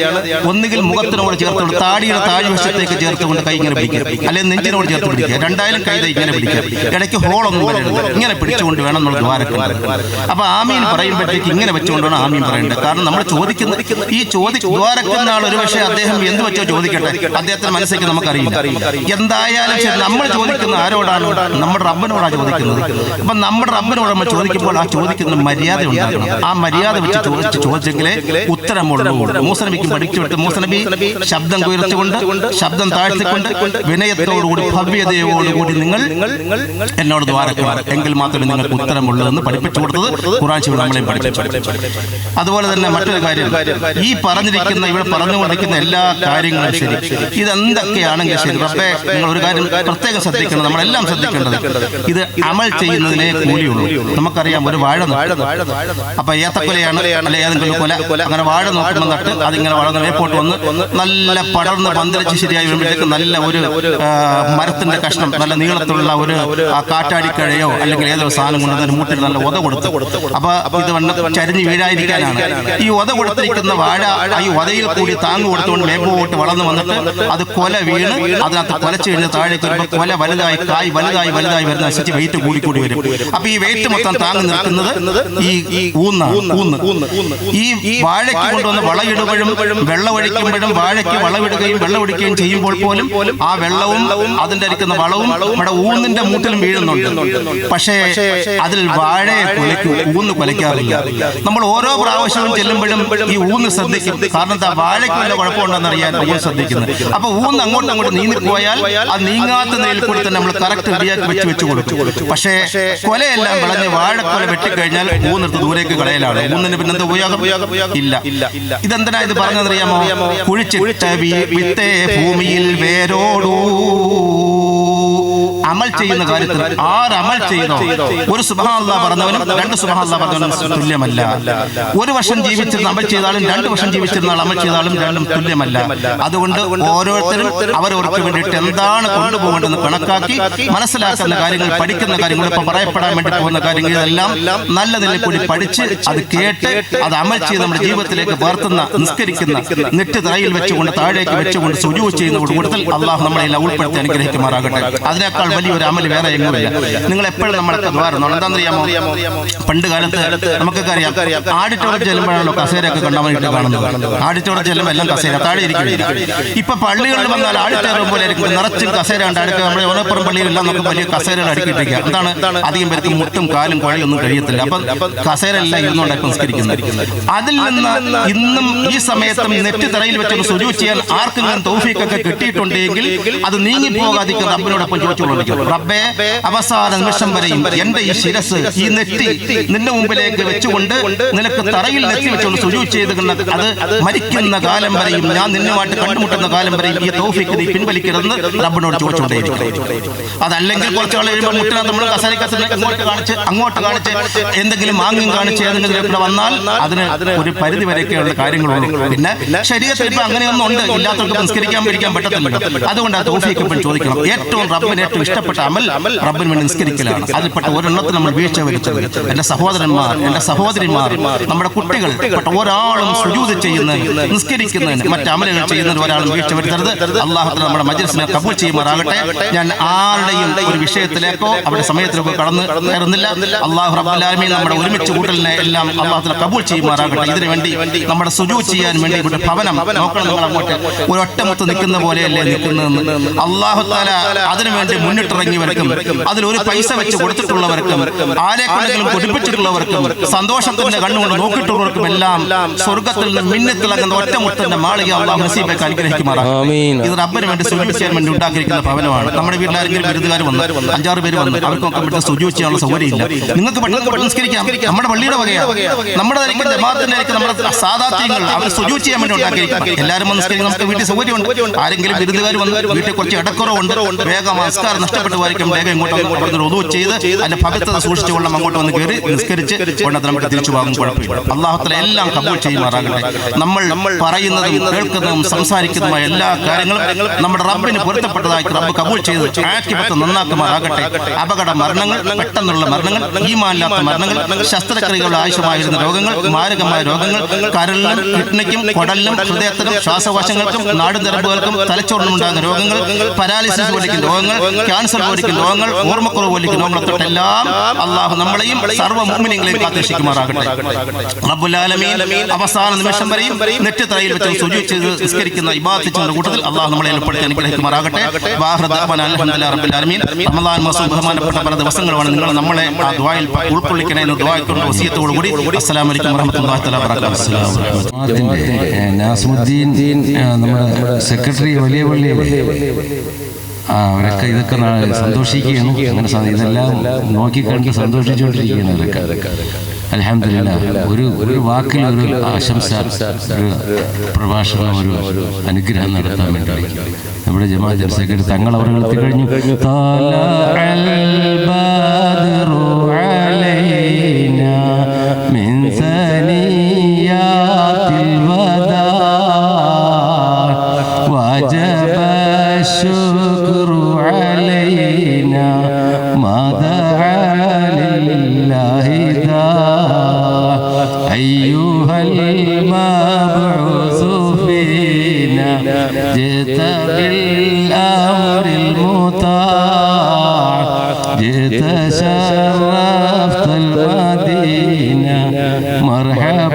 ഒന്നുകിൽ മുഖത്തിനോട് ചേർത്തുകൊണ്ട് താടിയുടെ താഴ്വശത്തേക്ക് ചേർത്തുകൊണ്ട് കൈ ഇങ്ങനെ പിടിക്കുക, അല്ലെങ്കിൽ നെഞ്ചിനോട് ചേർത്ത് പിടിക്കുക. രണ്ടായാലും കൈ ഇങ്ങനെ പിടിക്കുക. ഇടയ്ക്ക് ഹോളൊന്നും വരരുത്. ഇങ്ങനെ പിടിച്ചുകൊണ്ട് വേണം നമ്മൾ ദ്വാരക്കേണ്ടത്. അപ്പൊ ആമീൻ പറയുമ്പോഴത്തേക്ക് ഇങ്ങനെ വെച്ചുകൊണ്ടാണ് ആമീൻ പറയേണ്ടത്. കാരണം നമ്മൾ ചോദിക്കുന്ന ഈ ദ്വാരക്കുന്ന ആൾ ഒരു പക്ഷേ അദ്ദേഹം എന്ത് വെച്ചോ ചോദിക്കട്ടെ, അദ്ദേഹത്തിന് മനസ്സിലേക്ക് നമുക്കറിയില്ല. എന്തായാലും ശരി, നമ്മൾ ചോദിക്കുന്ന ആരോടാണ്? നമ്മുടെ റബ്ബിനോടാണ് ചോദിക്കുന്നത്. അപ്പൊ നമ്മുടെ റബ്ബിനോട് നമ്മൾ ചോദിക്കുമ്പോൾ ആ ചോദിക്കുന്ന മര്യാദ ഉണ്ടാകണം. ആ മര്യാദ വെച്ച് ചോദിച്ചെങ്കിലേ ഉത്തരമുള്ളൂ. മൂസ നബിക്ക് പഠിച്ചു വിട്ട് മൂസ നബി ശബ്ദം ഉയർത്തിക്കൊണ്ട്, ശബ്ദം താഴ്ത്തിക്കൊണ്ട്, വിനയത്തോടുകൂടി ഭവ്യതയോടുകൂടി നിങ്ങൾ എന്നോട് ദ്വാരക്കണം, എങ്കിൽ മാത്രമേ നിങ്ങൾക്ക് ഉത്തരമുള്ളതെന്ന് പഠിപ്പിച്ചു കൊടുത്തത് ഖുർആൻ ശരീഫ് നമ്മളെയും പഠിപ്പിച്ചു. അതുപോലെ തന്നെ മറ്റൊരു കാര്യം, ഈ പറഞ്ഞിരിക്കുന്ന ഇവിടെ പറഞ്ഞുകൊണ്ടിരിക്കുന്ന എല്ലാ കാര്യങ്ങളും ശരി, ഇതെന്തൊക്കെയാണെങ്കിൽ ശരി, റബ്ബേ നിങ്ങൾ ഒരു കാര്യം പ്രത്യേകം ശ്രദ്ധിക്കണം, നമ്മളെല്ലാം ശ്രദ്ധിക്കേണ്ടത് ഇത് അമൽ ചെയ്യുന്നതിനെ കൂലിയുള്ളൂ. നമുക്കറിയാം ഒരു വാഴ, അപ്പൊ ഏത്തക്കൊലയാണ് അല്ലെ ഏതെങ്കിലും കൊല, അങ്ങനെ വാഴ നോക്കുമ്പോൾ നട്ട് അതിങ്ങനെ വളർന്ന് മേപ്പോട്ട് വന്ന് നല്ല പടർന്ന് പന്തലിച്ച് ശരിയായി വരുമ്പോഴത്തേക്ക് നല്ല ഒരു മരത്തിന്റെ കഷ്ണം, നല്ല നീളത്തിലുള്ള ഒരു കാറ്റാടിക്കഴയോ അല്ലെങ്കിൽ ഏതോ സാധനം കൊണ്ട് മൂട്ടിൽ നല്ല ഒത കൊടുത്തു. അപ്പൊ ഇത് വന്ന് ചരിഞ്ഞ് വീഴാതിരിക്കാനാണ് ഈ ഒത കൊടുത്തിരിക്കുന്ന വാഴ. ഈ ഒതയിൽ കൂടി താങ്ങ് കൊടുത്തുകൊണ്ട് മേപ്പോട്ട് വളർന്നു വന്നിട്ട് അത് കൊല വീണ് അതിനകത്ത് കൊലച്ച് കഴിഞ്ഞ് താഴേക്ക് വരുമ്പോൾ കൊല വലുതായി, കായ് വലുതായി വലുതായി വരുന്ന നശിച്ച് വെയിറ്റ് കൂടി വരും. അപ്പൊ ഈ വെയിറ്റ് മൊത്തം താങ്ങി നിൽക്കുന്നത് ഈ ഊന്ന്. ഈ വാഴയ്ക്ക് കൊണ്ടുവന്ന് വളയിടുമ്പോഴും വെള്ളമൊഴിക്കുമ്പോഴും വാഴയ്ക്ക് വളമിടുകയും വെള്ളമൊഴിക്കുകയും ചെയ്യുമ്പോൾ പോലും ആ വെള്ളവും അതിന്റെ അരിക്കുന്ന വളവും നമ്മുടെ ഊന്നിന്റെ മൂട്ടിലും വീഴുന്നുണ്ട്. പക്ഷേ അതിൽ വാഴയെ ഊന്ന് കൊലയ്ക്കാറില്ല. നമ്മൾ ഓരോ പ്രാവശ്യവും ചെല്ലുമ്പോഴും ഈ ഊന്ന് ശ്രദ്ധിക്കും. കാരണം എന്താ, വാഴയ്ക്ക് വല്ല കുഴപ്പമുണ്ടെന്ന് അറിയാൻ ഊന്ന് ശ്രദ്ധിക്കുന്നത്. അപ്പൊ ഊന്ന് അങ്ങോട്ട് നീങ്ങിപ്പോയാൽ അത് നീങ്ങാത്ത നിലയിൽ കൂടി തന്നെ നമ്മൾ കറക്റ്റ് റെഡിയാക്കി വെച്ച് കൊടുക്കും. പക്ഷേ കൊലയെല്ലാം കളഞ്ഞ് വാഴക്കൊല വെട്ടിക്കഴിഞ്ഞാൽ ഊന്നെടുത്ത് ദൂരേക്ക് കളയലാണ്. ഊന്നിന് പിന്നെന്താ ഉപയോഗം? ഇല്ല. ഇതെന്തിനാ ഇത് പറഞ്ഞതറിയാമോ? കുഴിച്ചിട്ട വിത്തേ ഭൂമിയിൽ വേരോടൂ. അമൽ ചെയ്യുന്ന കാര്യത്തിൽ ആരമൽ ചെയ്തോ, ഒരു സുബ്ഹാനല്ലാഹ് പറഞ്ഞവനും 2 സുബ്ഹാനല്ലാഹ് പറഞ്ഞവനും തുല്യമല്ല. ഒരു വർഷം ജീവിച്ചിരുന്ന അമൽ ചെയ്താലും 2 വർഷം ജീവിച്ചിരുന്ന അമൽ ചെയ്താലും രണ്ടും തുല്യമല്ല. അതുകൊണ്ട് ഓരോരുത്തരും അവരവർക്ക് വേണ്ടിയിട്ട് എന്താണ് കൊണ്ടുപോകേണ്ടതെന്ന് കണക്കാക്കി മനസ്സിലാക്കുന്ന കാര്യങ്ങൾ, പഠിക്കുന്ന കാര്യങ്ങൾ, ഇപ്പൊ പറയപ്പെടാൻ വേണ്ടി പോകുന്ന കാര്യങ്ങൾ ഇതെല്ലാം നല്ല നിലയിൽ കൂടി പഠിച്ച് അത് കേട്ട് അത് അമൽ ചെയ്ത് നമ്മുടെ ജീവിതത്തിലേക്ക് പകർത്തുന്ന, നിസ്കരിക്കുന്ന, നെറ്റ് തറയിൽ വെച്ചുകൊണ്ട് താഴേക്ക് വെച്ചുകൊണ്ട് സുജൂദ് ചെയ്യുന്ന കൂട്ടത്തിൽ അള്ളാഹു നമ്മളെ ഉൾപ്പെടുത്തി അനുഗ്രഹിക്കുമാറാകട്ടെ. അതിനേക്കാൾ വലിയൊരു അമൽ വേറെ എങ്ങുമില്ല. നിങ്ങൾ എപ്പോഴും നമ്മളൊക്കെ ദ്വാരുന്നു. എന്താണെന്നറിയാമോ? പണ്ട് കാലത്ത് നമുക്കൊക്കെ അറിയാം, ആഡിറ്റോറിയം ചെല്ലുമ്പോഴാണല്ലോ കസേരയൊക്കെ കണ്ടവനിട്ട് കാണുന്നത്. ആഡിറ്റോറിയം ചെല്ലുമ്പോൾ എല്ലാം കസേര താഴെ ഇരിക്കുകയില്ല. ഇപ്പൊ പള്ളികളിൽ വന്നാൽ ആഡിറ്റോറിയം പോലെ ഇരിക്കും, നിറച്ചും കസേര ഉണ്ട്. അടുക്ക നമ്മുടെ ഓണപ്പുറം പള്ളിയിലെല്ലാം നമുക്ക് വലിയ കസേരകൾ അടുക്കിയിട്ടിരിക്കുക. എന്താണ്, അധികം പേർക്ക് മുട്ടും കാലും കുഴയൊന്നും കഴിയത്തില്ല. അപ്പൊ കസേര എല്ലാം ഇരുന്നുകൊണ്ടാണ് സംസ്കരിക്കുന്നത്. അതിൽ നിന്ന് ഇന്നും ഈ സമയത്തും നെറ്റ് തറയിൽ വെച്ചൊന്ന് സുജൂദ് ചെയ്യാൻ ആർക്കെങ്കിലും തൗഫീഖൊക്കെ കിട്ടിയിട്ടുണ്ടെങ്കിൽ അത് നീങ്ങിപ്പോകാതിരിക്കും റബ്ബിനോടൊപ്പം ചോദിച്ചുകൊണ്ടിരിക്കും. റബ്ബേ, അവസാന നിമിഷം വരെയും എന്റെ ഈ ശിരസ്, ഈ നെറ്റി നിന്റെ മുമ്പിലേക്ക് വെച്ചുകൊണ്ട് നിനക്ക് തറയിൽ നെറ്റി വെച്ചുകൊണ്ട് സുജൂദ് ചെയ്തുകൊണ്ട് അത് മരിക്കുന്ന കാലം വരെയും, ഞാൻ നിന്നുമായിട്ട് കണ്ടുമുട്ടുന്ന കാലം വരെയും ഈ തൗഫീഖ് നീ പിൻവലിക്കരുതെന്ന് റബ്ബിനോട് ചോദിച്ചുകൊണ്ടേയിരിക്കും. അതല്ലെങ്കിൽ കുറച്ചാൾ കഴിയുമ്പോൾ മുട്ടിനെ നമ്മൾ കസേരക്കസേര അങ്ങോട്ട് കാണിച്ച് എന്തെങ്കിലും മാങ്ങയും കാണിച്ച് ഏതെങ്കിലും ഇവിടെ വന്നാൽ അതിന് ഒരു പരിധി വരെയൊക്കെയുള്ള കാര്യങ്ങളുണ്ട്. പിന്നെ ശരീരത്തിൽ ഇപ്പൊ അങ്ങനെയൊന്നും ഉണ്ട്, ഇല്ലാത്തവർക്ക് സംസ്കരിക്കാൻ പിടിക്കാൻ പറ്റത്തില്ല. അതുകൊണ്ട് ആ തൗഫീഖ് ചോദിക്കണം. ഏറ്റവും റബ്ബിന് ഏറ്റവും ഇഷ്ടപ്പെട്ട അമൽ റബ്ബിന് വേണ്ടി നിസ്കരിക്കലാണ്. അതിൽപ്പെട്ട ഒരെണ്ണത്തിൽ നമ്മൾ വീഴ്ച വരുത്തത്. എന്റെ സഹോദരന്മാർ, എന്റെ സഹോദരിമാർ, നമ്മുടെ കുട്ടികൾ ഒരാളും സുജൂദ് ചെയ്യുന്നതിന്, നിസ്കരിക്കുന്നതിന്, മറ്റ് അമലുകൾ ചെയ്യുന്നതിന് ഒരാളും വീഴ്ച വരുത്തരുത്. അല്ലാഹു തആല നമ്മുടെ മജ്‌ലിസിനെ കബൂൽ ചെയ്യുമാറാകട്ടെ. ഞാൻ ആരുടെയും ഒരു വിഷയത്തിലേക്കോ അവരുടെ സമയത്തിലേക്കോ കടന്നു കയറുന്നില്ല. അല്ലാഹു റബ്ബുൽ ആലമീൻ നമ്മുടെ ഒരുമിച്ച് കൂട്ടലിനെ എല്ലാം അല്ലാഹു തആല കബൂൽ ചെയ്യുമാറാകട്ടെ. ഇതിനു വേണ്ടി നമ്മുടെ സുജൂദ് ചെയ്യാൻ വേണ്ടി ഇവിടെ ഭവനം നോക്കണം. നിങ്ങൾ അങ്ങോട്ട് ഒരു ഒറ്റമുത്ത് നിൽക്കുന്ന പോലെയല്ലേ നിൽക്കുന്നതെന്ന്. അല്ലാഹു തആല അതിനുവേണ്ടി മുന്നിട്ടിറങ്ങിയവർക്കും അതിലൊരു പൈസ വെച്ച് കൊടുത്തിട്ടുള്ളവർക്കും ആരെക്കൊണ്ടെങ്കിലും കൊടുപ്പിച്ചിട്ടുള്ളവർക്കും സന്തോഷത്തിന്റെ കണ്ണുകൊണ്ട് നോക്കിയിട്ടുള്ളവർക്കും എല്ലാം സ്വർഗത്തിൽ നിന്ന് മിന്നിത്തിളങ്ങുന്ന ഒറ്റമുത്തിന്റെ മാളിക അല്ലാഹു നസീബാക്കി അനുഗ്രഹിക്കുമാറാകട്ടെ. ഇത് റബ്ബിന് വേണ്ടി സുജൂദ് ചെയ്യാൻ വേണ്ടി ഉണ്ടാക്കിയിരിക്കുന്ന ഭവനമാണ്. നമ്മുടെ വീട്ടിലാരെങ്കിലും ബിരുദുകാർ വന്ന് 5-6 പേര് വന്ന് അവർക്കൊക്കെ ഇവിടെ സുജൂദ് ചെയ്യാനുള്ള സൗകര്യമില്ല. നിങ്ങൾക്ക് പെട്ടെന്ന് നിസ്കരിക്കാം. നമ്മുടെ പള്ളിയുടെ വകയാണ്, നമ്മുടെ ജമാഅത്തിന്റെ നമ്മുടെ സാദാത്യങ്ങൾ അവർ സുജൂദ് ചെയ്യാൻ വേണ്ടി ഉണ്ടാക്കിയിരിക്കും. എല്ലാവരും വന്ന് നിസ്കരിക്കാൻ നമുക്ക് വീട്ടിൽ സൗകര്യമുണ്ട്. ആരെങ്കിലും ബിരുദുകാർ വന്ന് വീട്ടിൽ കുറച്ച് ഇടക്കുറവുണ്ട്, വേഗം നമസ്കാരം നഷ്ടപ്പെട്ടു പോയിരിക്കും, വേഗം ഇങ്ങോട്ട് വുദൂ ചെയ്ത് അതിന്റെ പവിത്രത സൂക്ഷിച്ചുകൊണ്ട് അങ്ങോട്ട് വന്ന് കയറി നിസ്കരിച്ച് കൊണ്ട് നമുക്ക് തിരിച്ചു പോകും. കുഴപ്പമില്ല. അല്ലാഹു തആല എല്ലാം കബൂൽ ചെയ്യുമാറാകട്ടെ. നമ്മൾ പറയുന്നതും കേൾക്കുന്നതും സംസാരിക്കുന്നതുമായ എല്ലാ കാര്യങ്ങളും നമ്മുടെ റബ്ബിന് പൊരുത്തപ്പെട്ടതായി റബ്ബ് കബൂൽ ചെയ്ത് ആക്കിപത്ത് നന്നാക്കുമാറാകട്ടെ. അപകട മരണങ്ങൾ, പെട്ടെന്നുള്ള മരണങ്ങൾ, ഈമാനില്ലാത്ത മരണങ്ങൾ, ശസ്ത്രക്രിയകളുടെ ആവശ്യമായിരുന്ന രോഗങ്ങൾ, മാരകമായ രോഗങ്ങൾ, കരളിനും കിഡ്നിക്കും കുടലിനും ഹൃദയത്തിനും ശ്വാസകോശങ്ങൾക്കും നാടുനിരമ്പുകൾക്കും തലച്ചോറിനും ഉണ്ടാകുന്ന രോഗങ്ങൾ, പരാലിസിസ് പോലിക്കുന്ന രോഗങ്ങൾ, ക്യാൻസർ പോലിക്കുന്ന രോഗങ്ങൾ, ഓർമ്മക്കുറവ് പോലിക്കുന്ന രോഗങ്ങളെ തൊട്ടെല്ലാം അല്ലാഹു നമ്മളെയും സർവ്വ മുഅ്മിനീങ്ങളെയും കാത്തുരക്ഷിക്കുമാറാകട്ടെ. റബ്ബുൽ ആലമീൻ അവസാന നിമിഷം വരെയും നെറ്റ് തറയിൽ വെച്ച് സുജൂദ് ചെയ്ത് നിസ്കരിക്കുന്ന ഇബാദത്ത് ചെയ്യുന്ന കൂട്ടത്തിൽ അല്ലാഹു നമ്മളെ ഉൾപ്പെടുത്തി അനുഗ്രഹിക്കുമാറാകട്ടെ. വാഹിറു ദഅ്വാനാ അൽഹംദുലില്ലാഹി റബ്ബിൽ ആലമീൻ. റമളാൻ മാസം ബഹുമാനപ്പെട്ട പല ദിവസങ്ങളാണ്. നിങ്ങൾ നമ്മളെ ആ ദുആയിൽ ഉൾക്കൊള്ളിക്കണേ എന്ന് ദുആയ്ക്കുള്ള വസിയത്തോടു കൂടി അസ്സലാമു അലൈക്കും വറഹ്മത്തുള്ളാഹി തആല വബറകാതുഹു. നാസ്മുദ്ദീൻ നമ്മുടെ സെക്രട്ടറി വലിയ പള്ളിയിലെ അവരൊക്കെ ഇതൊക്കെ സന്തോഷിക്കുകയാണ്. അങ്ങനെ ഇതെല്ലാം നോക്കിക്കണ്ട് സന്തോഷിച്ചുകൊണ്ടിരിക്കുകയാണ് അവരൊക്കെ. അൽഹംദുലില്ലാഹ്. ഒരു വാക്കിൽ ഒരു ആശംസ, ഒരു പ്രഭാഷണം, ഒരു അനുഗ്രഹം നടത്താൻ വേണ്ടി നമ്മുടെ ജമാഅത്ത് സെക്രട്ടറി തങ്ങൾ അവർ എത്തിക്കഴിഞ്ഞു. أيها المبعوث فينا جئت بالأمر المطاع جئت شرفت المدينة مرحبا